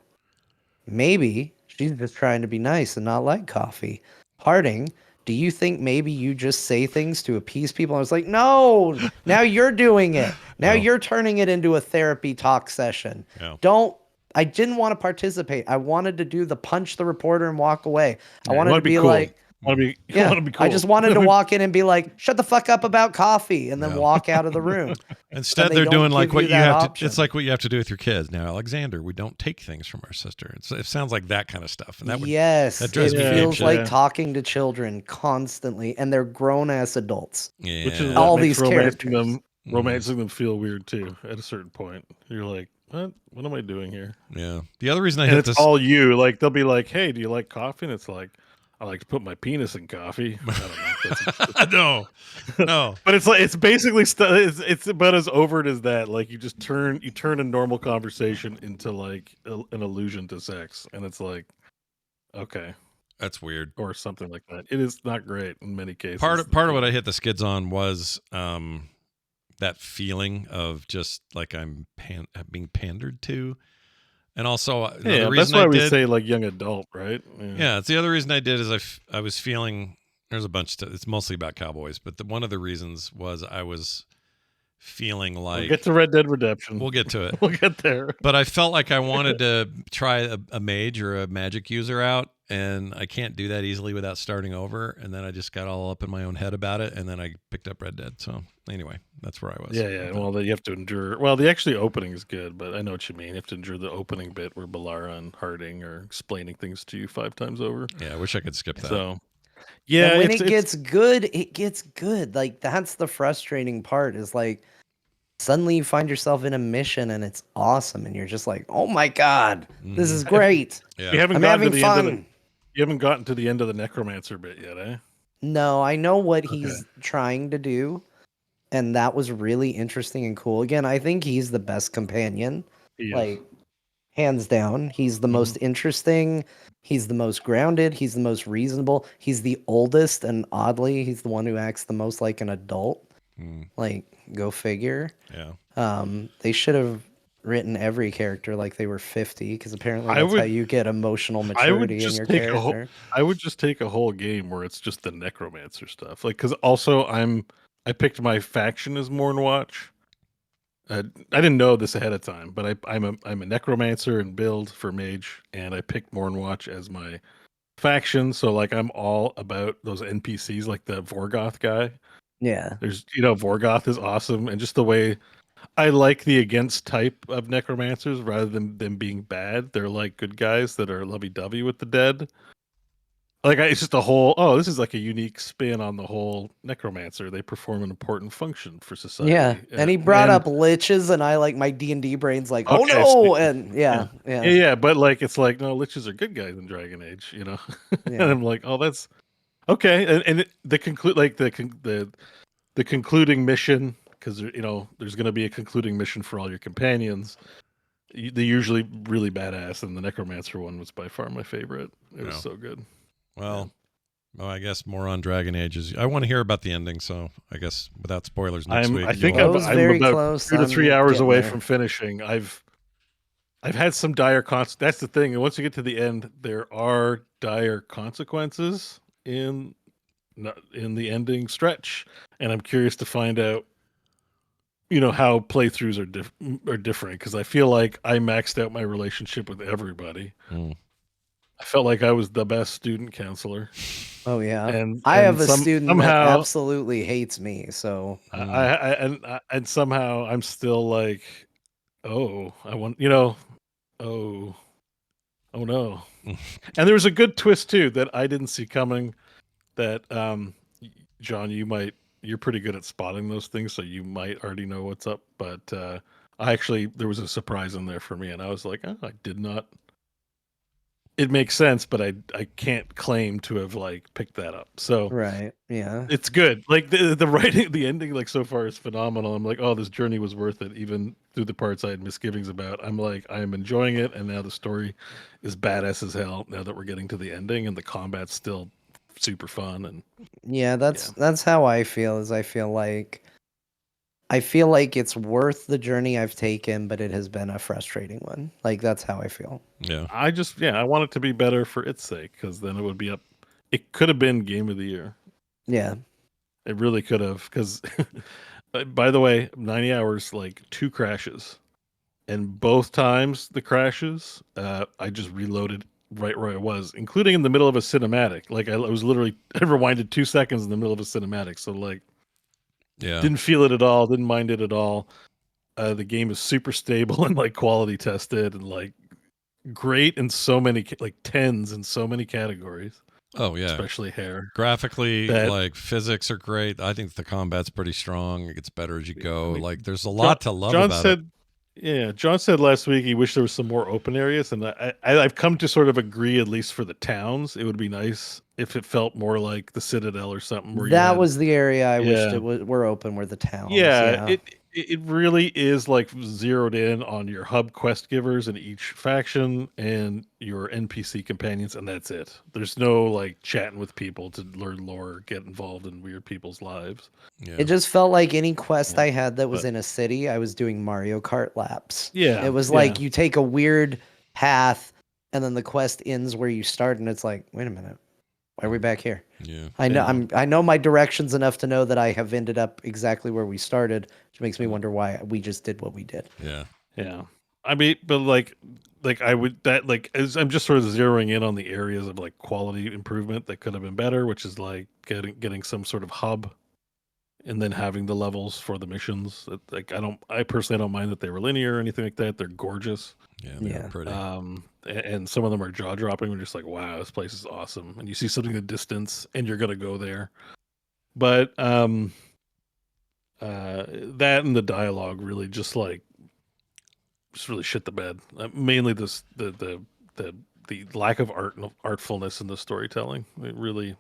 maybe she's just trying to be nice and not like coffee. Harding, do you think maybe you just say things to appease people? I was like, no, now you're doing it. Now you're turning it into a therapy talk session. I didn't want to participate. I wanted to do the punch the reporter and walk away. I wanted to be cool. Like,
Want to be?
Yeah,
Want to be cool.
I just wanted to walk in and be like, "Shut the fuck up about coffee," and then
Yeah.
walk out of the room.
Instead,
they
they're
don't
doing like
give
what
you
you
that
have
option.
to. It's like what you have to do with your kids now. Alexander, we don't take things from our sister. It sounds like that kind of stuff, and that would
Yes,
that drives
it
me
feels
apeshit.
like talking to children constantly, and they're grown ass adults.
Yeah.
Which is what
All
makes
these characters.
romancing them feel weird too. At a certain point, you're like, what? What am I doing here?
Yeah. The other reason I
And
hit
it's
this.
all you. Like they'll be like, "Hey, do you like coffee?" And it's like, "I like to put my penis in coffee." I don't know.
No.
But it's like it's basically it's about as overt as that. Like you turn a normal conversation into like an allusion to sex, and it's like, okay,
That's weird.
or something like that. It is not great in many cases.
Part of what I hit the skids on was that feeling of just like I'm being pandered to, and also
yeah, that's why we say like young adult, right?
Yeah, it's the other reason I did is I was feeling there's a bunch of it's mostly about cowboys, but one of the reasons was I was feeling like
We'll get to Red Dead Redemption.
We'll get to it.
We'll get there.
But I felt like I wanted to try a mage or a magic user out, and I can't do that easily without starting over. And then I just got all up in my own head about it, and then I picked up Red Dead. So anyway, that's where I was.
Yeah. Well, you have to endure. Well, the actually opening is good, but I know what you mean. You have to endure the opening bit where Balara and Harding are explaining things to you 5 times over.
Yeah, I wish I could skip that.
So, yeah,
and when it gets good, it gets good. Like that's the frustrating part. Is like suddenly you find yourself in a mission and it's awesome, and you're just like, "Oh my god, this is great!"
Yeah.
You haven't
I'm
gotten
having
to the
fun.
end of you haven't gotten to the end of the Necromancer bit yet, eh?
No, I know what he's trying to do, and that was really interesting and cool. Again, I think he's the best companion, like hands down. He's the most interesting. He's the most grounded. He's the most reasonable. He's the oldest, and oddly, he's the one who acts the most like an adult. Like, go figure.
Yeah.
They should have written every character like they were 50, because apparently that's how you get emotional maturity in your character.
I would just take a whole game where it's just the Necromancer stuff. Like, because also I picked my faction as Mournwatch. I didn't know this ahead of time, but I'm a Necromancer and build for Mage, and I picked Mournwatch as my faction. So like I'm all about those NPCs, like the Vorgoth guy.
Yeah.
There's Vorgoth is awesome, and just the way I like the against type of necromancers rather than them being bad. They're like good guys that are lovey-dovey with the dead. Like it's just a whole. This is like a unique spin on the whole necromancer. They perform an important function for society.
Yeah, and he brought up liches, and I like my D&D brain's like, oh no, and yeah.
But like it's like no, liches are good guys in Dragon Age, and I'm like, oh, that's okay. And the concluding mission, because there's going to be a concluding mission for all your companions. They're usually really badass, and the necromancer one was by far my favorite. It was so good.
Well, I guess more on Dragon Age. I want to hear about the ending, so I guess without spoilers next week.
I think I'm about 2 to 3 hours away from finishing. I've had some dire consequences. That's the thing. And once you get to the end, there are dire consequences in the ending stretch, and I'm curious to find out, how playthroughs are different, because I feel like I maxed out my relationship with everybody. I felt like I was the best student counselor.
Oh yeah,
and
I have a student that absolutely hates me. So
and somehow I'm still like, oh, I want, oh no. And there was a good twist too that I didn't see coming. That John, you're pretty good at spotting those things, so you might already know what's up. But there was a surprise in there for me, and I was like, I did not. It makes sense, but I can't claim to have picked that up. So
right, yeah,
it's good. Like the writing, the ending, so far is phenomenal. I'm like, oh, this journey was worth it, even through the parts I had misgivings about. I'm like, I am enjoying it, and now the story is badass as hell. Now that we're getting to the ending, and the combat's still super fun, and
that's how I feel. I feel like it's worth the journey I've taken, but it has been a frustrating one. Like that's how I feel.
Yeah.
I want it to be better for its sake, because then it would be up. It could have been Game of the Year.
Yeah.
It really could have, because by the way, 90 hours, 2 crashes. And both times the crashes, I just reloaded right where I was, including in the middle of a cinematic. Like I was literally I rewinded 2 seconds in the middle of a cinematic, so like
Yeah.
didn't feel it at all, didn't mind it at all. The game is super stable and like quality tested and like great in so many like tens in so many categories.
Oh yeah.
Especially hair.
Graphically, like physics are great. I think the combat's pretty strong. It gets better as you go. Like there's a lot to love about it.
Yeah, John said last week he wished there was some more open areas, and I've come to sort of agree, at least for the towns, it would be nice if it felt more like the Citadel or something. Where
that was the area I wished it were open, were the towns.
Yeah, it really is like zeroed in on your hub quest givers in each faction and your NPC companions, and that's it. There's no like chatting with people to learn lore or get involved in weird people's lives.
Yeah.
It just felt like any quest I had that was in a city, I was doing Mario Kart laps.
Yeah.
It was like you take a weird path and then the quest ends where you start, and it's like, wait a minute, why are we back here?
Yeah.
I know my directions enough to know that I have ended up exactly where we started, which makes me wonder why we just did what we did.
Yeah.
Yeah. I mean, but like I would that like I'm just sort of zeroing in on the areas of like quality improvement that could have been better, which is like getting some sort of hub and then having the levels for the missions. Like I personally don't mind that they were linear or anything like that. They're gorgeous.
Yeah, they're pretty.
And some of them are jaw dropping. We're just like, wow, this place is awesome. And you see something in the distance, and you're gonna go there. But that and the dialogue really just really shit the bed. Mainly the lack of artfulness in the storytelling. It really.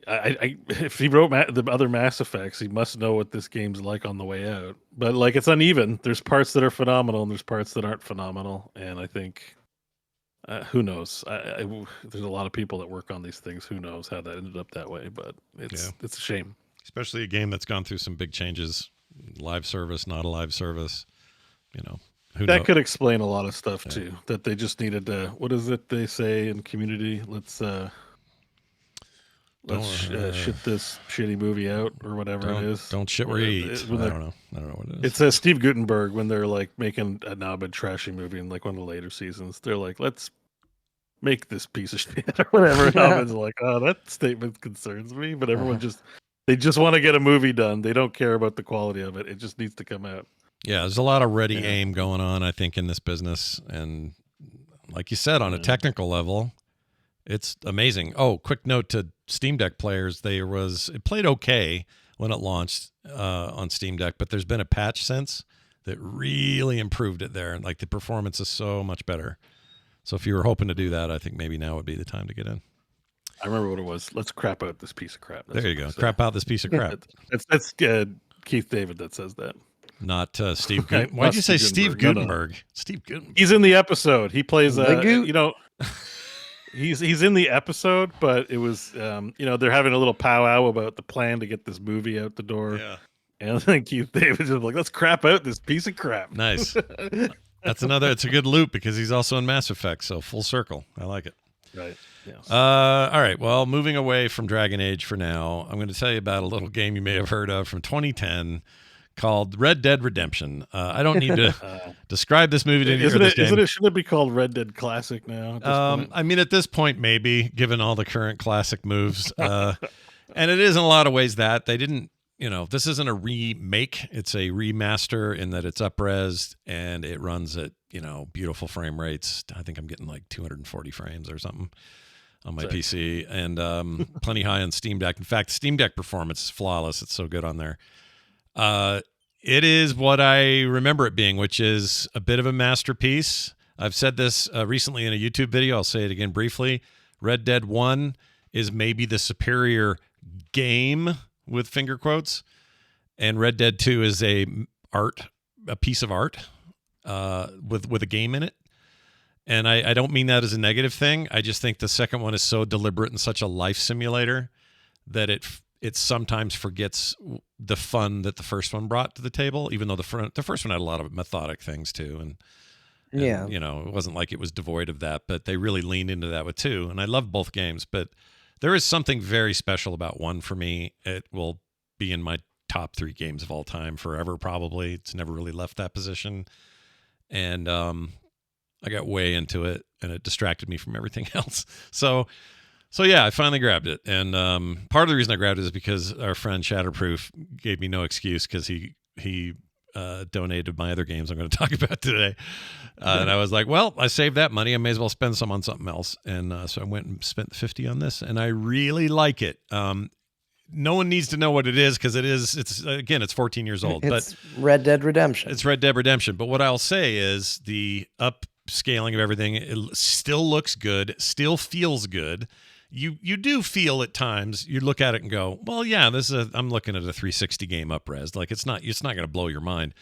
If he wrote the other Mass Effects, he must know what this game's like on the way out. But like, it's uneven. There's parts that are phenomenal, and there's parts that aren't phenomenal. And I think, who knows? There's a lot of people that work on these things. Who knows how that ended up that way? But it's a shame.
Especially a game that's gone through some big changes. Live service, not a live service. You know,
that could explain a lot of stuff too. That they just needed to. What is it they say in Community? Let's shit this shitty movie out or whatever it is.
Don't shit where you eat. I don't know what it is.
It's Steve Guttenberg when they're like making a knobbed trashy movie in like one of the later seasons. They're like, let's make this piece of shit or whatever. Knobbed's like, oh, that statement concerns me. But everyone they just want to get a movie done. They don't care about the quality of it. It just needs to come out.
Yeah, there's a lot of ready aim going on, I think, in this business. And like you said, on a technical level, it's amazing. Oh, quick note to Steam Deck players. It played okay when it launched on Steam Deck, but there's been a patch since that really improved it there. And like the performance is so much better. So if you were hoping to do that, I think maybe now would be the time to get in.
I remember what it was. Let's crap out this piece of crap.
There you go. Crap out this piece of crap.
That's Keith David that says that.
Not Steve Guttenberg. Why'd you say Steve Guttenberg? No. Steve Guttenberg.
He's in the episode. He plays he's in the episode, but it was they're having a little powwow about the plan to get this movie out the door.
Yeah.
And then Keith David just like, let's crap out this piece of crap.
Nice. It's a good loop because he's also in Mass Effect, so full circle. I like it.
Right. Yes.
All right. Well, moving away from Dragon Age for now, I'm going to tell you about a little game you may have heard of from 2010 called Red Dead Redemption. I don't need to describe this movie to you.
Shouldn't it be called Red Dead Classic now?
I mean, at this point, maybe, given all the current classic moves. And it is in a lot of ways that they didn't, this isn't a remake. It's a remaster in that it's up-resed and it runs at, beautiful frame rates. I think I'm getting like 240 frames or something on my PC, and plenty high on Steam Deck. In fact, Steam Deck performance is flawless. It's so good on there. It is what I remember it being, which is a bit of a masterpiece. I've said this recently in a YouTube video. I'll say it again briefly. Red Dead 1 is maybe the superior game with finger quotes, and Red Dead 2 is a piece of art with a game in it. And I don't mean that as a negative thing. I just think the second one is so deliberate and such a life simulator that it sometimes forgets the fun that the first one brought to the table, even though the first one had a lot of methodic things too. And it wasn't like it was devoid of that, but they really leaned into that with 2. And I love both games, but there is something very special about 1 for me. It will be in my top 3 games of all time forever, probably. It's never really left that position. And I got way into it, and it distracted me from everything else. So yeah, I finally grabbed it, and part of the reason I grabbed it is because our friend Shatterproof gave me no excuse because he donated my other games I'm going to talk about today, and I was like, well, I saved that money, I may as well spend some on something else, and so I went and spent $50 on this, and I really like it. No one needs to know what it is because it's 14 years old.
It's Red Dead Redemption.
It's Red Dead Redemption. But what I'll say is the upscaling of everything, it still looks good, still feels good. You do feel at times, you look at it and go, well, yeah, I'm looking at a 360 game up-res. Like it's not going to blow your mind.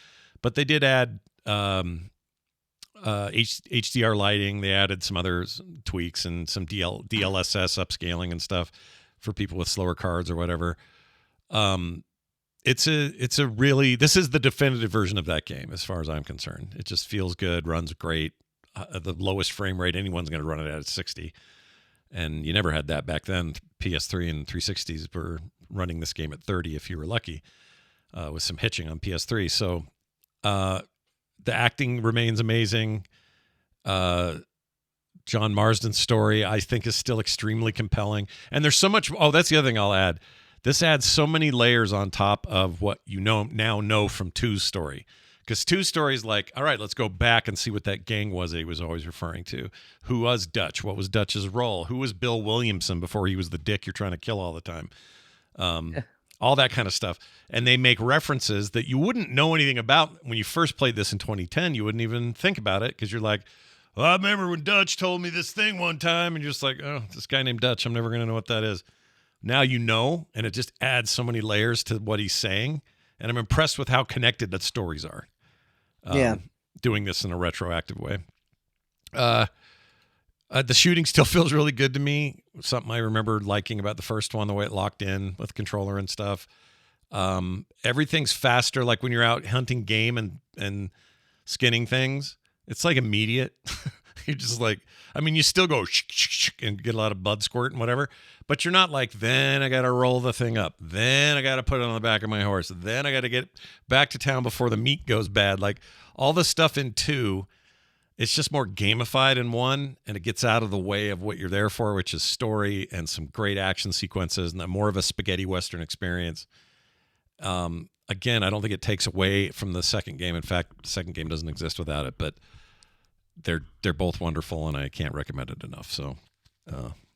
But they did add HDR lighting. They added some other tweaks and some DLSS upscaling and stuff for people with slower cards or whatever. This is the definitive version of that game as far as I'm concerned. It just feels good, runs great. The lowest frame rate anyone's going to run it at 60. And you never had that back then. PS3 and 360s were running this game at 30 if you were lucky, with some hitching on PS3. So the acting remains amazing. John Marsden's story, I think, is still extremely compelling. And there's so much... Oh, that's the other thing I'll add. This adds so many layers on top of what you now know from 2's story. Because 2's story is like, all right, let's go back and see what that gang was that he was always referring to. Who was Dutch? What was Dutch's role? Who was Bill Williamson before he was the dick you're trying to kill all the time? All that kind of stuff. And they make references that you wouldn't know anything about when you first played this in 2010. You wouldn't even think about it because you're like, well, I remember when Dutch told me this thing one time, and you're just like, oh, this guy named Dutch, I'm never going to know what that is. Now you know, and it just adds so many layers to what he's saying, and I'm impressed with how connected the stories are. Doing this in a retroactive way. The shooting still feels really good to me. Something I remember liking about the first one, the way it locked in with the controller and stuff. Everything's faster, like when you're out hunting game and skinning things. It's like immediate. You're just like, I mean, you still go and get a lot of blood squirt and whatever, but you're not like, then I got to roll the thing up. Then I got to put it on the back of my horse. Then I got to get back to town before the meat goes bad. Like all the stuff in 2, it's just more gamified in 1, and it gets out of the way of what you're there for, which is story and some great action sequences and more of a spaghetti Western experience. Again, I don't think it takes away from the second game. In fact, the second game doesn't exist without it, but they're both wonderful, and I can't recommend it enough. So,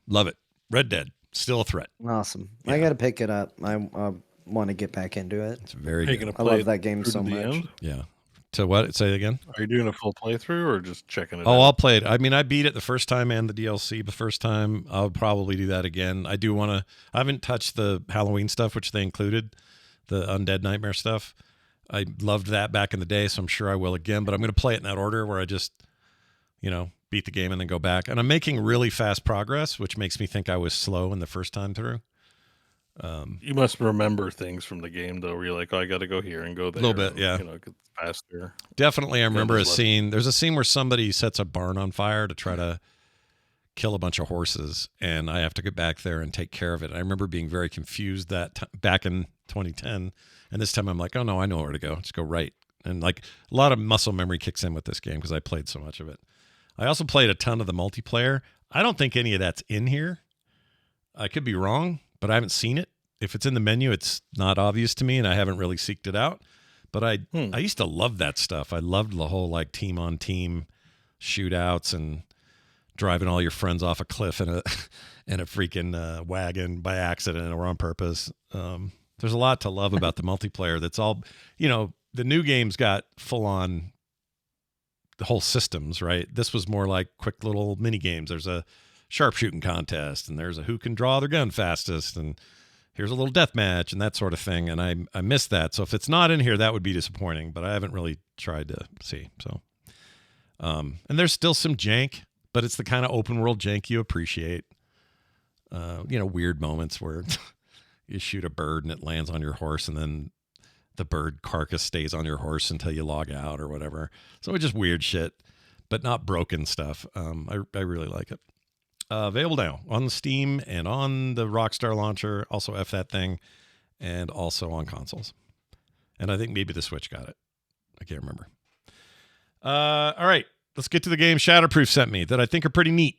love it. Red Dead, still a threat.
Awesome.
Yeah.
I got to pick it up. I want to get back into it.
It's very good.
I love that game so much.
End?
Yeah. To what? Say it again?
Are you doing a full playthrough or just checking it out?
Oh, I'll play it. I mean, I beat it the first time and the DLC the first time. I'll probably do that again. I do want to... I haven't touched the Halloween stuff, which they included, the Undead Nightmare stuff. I loved that back in the day, so I'm sure I will again, but I'm going to play it in that order where I just... beat the game and then go back. And I'm making really fast progress, which makes me think I was slow in the first time through.
You must remember things from the game, though, where you're like, oh, I got to go here and go there.
A little bit, yeah.
It gets faster.
Definitely, I remember a scene. There's a scene where somebody sets a barn on fire to try to kill a bunch of horses, and I have to get back there and take care of it. I remember being very confused back in 2010, and this time I'm like, oh, no, I know where to go. Just go right. And like a lot of muscle memory kicks in with this game because I played so much of it. I also played a ton of the multiplayer. I don't think any of that's in here. I could be wrong, but I haven't seen it. If it's in the menu, it's not obvious to me, and I haven't really seeked it out. But I used to love that stuff. I loved the whole like team-on-team shootouts and driving all your friends off a cliff in a freaking wagon by accident or on purpose. There's a lot to love about the multiplayer. That's all, the new game's got full-on the whole systems, right? This was more like quick little mini games. There's a sharpshooting contest, and there's a who can draw their gun fastest, and here's a little death match and that sort of thing. And I missed that. So if it's not in here, that would be disappointing, but I haven't really tried to see. So, and there's still some jank, but it's the kind of open world jank you appreciate. Weird moments where you shoot a bird and it lands on your horse, and then the bird carcass stays on your horse until you log out or whatever. So it's just weird shit, but not broken stuff. I really like it. Available now on Steam and on the Rockstar launcher, also F that thing, and also on consoles. And I think maybe the Switch got it. I can't remember. All right, let's get to the game Shatterproof sent me that I think are pretty neat.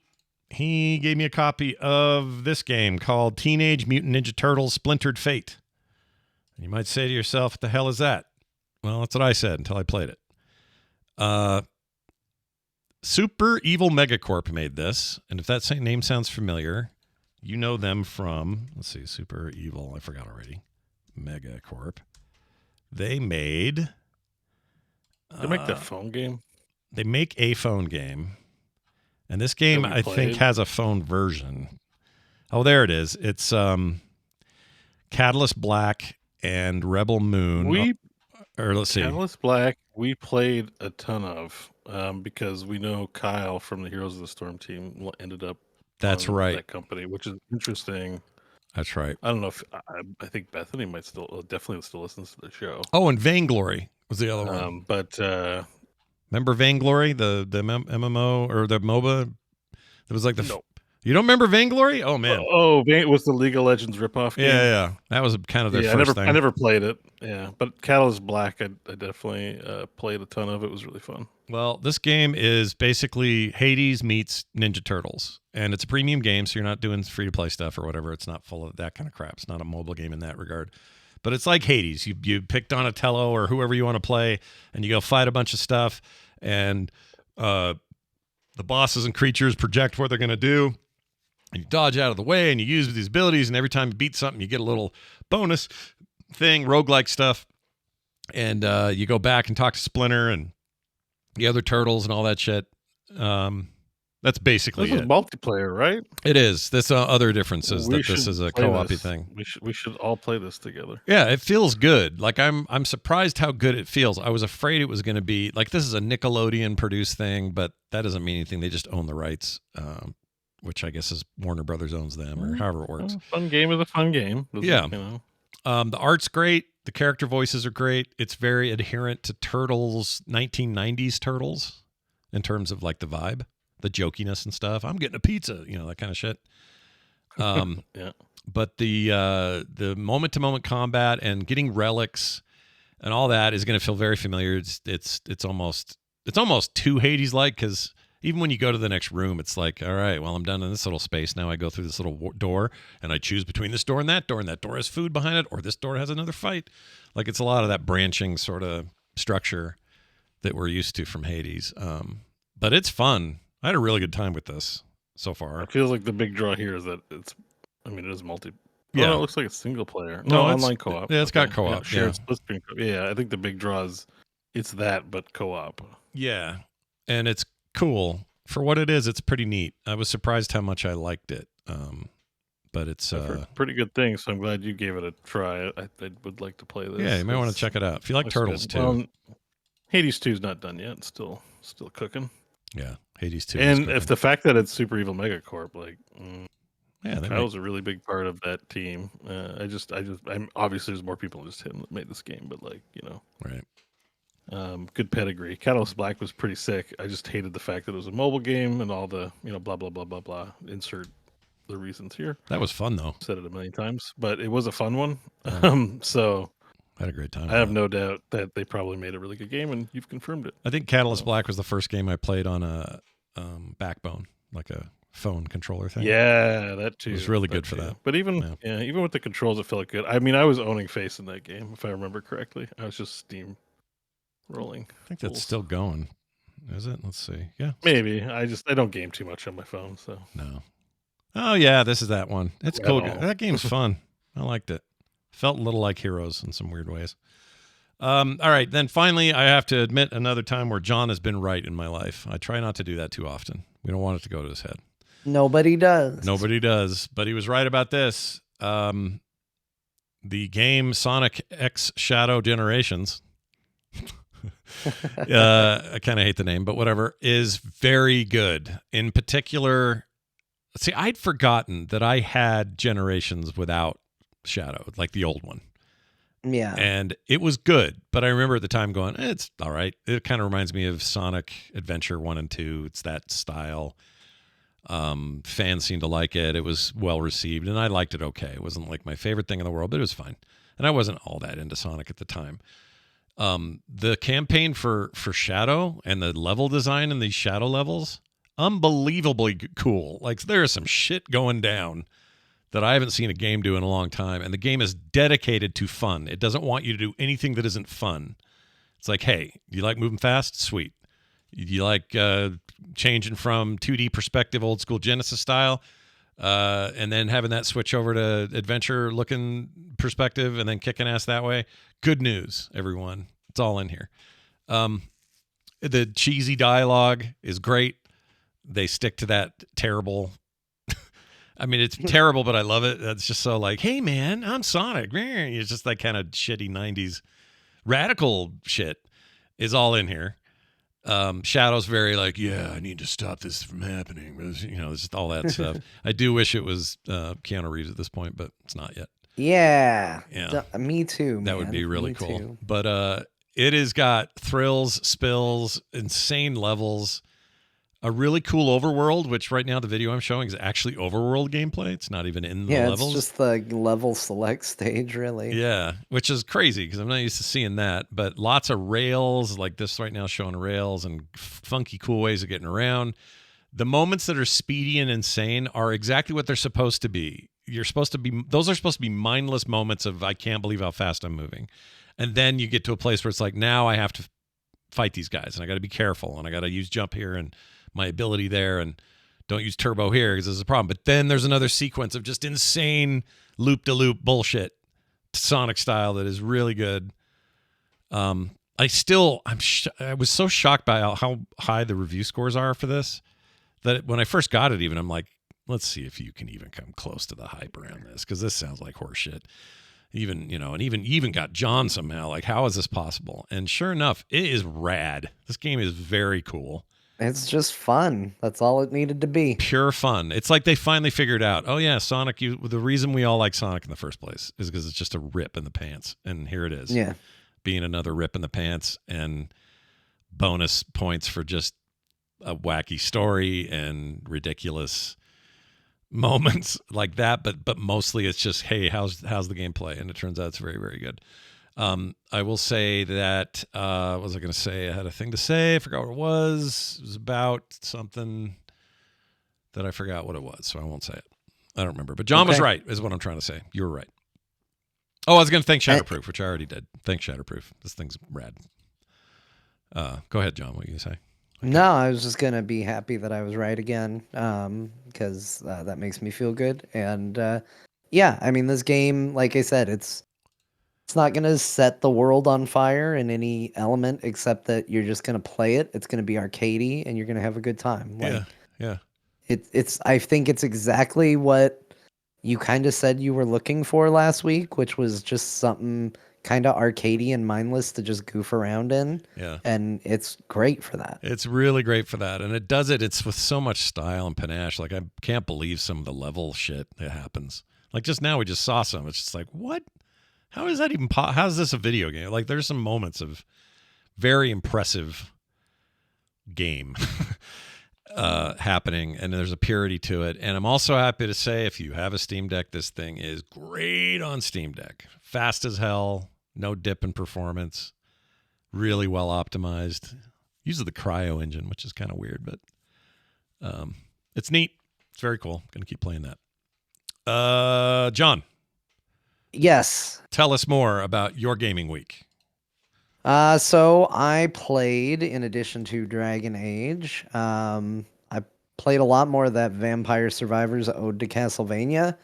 He gave me a copy of this game called Teenage Mutant Ninja Turtles Splintered Fate. And you might say to yourself, what the hell is that? Well, that's what I said until I played it. Super Evil Megacorp made this. And if that name sounds familiar, you know them from, let's see, Super Evil, I forgot already. Megacorp. They made...
They make that phone game?
They make a phone game. And this game, I think, has a phone version. Oh, there it is. It's Catalyst Black and Rebel Moon. Let's see.
Catalyst Black, we played a ton of because we know Kyle from the Heroes of the Storm team ended up
That's
on
right.
that company, which is interesting.
That's right.
I don't know if I think Bethany might definitely still listens to the show.
Oh, and Vainglory was the other one.
But
remember Vainglory, the MMO or the MOBA? It was like the.
No.
You don't remember Vainglory? Oh man.
It was the League of Legends ripoff game.
Yeah. That was kind of their first thing.
I never played it. Yeah, but Catalyst Black, I definitely played a ton of. It was really fun.
Well, this game is basically Hades meets Ninja Turtles, and it's a premium game, so you're not doing free-to-play stuff or whatever. It's not full of that kind of crap. It's not a mobile game in that regard. But it's like Hades. You pick Donatello or whoever you want to play, and you go fight a bunch of stuff, and the bosses and creatures project what they're going to do, and you dodge out of the way, and you use these abilities, and every time you beat something, you get a little bonus thing, roguelike stuff, and you go back and talk to Splinter and the other turtles and all that shit. That's basically
this is multiplayer, right?
It is. This other difference is that this is a co-op-y thing.
We should all play this together.
Yeah, it feels good. Like I'm surprised how good it feels. I was afraid it was going to be like this is a Nickelodeon produced thing, but that doesn't mean anything. They just own the rights, which I guess is Warner Brothers owns them or however it works.
Fun game is a fun game.
Yeah. The art's great. The character voices are great. It's very adherent to Turtles, 1990s Turtles, in terms of like the vibe, the jokiness and stuff. I'm getting a pizza, that kind of shit.
Yeah.
But the moment-to-moment combat and getting relics and all that is going to feel very familiar. It's almost too Hades-like because even when you go to the next room, it's like, all right, well, I'm done in this little space. Now I go through this little door, and I choose between this door, and that door has food behind it, or this door has another fight. Like, it's a lot of that branching sort of structure that we're used to from Hades. But it's fun. I had a really good time with this so far.
It feels like the big draw here is that it is multi.
Yeah.
Oh, it looks like it's single player.
No,
online co-op.
Yeah, it's got co-op.
Shared split screen. Yeah, I think the big draw is it's that, but co-op.
Yeah, and it's cool for what it is. It's pretty neat. I was surprised how much I liked it. But it's
pretty good thing. So I'm glad you gave it a try. I would like to play this.
Yeah, you might want to check it out if you like Turtles too.
Well, Hades 2 is not done yet. It's still cooking.
Yeah, Hades 2.
And if the fact that it's Super Evil Megacorp, Kyle's a really big part of that team. I'm obviously there's more people than just him that made this game, but
right.
Good pedigree. Catalyst Black was pretty sick. I just hated the fact that it was a mobile game and all the blah blah blah blah blah. Insert the reasons here.
That was fun though.
Said it a million times, but it was a fun one. So
I had a great time.
I have no doubt that they probably made a really good game, and you've confirmed it.
I think Catalyst Black was the first game I played on a Backbone, like a phone controller thing.
Yeah, that too.
It was really good for that.
But even with the controls, it felt good. I mean, I was owning Face in that game, if I remember correctly. I was just Steam rolling.
I think that's still going. Is it? Let's see. Yeah.
Maybe. I don't game too much on my phone, so.
No. Oh yeah, this is that one. It's cool. That game's fun. I liked it. Felt a little like Heroes in some weird ways. All right, then finally, I have to admit another time where John has been right in my life. I try not to do that too often. We don't want it to go to his head.
Nobody does.
Nobody does. But he was right about this. The game Sonic X Shadow Generations. I kind of hate the name, but whatever, is very good. In particular, see, I'd forgotten that I had Generations without Shadow, like the old one.
Yeah.
And it was good, but I remember at the time going, it's all right. It kind of reminds me of Sonic Adventure 1 and 2. It's that style. Fans seemed to like it. It was well received, and I liked it okay. It wasn't like my favorite thing in the world, but it was fine. And I wasn't all that into Sonic at the time. The campaign for Shadow and the level design in these Shadow levels, unbelievably cool. Like there is some shit going down that I haven't seen a game do in a long time, and the game is dedicated to fun. It doesn't want you to do anything that isn't fun. It's like, hey, you like moving fast? Sweet. You like changing from 2D perspective, old school Genesis style, and then having that switch over to adventure looking perspective and then kicking ass that way? Good news, everyone. It's all in here. The cheesy dialogue is great. They stick to that terrible... I mean, it's terrible, but I love it. It's just so like, hey, man, I'm Sonic. It's just that kind of shitty 90s radical shit is all in here. Shadow's very like, yeah, I need to stop this from happening. You know, just all that stuff. I do wish it was Keanu Reeves at this point, but it's not yet.
Yeah.
Yeah.
Me too, man.
That would be really
Me
cool.
too.
But it has got thrills, spills, insane levels, a really cool overworld, which right now the video I'm showing is actually overworld gameplay. It's not even in the levels.
It's just the level select stage, really.
Yeah, which is crazy because I'm not used to seeing that. But lots of rails, like this right now showing rails and funky, cool ways of getting around. The moments that are speedy and insane are exactly what they're supposed to be. Those are supposed to be mindless moments of, I can't believe how fast I'm moving. And then you get to a place where it's like, now I have to fight these guys and I got to be careful and I got to use jump here and my ability there, and don't use turbo here because there's a problem. But then there's another sequence of just insane loop-de-loop bullshit, Sonic style, that is really good. I was so shocked by how high the review scores are for this that when I first got it, even I'm like, let's see if you can even come close to the hype around this because this sounds like horseshit. Even, you know, and even got John somehow. Like, how is this possible? And sure enough, it is rad. This game is very cool.
It's just fun. That's all it needed to be.
Pure fun. It's like they finally figured out, oh yeah, Sonic, the reason we all like Sonic in the first place is because it's just a rip in the pants. And here it is.
Yeah.
Being another rip in the pants and bonus points for just a wacky story and ridiculous moments like that. But mostly it's just, hey, how's the gameplay? And it turns out it's very, very good. I will say that, what was I going to say? I had a thing to say. I forgot what it was. It was about something that I forgot what it was, so I won't say it. I don't remember. But John was right, is what I'm trying to say. You were right. Oh, I was going to thank Shatterproof, which I already did. Thanks, Shatterproof. This thing's rad. Go ahead, John. What you say?
No, I was just going to be happy that I was right again, because that makes me feel good. And yeah, I mean, this game, like I said, it's not going to set the world on fire in any element except that you're just going to play it. It's going to be arcadey and you're going to have a good time. Like,
yeah.
I think it's exactly what you kind of said you were looking for last week, which was just something kind of arcadey and mindless to just goof around in.
Yeah.
And it's great for that.
It's really great for that. And it's with so much style and panache. Like, I can't believe some of the level shit that happens. Like, just now we just saw some. It's just like, what? How is that even how is this a video game? Like, there's some moments of very impressive game happening, and there's a purity to it. And I'm also happy to say, if you have a Steam Deck, this thing is great on Steam Deck. Fast as hell, no dip in performance, really well optimized. Uses the Cryo engine, which is kind of weird, but it's neat. It's very cool. Going to keep playing that. John.
Yes.
Tell us more about your gaming week.
So I played, in addition to Dragon Age, I played a lot more of that Vampire Survivors Ode to Castlevania.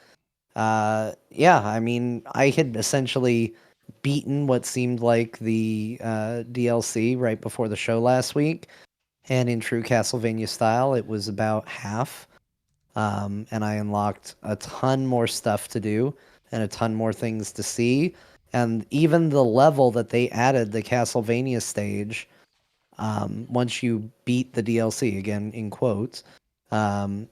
Yeah, I mean, I had essentially beaten what seemed like the DLC right before the show last week. And in true Castlevania style, it was about half. And I unlocked a ton more stuff to do and a ton more things to see. And even the level that they added, the Castlevania stage, once you beat the DLC, again, in quotes,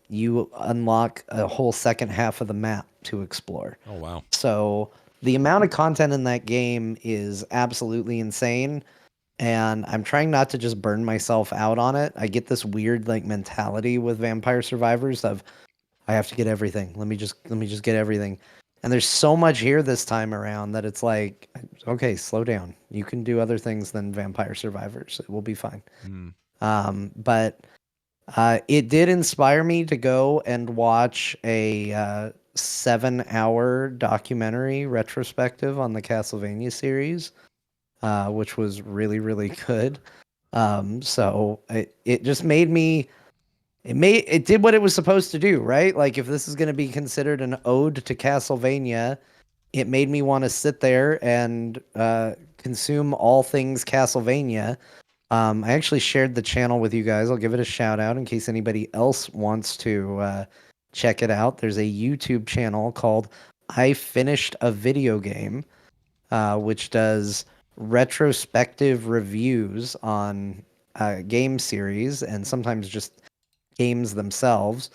you unlock a whole second half of the map to explore.
Oh, wow.
So the amount of content in that game is absolutely insane. And I'm trying not to just burn myself out on it. I get this weird like mentality with Vampire Survivors of, I have to get everything. Let me just get everything. And there's so much here this time around that it's like, okay, slow down. You can do other things than Vampire Survivors. It will be fine. But it did inspire me to go and watch a 7-hour documentary retrospective on the Castlevania series, which was really, really good. So it just made me, it did what it was supposed to do, right? Like if this is going to be considered an ode to Castlevania, it made me want to sit there and consume all things Castlevania. I actually shared the channel with you guys. I'll give it a shout out in case anybody else wants to check it out. There's a YouTube channel called I Finished a Video Game, which does retrospective reviews on game series and sometimes just games themselves.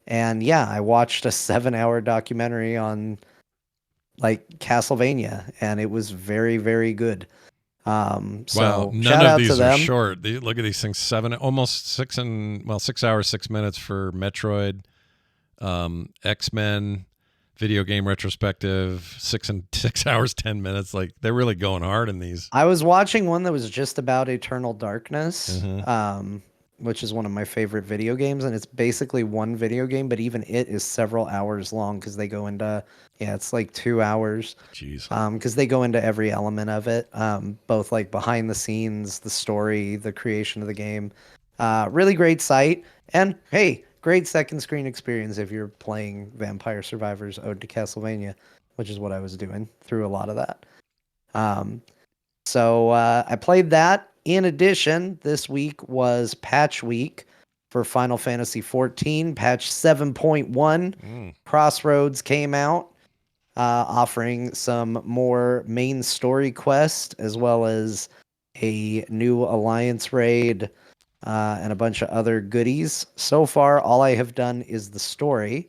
And yeah, I watched a 7-hour documentary on like Castlevania, and it was very, very good. So
wow, none
shout
of
out
these
to
are
them.
short. Look at these things, almost 6 hours, 6 minutes for Metroid, X-Men, video game retrospective, 6 hours, 10 minutes. Like they're really going hard in these.
I was watching one that was just about Eternal Darkness,
Mm-hmm.
which is one of my favorite video games, and it's basically one video game, but even it is several hours long because they go into, it's like 2 hours.
Jeez.
Because they go into every element of it, both like behind the scenes, the story, the creation of the game. Really great site, and hey, great second screen experience if you're playing Vampire Survivors Ode to Castlevania, which is what I was doing through a lot of that. So I played that. In addition, this week was patch week for Final Fantasy XIV. Patch 7.1, Crossroads came out, offering some more main story quest, as well as a new Alliance raid, and a bunch of other goodies. So far, all I have done is the story.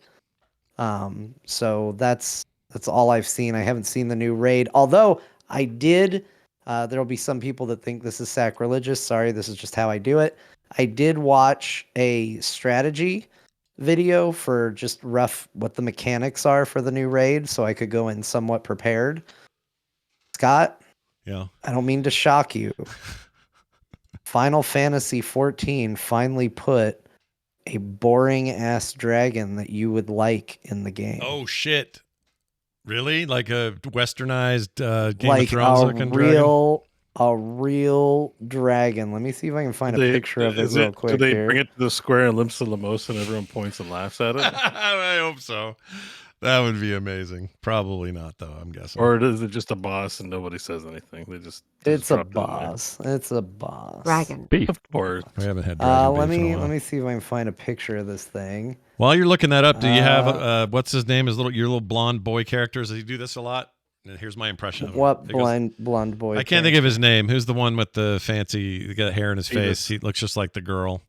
So that's all I've seen. I haven't seen the new raid, although I did. There'll be some people that think this is sacrilegious. Sorry, this is just how I do it. I did watch a strategy video for just rough what the mechanics are for the new raid, so I could go in somewhat prepared. Scott,
Yeah.
I don't mean to shock you. Final Fantasy XIV finally put a boring ass dragon that you would like in the game.
Oh shit! Really? Like a westernized Game
like
of Thrones looking
a real dragon. Let me see if I can find a picture of it real quick.
Do they
here.
bring it to the square and limps the Lamos and everyone points and laughs at it?
I hope so. That would be amazing. Probably not, though, I'm guessing.
Or is it just a boss and nobody says anything?
It's a boss. It's a boss.
Dragon.
Of course.
We haven't had dragon beef in a while.
Let me see if I can find a picture of this thing.
While you're looking that up, do you have what's his name? Your little blonde boy characters? Does he do this a lot? And here's my impression of him.
What blonde boy?
I can't think of his name. Who's the one with the fancy got hair in his face? He looks just like the girl.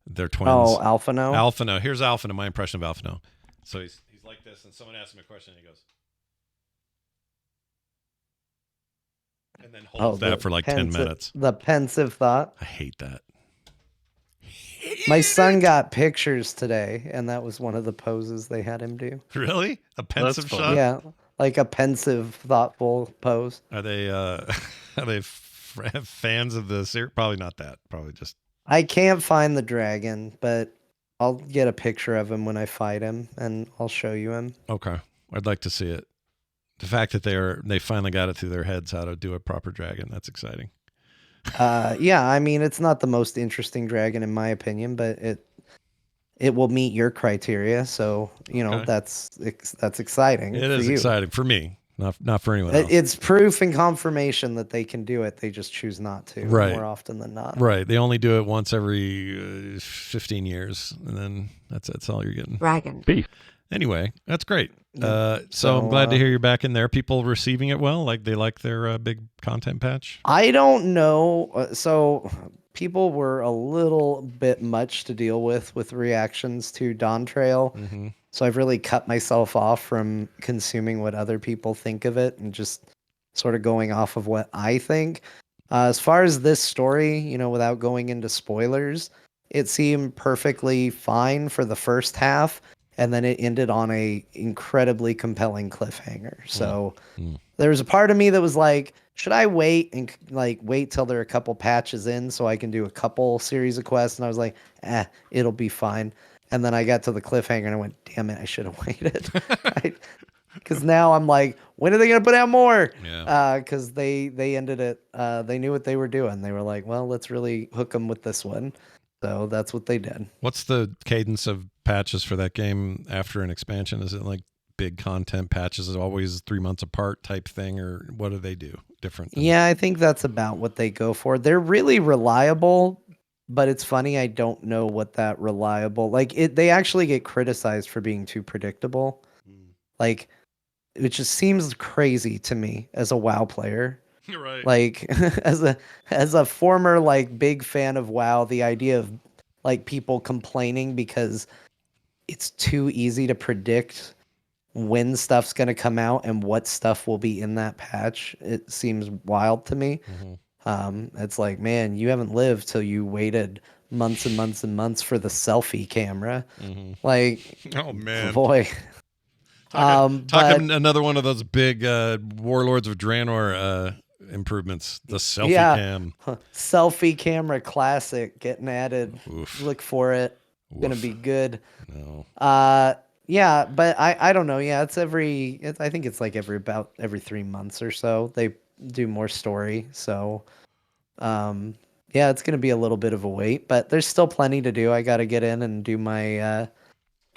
They're twins.
Oh, Alphino?
Alphino. Here's Alphino, my impression of Alphino. So he's like this, and someone asks him a question, and he goes, and then holds that for like 10 minutes.
The pensive thought.
I hate that.
My son got pictures today, and that was one of the poses they had him do.
Really? A pensive shot?
Yeah, like a pensive, thoughtful pose.
Are they fans of the series? Probably not that. Probably just.
I can't find the dragon, but I'll get a picture of him when I fight him, and I'll show you him.
Okay, I'd like to see it. The fact that they finally got it through their heads how to do a proper dragon, that's exciting.
Yeah, I mean, it's not the most interesting dragon in my opinion, but it will meet your criteria, so you know that's exciting.
It is exciting for me, not for anyone else.
It's proof and confirmation that they can do it. They just choose not to, more often than not.
Right, they only do it once every 15 years, and then that's all you're getting.
Dragon.
Beef.
Anyway, that's great. So I'm glad to hear you're back in there. People receiving it well, like they like their big content patch.
I don't know. So people were a little bit much to deal with reactions to Dawn Trail.
Mm-hmm.
So I've really cut myself off from consuming what other people think of it and just sort of going off of what I think. As far as this story, you know, without going into spoilers, it seemed perfectly fine for the first half. and then it ended on a incredibly compelling cliffhanger. So there was a part of me that was like, should I wait and like wait till there are a couple patches in so I can do a couple series of quests? And I was like, it'll be fine. And then I got to the cliffhanger and I went, damn it, I should have waited. Because now I'm like, when are they going to put out more?
Yeah.
Because they ended it. They knew what they were doing. They were like, well, let's really hook them with this one. So that's what they did.
What's the cadence of patches for that game after an expansion? Is it like big content patches is always 3 months apart type thing, or what do they do different?
Yeah, I think that's about what they go for. They're really reliable, but it's funny. I don't know what that reliable, like they actually get criticized for being too predictable. Like, it just seems crazy to me as a WoW player.
You're right.
Like as a former like big fan of WoW, the idea of like people complaining because it's too easy to predict when stuff's going to come out and what stuff will be in that patch, it seems wild to me. It's like, man, you haven't lived till you waited months and months and months for the selfie camera. Like,
oh man,
boy.
Talking another one of those big Warlords of Draenor improvements, the selfie cam.
Selfie camera classic getting added.
Oof.
Look for it. Oof. Gonna be good.
No.
Yeah, but I don't know. Yeah, I think it's like every 3 months or so they do more story. So yeah, it's gonna be a little bit of a wait, but there's still plenty to do. I gotta get in and do my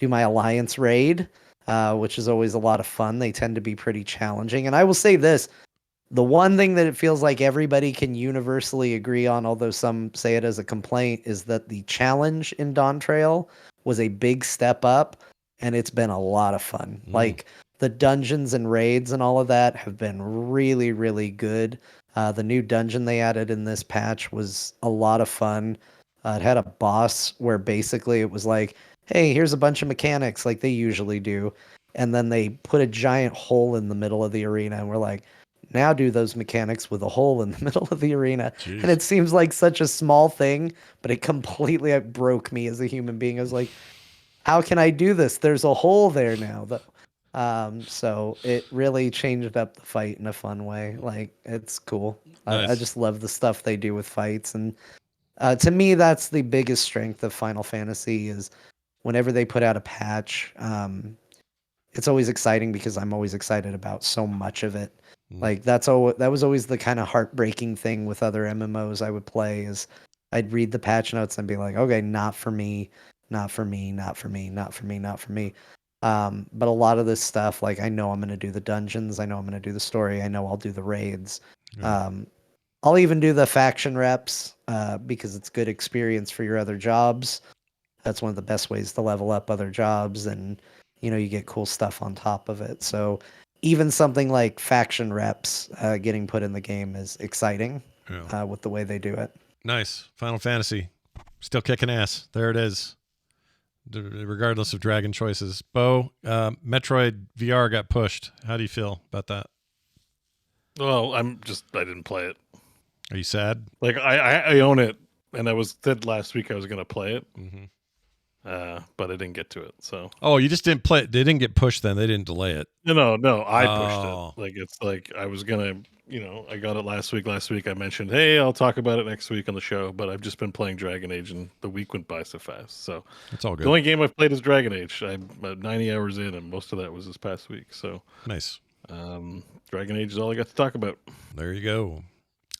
Alliance raid, which is always a lot of fun. They tend to be pretty challenging. And I will say this, the one thing that it feels like everybody can universally agree on, although some say it as a complaint, is that the challenge in Dawn Trail was a big step up, and it's been a lot of fun. Like, the dungeons and raids and all of that have been really, really good. The new dungeon they added in this patch was a lot of fun. It had a boss where basically it was like, hey, here's a bunch of mechanics like they usually do. And then they put a giant hole in the middle of the arena, and we're like, now do those mechanics with a hole in the middle of the arena. Jeez. And it seems like such a small thing, but it completely broke me as a human being. I was like, how can I do this? There's a hole there now. So it really changed up the fight in a fun way. Like, it's cool. Nice. I just love the stuff they do with fights. And to me, that's the biggest strength of Final Fantasy is whenever they put out a patch, it's always exciting because I'm always excited about so much of it. Like, that was always the kind of heartbreaking thing with other MMOs I would play is I'd read the patch notes and be like, okay, not for me, not for me, not for me, not for me, not for me. But a lot of this stuff, like, I know I'm going to do the dungeons. I know I'm going to do the story. I know I'll do the raids. Yeah. I'll even do the faction reps because it's good experience for your other jobs. That's one of the best ways to level up other jobs. And, you get cool stuff on top of it. So even something like faction reps getting put in the game is exciting with the way they do it.
Nice. Final Fantasy. Still kicking ass. There it is. Regardless of Dragon choices. Bo, Metroid VR got pushed. How do you feel about that?
Well, I didn't play it.
Are you sad?
Like, I own it, and I said last week I was going to play it. But I didn't get to it. So. Oh,
you just didn't play it. They didn't get pushed then. They didn't delay it.
No. I pushed it. Like, it's like I was going to, I got it last week. Last week I mentioned, hey, I'll talk about it next week on the show. But I've just been playing Dragon Age, and the week went by so fast. So
it's all good.
The only game I've played is Dragon Age. I'm 90 hours in, and most of that was this past week. So
nice.
Dragon Age is all I got to talk about.
There you go.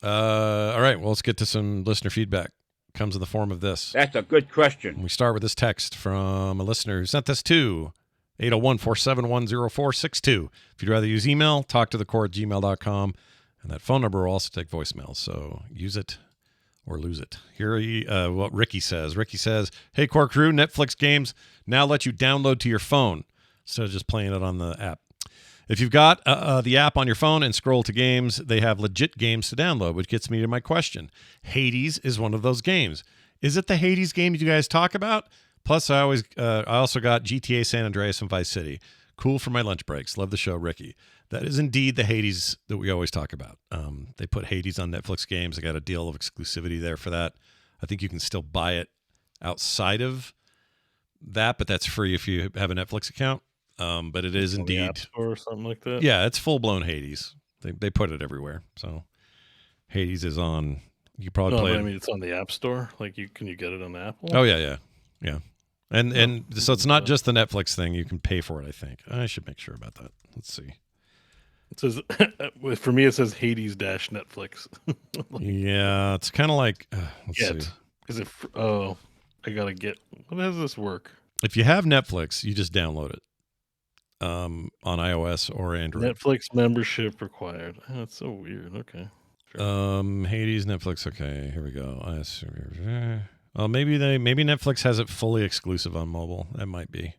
All right. Well, let's get to some listener feedback. Comes in the form of this.
That's a good question.
We start with this text from a listener who sent this to 801-471-0462. If you'd rather use email, talk to the core at gmail.com. And that phone number will also take voicemails. So use it or lose it. Here what Ricky says. Ricky says, hey, core crew, Netflix games now let you download to your phone instead of just playing it on the app. If you've got the app on your phone and scroll to games, they have legit games to download, which gets me to my question. Hades is one of those games. Is it the Hades game you guys talk about? Plus, I also got GTA San Andreas and Vice City. Cool for my lunch breaks. Love the show, Ricky. That is indeed the Hades that we always talk about. They put Hades on Netflix games. I got a deal of exclusivity there for that. I think you can still buy it outside of that, but that's free if you have a Netflix account. But it is
On the
indeed,
App Store or something like that.
yeah, it's full blown Hades. They put it everywhere. So Hades is on. You could probably
No,
play
but
it.
I mean, it's on the App Store. Like, can you get it on Apple?
Oh yeah. And so it's not
Yeah.
just the Netflix thing. You can pay for it. I think I should make sure about that. Let's see.
It says for me, it says Hades Netflix.
Yeah, it's kind of like let's
Get.
see.
Is it? Oh, I gotta get. How does this work?
If you have Netflix, you just download it on iOS or Android.
Netflix membership required. Oh, that's so weird. Okay. Sure.
Hades, Netflix. Okay, here we go. I assume. Well, maybe Netflix has it fully exclusive on mobile. That might be.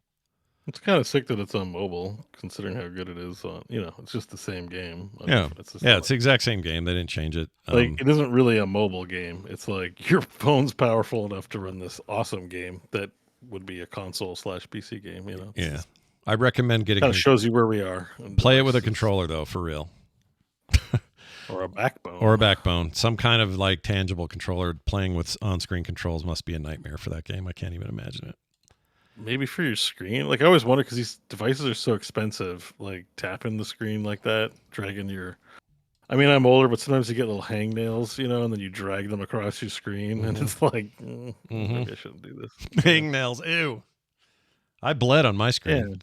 It's kind of sick that it's on mobile, considering how good it is. On it's just the same game.
Yeah,
It's
it's the exact same game. They didn't change it.
like it isn't really a mobile game. It's like your phone's powerful enough to run this awesome game that would be a console/PC game.
Yeah, I recommend getting.
Kind of shows you where we are.
Play it with a controller though, for real.
Or a backbone.
Or a backbone. Some kind of like tangible controller. Playing with on-screen controls must be a nightmare for that game. I can't even imagine it.
Maybe for your screen. Like I always wonder because these devices are so expensive. Like tapping the screen like that, dragging your. I mean, I'm older, but sometimes you get little hangnails, and then you drag them across your screen, and it's like, maybe I shouldn't do this.
Hangnails, ew. I bled on my screen.
Yeah.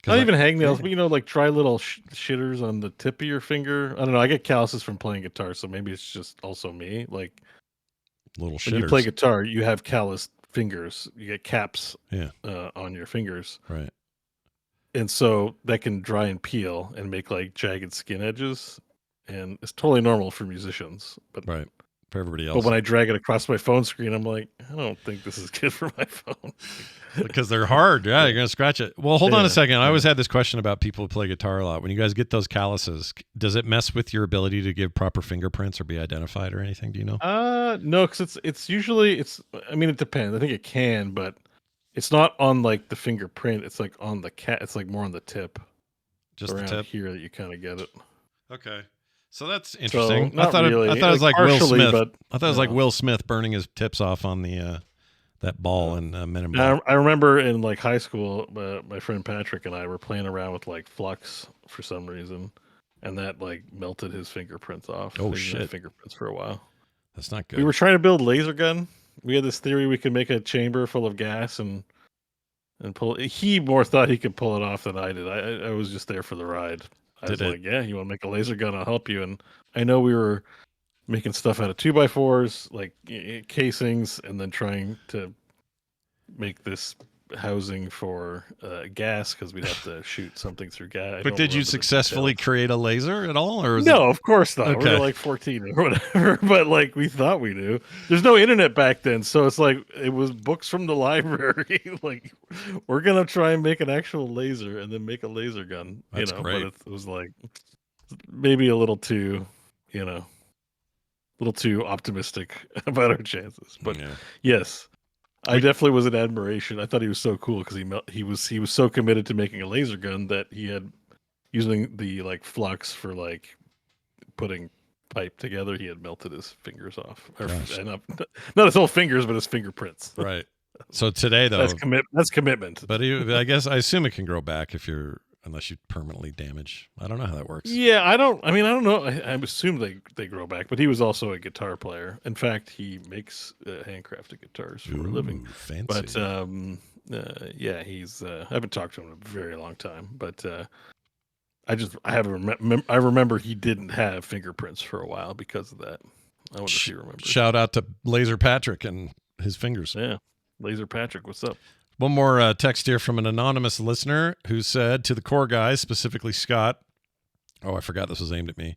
Not even hangnails, but like try little shitters on the tip of your finger. I don't know. I get calluses from playing guitar, so maybe it's just also me. Like
little
when
shitters.
you play guitar, you have calloused fingers. You get caps on your fingers.
Right.
And so that can dry and peel and make like jagged skin edges. And it's totally normal for musicians. But
right. For everybody else.
But when I drag it across my phone screen, I'm like, I don't think this is good for my phone.
Because they're hard. Yeah, you're going to scratch it. Well, hold on a second. I always had this question about people who play guitar a lot. When you guys get those calluses, does it mess with your ability to give proper fingerprints or be identified or anything? Do you know?
No, because it's usually I mean, it depends. I think it can, but it's not on like the fingerprint. It's like on the It's like more on the tip.
Just
around
the tip
here that you kind of get it.
Okay. So that's interesting.
So,
I thought
really.
it was like Will Smith.
But,
I thought it was like Will Smith burning his tips off on the that ball in Men in
Black.
Black.
I remember in like high school, my friend Patrick and I were playing around with like flux for some reason, and that like melted his fingerprints off.
Oh
He didn't have
shit!
fingerprints for a while.
That's not good.
We were trying to build laser gun. We had this theory we could make a chamber full of gas and pull. He more thought he could pull it off than I did. I was just there for the ride. I was like, yeah, you want to make a laser gun? I'll help you. And I know we were making stuff out of 2x4s, like casings, and then trying to make this housing for gas because we'd have to shoot something through gas.
But did you successfully create a laser at all, or
no? Of course not.
Okay.
We were like 14 or whatever, but like we thought we knew. There's no internet back then, so it's like it was books from the library. Like we're gonna try and make an actual laser and then make a laser gun.
That's great.
But it was like maybe a little too, a little too optimistic about our chances. But yes. I definitely was in admiration. I thought he was so cool because he was so committed to making a laser gun that he had using the like flux for like putting pipe together. He had melted his fingers off, not his whole fingers, but his fingerprints.
Right. So today though,
that's commitment.
But I assume it can grow back unless you permanently damage. I don't know how that works.
Yeah, I don't know. I assume they grow back, but he was also a guitar player. In fact, he makes handcrafted guitars for a living.
Fancy.
But yeah, he's. I haven't talked to him in a very long time, but I remember he didn't have fingerprints for a while because of that. I wonder if he remembers.
Shout out to Laser Patrick and his fingers.
Yeah, Laser Patrick, what's up?
One more text here from an anonymous listener who said to the core guys, specifically Scott. Oh, I forgot this was aimed at me.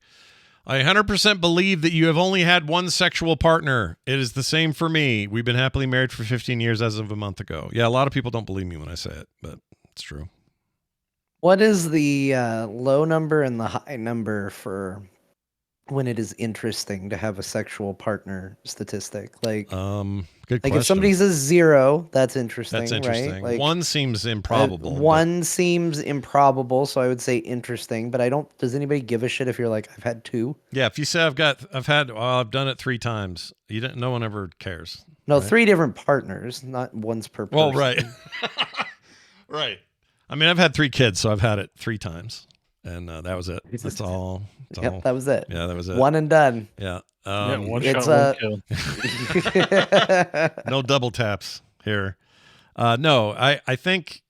I 100% believe that you have only had one sexual partner. It is the same for me. We've been happily married for 15 years as of a month ago. Yeah, a lot of people don't believe me when I say it, but it's true.
What is the low number and the high number for when it is interesting to have a sexual partner statistic? Like,
good question.
If somebody says 0, that's interesting.
That's interesting.
Right? Like,
1 seems improbable.
1 seems improbable, so I would say interesting. But I don't. Does anybody give a shit if you're like, I've had 2?
Yeah, if you say I've done it 3 times, no one ever cares.
No,
right?
3 different partners, not once per person.
Well, right. Right. I mean, I've had 3 kids, so I've had it 3 times. And that was it. That's all. That's all.
Yep, that was it.
Yeah, that was it.
One and done.
Yeah.
Yeah, one
it's,
shot, one kill.
No double taps here. No, I think,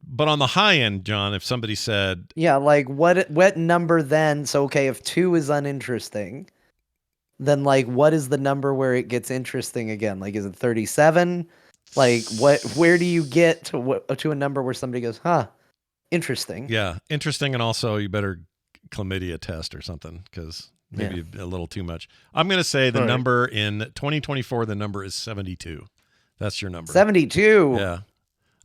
but on the high end, John, if somebody said,
Yeah, like what number then? So okay, if 2 is uninteresting, then like what is the number where it gets interesting again? Like is it 37? Like where do you get to a number where somebody goes, "Huh, interesting."
yeah, interesting, and also you better chlamydia test or something because maybe a little too much. I'm going to say the number in 2024, the number is 72. That's your number.
72.
Yeah.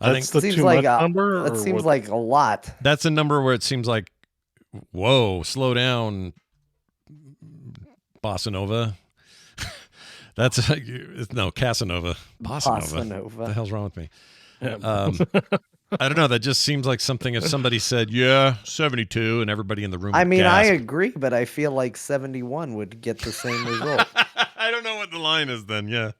I think
the
seems
too
like
much number.
That seems like a lot.
that's a number where it seems like, whoa, slow down, Bossa Nova. That's no Casanova. Bossa Nova. What the hell's wrong with me?
Yeah.
I don't know. That just seems like something if somebody said, yeah, 72, and everybody in the room
I mean,
gasp.
I agree, but I feel like 71 would get the same result.
I don't know what the line is then. Yeah.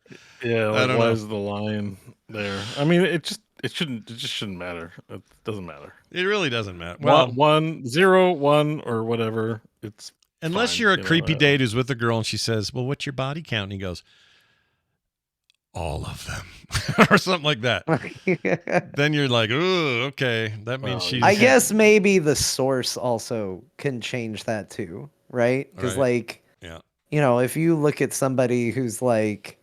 Yeah,
I
like,
don't
why
know.
is the line there? I mean, it just shouldn't matter. It doesn't matter.
It really doesn't matter.
Well,
Well,
1, 0, 1, or whatever. It's
unless
fine,
you're a
you know,
creepy date who's with a girl and she says, well, what's your body count? And he goes, all of them or something like that. Then you're like, oh, okay. That means
Well,
she's.
I guess maybe the source also can change that too, right? Because
Right.
like, if you look at somebody who's like,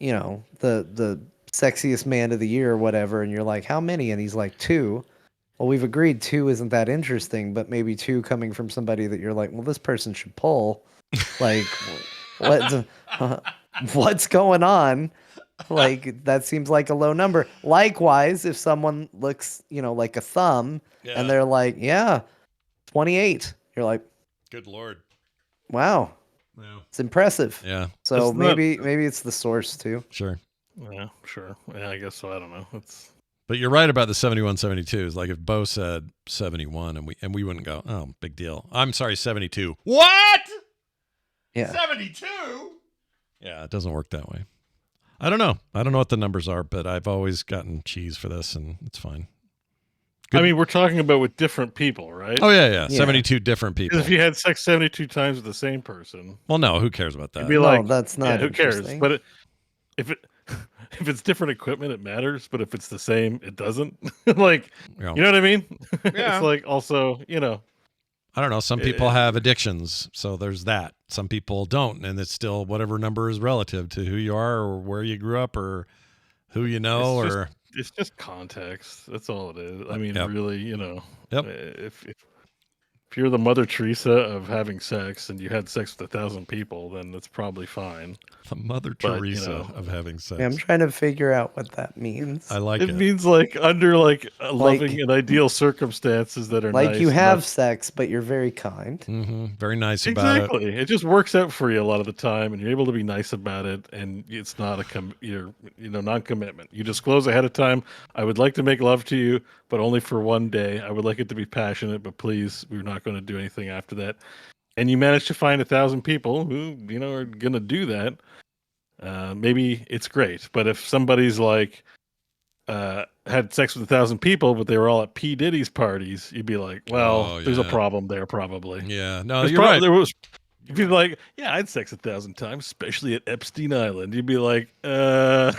the sexiest man of the year or whatever, and you're like, how many? And he's like 2. Well, we've agreed 2 isn't that interesting, but maybe 2 coming from somebody that you're like, well, this person should pull. Like, what's going on? Like, that seems like a low number. Likewise, if someone looks, like a thumb, and they're like, yeah, 28, you're like,
good Lord.
wow, it's impressive.
Yeah.
So
Isn't that-
maybe it's the source too.
Sure.
Yeah, sure. Yeah, I guess so. I don't know. It's
But you're right about the 71, 72s. Like if Bo said 71 and we wouldn't go, oh, big deal. I'm sorry, 72. What?
Yeah.
72? Yeah, it doesn't work that way. I don't know. I don't know what the numbers are, but I've always gotten cheese for this, and it's fine. Good.
I mean, we're talking about with different people, right?
Oh, yeah. 72 different people.
Because if you had sex 72 times with the same person,
Well, no, who cares about that?
you'd be like,
that's not.
who cares?
interesting.
But if it's different equipment, it matters. But if it's the same, it doesn't. Like, you know what I mean?
Yeah.
It's like also,
I don't know. Some people have addictions, so there's that. Some people don't, and it's still whatever number is relative to who you are or where you grew up or who you know
it's just context. That's all it is. I mean,
Yep.
really,
Yep.
If you're the Mother Teresa of having sex and you had sex with 1,000 people, then that's probably fine.
The Mother
But,
Teresa of having sex.
Yeah, I'm trying to figure out what that means.
I like it.
It means like under loving and ideal circumstances that are
like
nice
you have
enough.
sex, but you're very kind.
Very nice about it.
Exactly. It just works out for you a lot of the time, and you're able to be nice about it, and it's not non-commitment. You disclose ahead of time. I would like to make love to you, but only for one day. I would like it to be passionate, but please, we're not going to do anything after that. And you manage to find 1,000 people who are going to do that. Maybe it's great, but if somebody's like had sex with 1,000 people, but they were all at P. Diddy's parties, you'd be like, well, there's a problem there, probably.
Yeah, no,
There's
you're right.
There was. You'd be like, yeah, I had sex 1,000 times, especially at Epstein Island. You'd be like, that's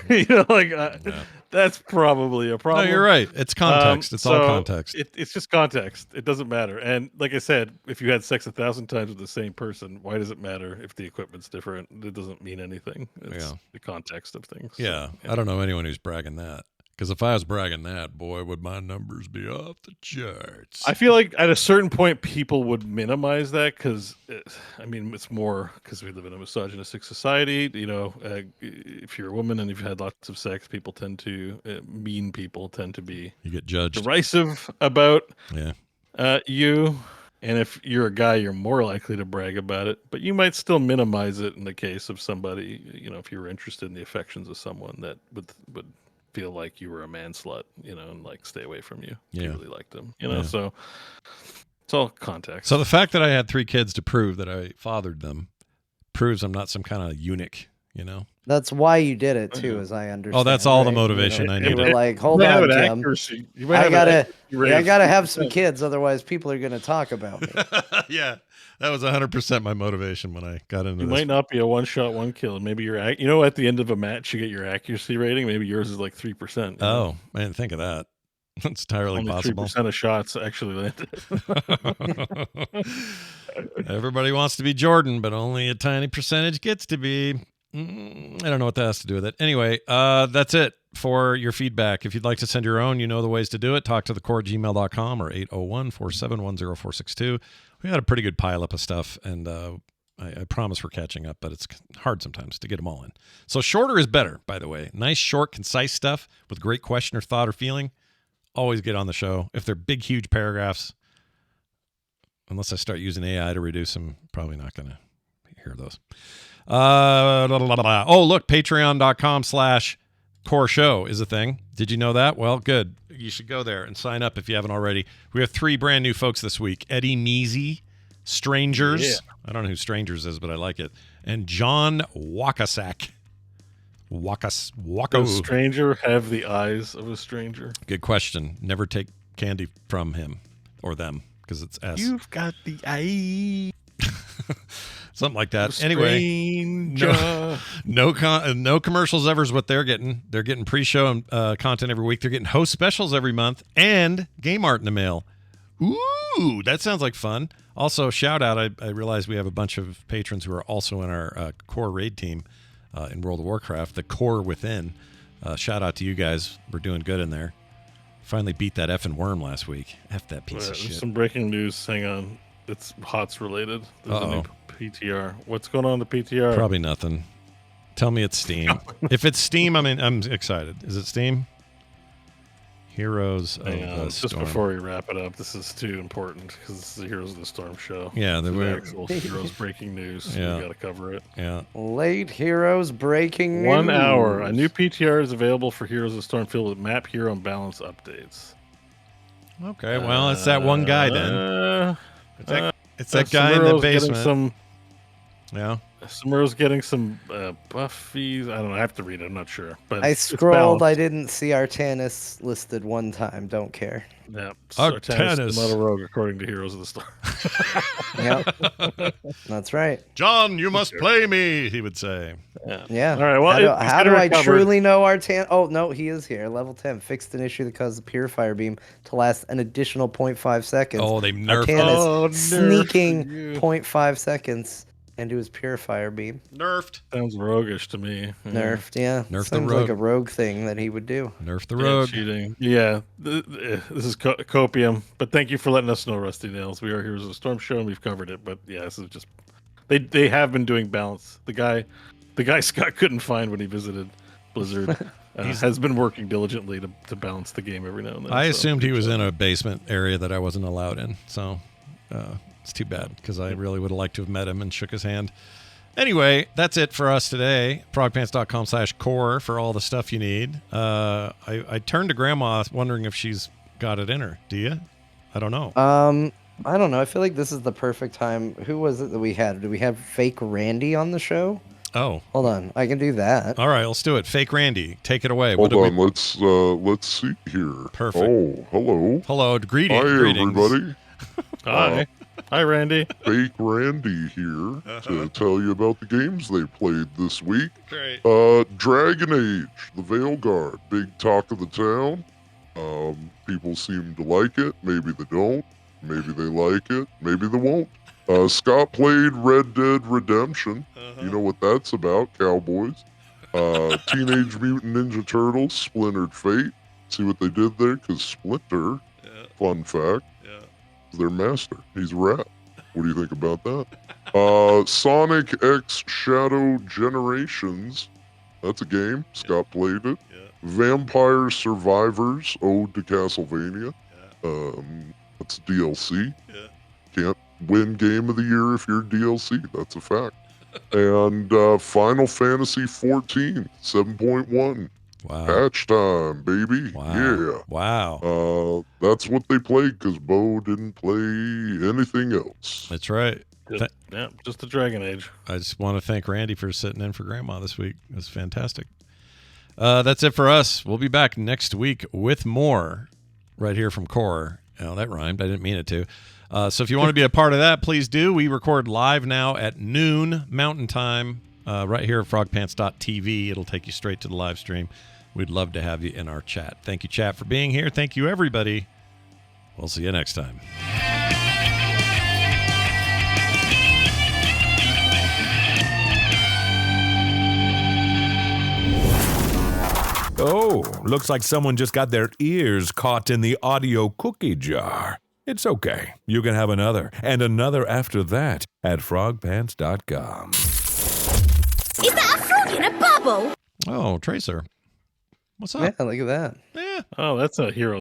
probably a problem.
No, you're right. It's context. It's all context.
It's just context. It doesn't matter. And like I said, if you had sex 1,000 times with the same person, why does it matter if the equipment's different? It doesn't mean anything. It's the context of things.
Yeah.
So,
I don't know anyone who's bragging that. Because if I was bragging that, boy, would my numbers be off the charts.
I feel like at a certain point, people would minimize that because, it's more because we live in a misogynistic society. If you're a woman and you've had lots of sex, people tend to, mean people tend to be
You get judged.
derisive about
Yeah.
you. And if you're a guy, you're more likely to brag about it. But you might still minimize it in the case of somebody, if you were interested in the affections of someone that would feel like you were a man slut, and like stay away from you. If you really liked them, so it's all context.
So the fact that I had 3 kids to prove that I fathered them proves I'm not some kind of eunuch you know?
That's why you did it too, as I understand.
Oh, that's all the
right?
motivation I
You
needed.
were like, hold
You might have
on,
an
Tim.
accuracy. You might
I
have an
gotta,
accuracy rate
I
of
gotta have some
50%.
kids, otherwise people are gonna talk about me.
Yeah, that was 100% my motivation when I got into
You
this.
might not be a one shot, one kill. Maybe you know, at the end of a match, you get your accuracy rating. Maybe yours is like 3%.
Oh, I didn't think of that. That's entirely
only
possible.
3% of shots actually landed.
Everybody wants to be Jordan, but only a tiny percentage gets to be. I don't know what that has to do with it. Anyway, that's it for your feedback. If you'd like to send your own, you know the ways to do it. Talk to thecore@gmail.com or 801-471-0462. We had a pretty good pileup of stuff, and I promise we're catching up, but it's hard sometimes to get them all in. So shorter is better, by the way. Nice, short, concise stuff with great question or thought or feeling. Always get on the show. If they're big, huge paragraphs, unless I start using AI to reduce them, probably not going to hear those. Oh, look, patreon.com/core show is a thing. Did you know that? Well, good. You should go there and sign up if you haven't already. We have 3 brand new folks this week. Eddie Measy, Strangers.
Yeah.
I don't know who Strangers is, but I like it. And John Wakasak.
Does a
Wako.
stranger have the eyes of a stranger?
Good question. Never take candy from him or them because it's S.
You've got the eye.
Something like that. Anyway, no commercials ever is what they're getting. They're getting pre-show and content every week. They're getting host specials every month and game art in the mail. Ooh, that sounds like fun. Also, shout out. I realize we have a bunch of patrons who are also in our core raid team in World of Warcraft, the core within. Shout out to you guys. We're doing good in there. Finally beat that effing worm last week. F that piece of
There's
shit.
some breaking news. Hang on. It's HOTS related. There's a new PTR. What's going on in the PTR?
Probably nothing. Tell me it's Steam. If it's Steam, I'm excited. Is it Steam? Heroes of the
Just
Storm.
before we wrap it up, this is too important because this is the Heroes of the Storm show.
Yeah,
the
we're
actual Heroes breaking news.
Yeah.
We got to cover it.
yeah.
Late Heroes breaking
1
news.
hour. A new PTR is available for Heroes of the Storm filled with map, hero, and balance updates.
Okay, well, it's that one guy then. It's that guy in the basement. Yeah.
Summer's getting some buffies. I don't know. I have to read it. I'm not sure. But
I
it's
scrolled. I
balanced.
didn't see Artanis listed one time. Don't care.
Yeah.
Artanis.
Artanis is not a rogue, according to Heroes of the Storm.
Yep. That's right.
John, you must play me, he would say.
Yeah.
All right. Well,
how do I truly know Artanis? Oh, no, he is here. Level 10. Fixed an issue that caused the Purifier Beam to last an additional 0.5 seconds.
Oh, they nerfed
Artanis sneaking
nerfed you.
0.5 seconds into his Purifier Beam.
Nerfed.
Sounds roguish to me.
Nerfed, yeah.
Nerf the
Seems
rogue.
like a rogue thing that he would do.
Nerf the
Yeah,
rogue.
cheating. Yeah. This is copium. But thank you for letting us know, Rusty Nails. We are Heroes of the Storm show, and we've covered it. But yeah, this is just... They have been doing balance. The guy Scott couldn't find when he visited Blizzard has been working diligently to balance the game every now and then.
I assumed he was in a basement area that I wasn't allowed in, so it's too bad because I really would have liked to have met him and shook his hand. Anyway, that's it for us today. Progpants.com/core for all the stuff you need. I turned to Grandma wondering if she's got it in her. Do you? I don't know.
I don't know. I feel like this is the perfect time. Who was it that we had? Did we have fake Randy on the show?
Oh.
Hold on. I can do that.
All right, let's do it. Fake Randy, take it away.
Hold on, let's see here.
Perfect.
Oh, hello.
Hello, greetings.
Hi, everybody.
Hi. Hi, Randy.
Fake Randy here to tell you about the games they played this week.
Great.
Dragon Age, the Veilguard, big talk of the town. People seem to like it. Maybe they don't. Maybe they like it. Maybe they won't. Scott played Red Dead Redemption. You know what that's about, cowboys. Teenage Mutant Ninja Turtles, Splintered Fate. See what they did there? Because Splinter, fun fact, is their master. He's a rat. What do you think about that? Sonic X Shadow Generations. That's a game. Scott played it. Vampire Survivors, Ode to Castlevania. That's DLC. Can't win Game of the Year if you're DLC. That's a fact. And Final Fantasy 14, 7.1.
Wow.
Patch time, baby.
Wow.
Yeah.
Wow.
That's what they played because Bo didn't play anything else.
That's right.
Just the Dragon Age.
I just want to thank Randy for sitting in for Grandma this week. It was fantastic. That's it for us. We'll be back next week with more right here from Core. Oh, that rhymed. I didn't mean it to. So if you want to be a part of that, please do. We record live now at noon Mountain Time right here at frogpants.tv. It'll take you straight to the live stream. We'd love to have you in our chat. Thank you, chat, for being here. Thank you, everybody. We'll see you next time.
Oh, looks like someone just got their ears caught in the audio cookie jar. It's okay. You can have another and another after that at frogpants.com.
Is that a frog in a bubble?
Oh, Tracer. What's up?
Yeah, look at that.
Yeah.
Oh, that's a hero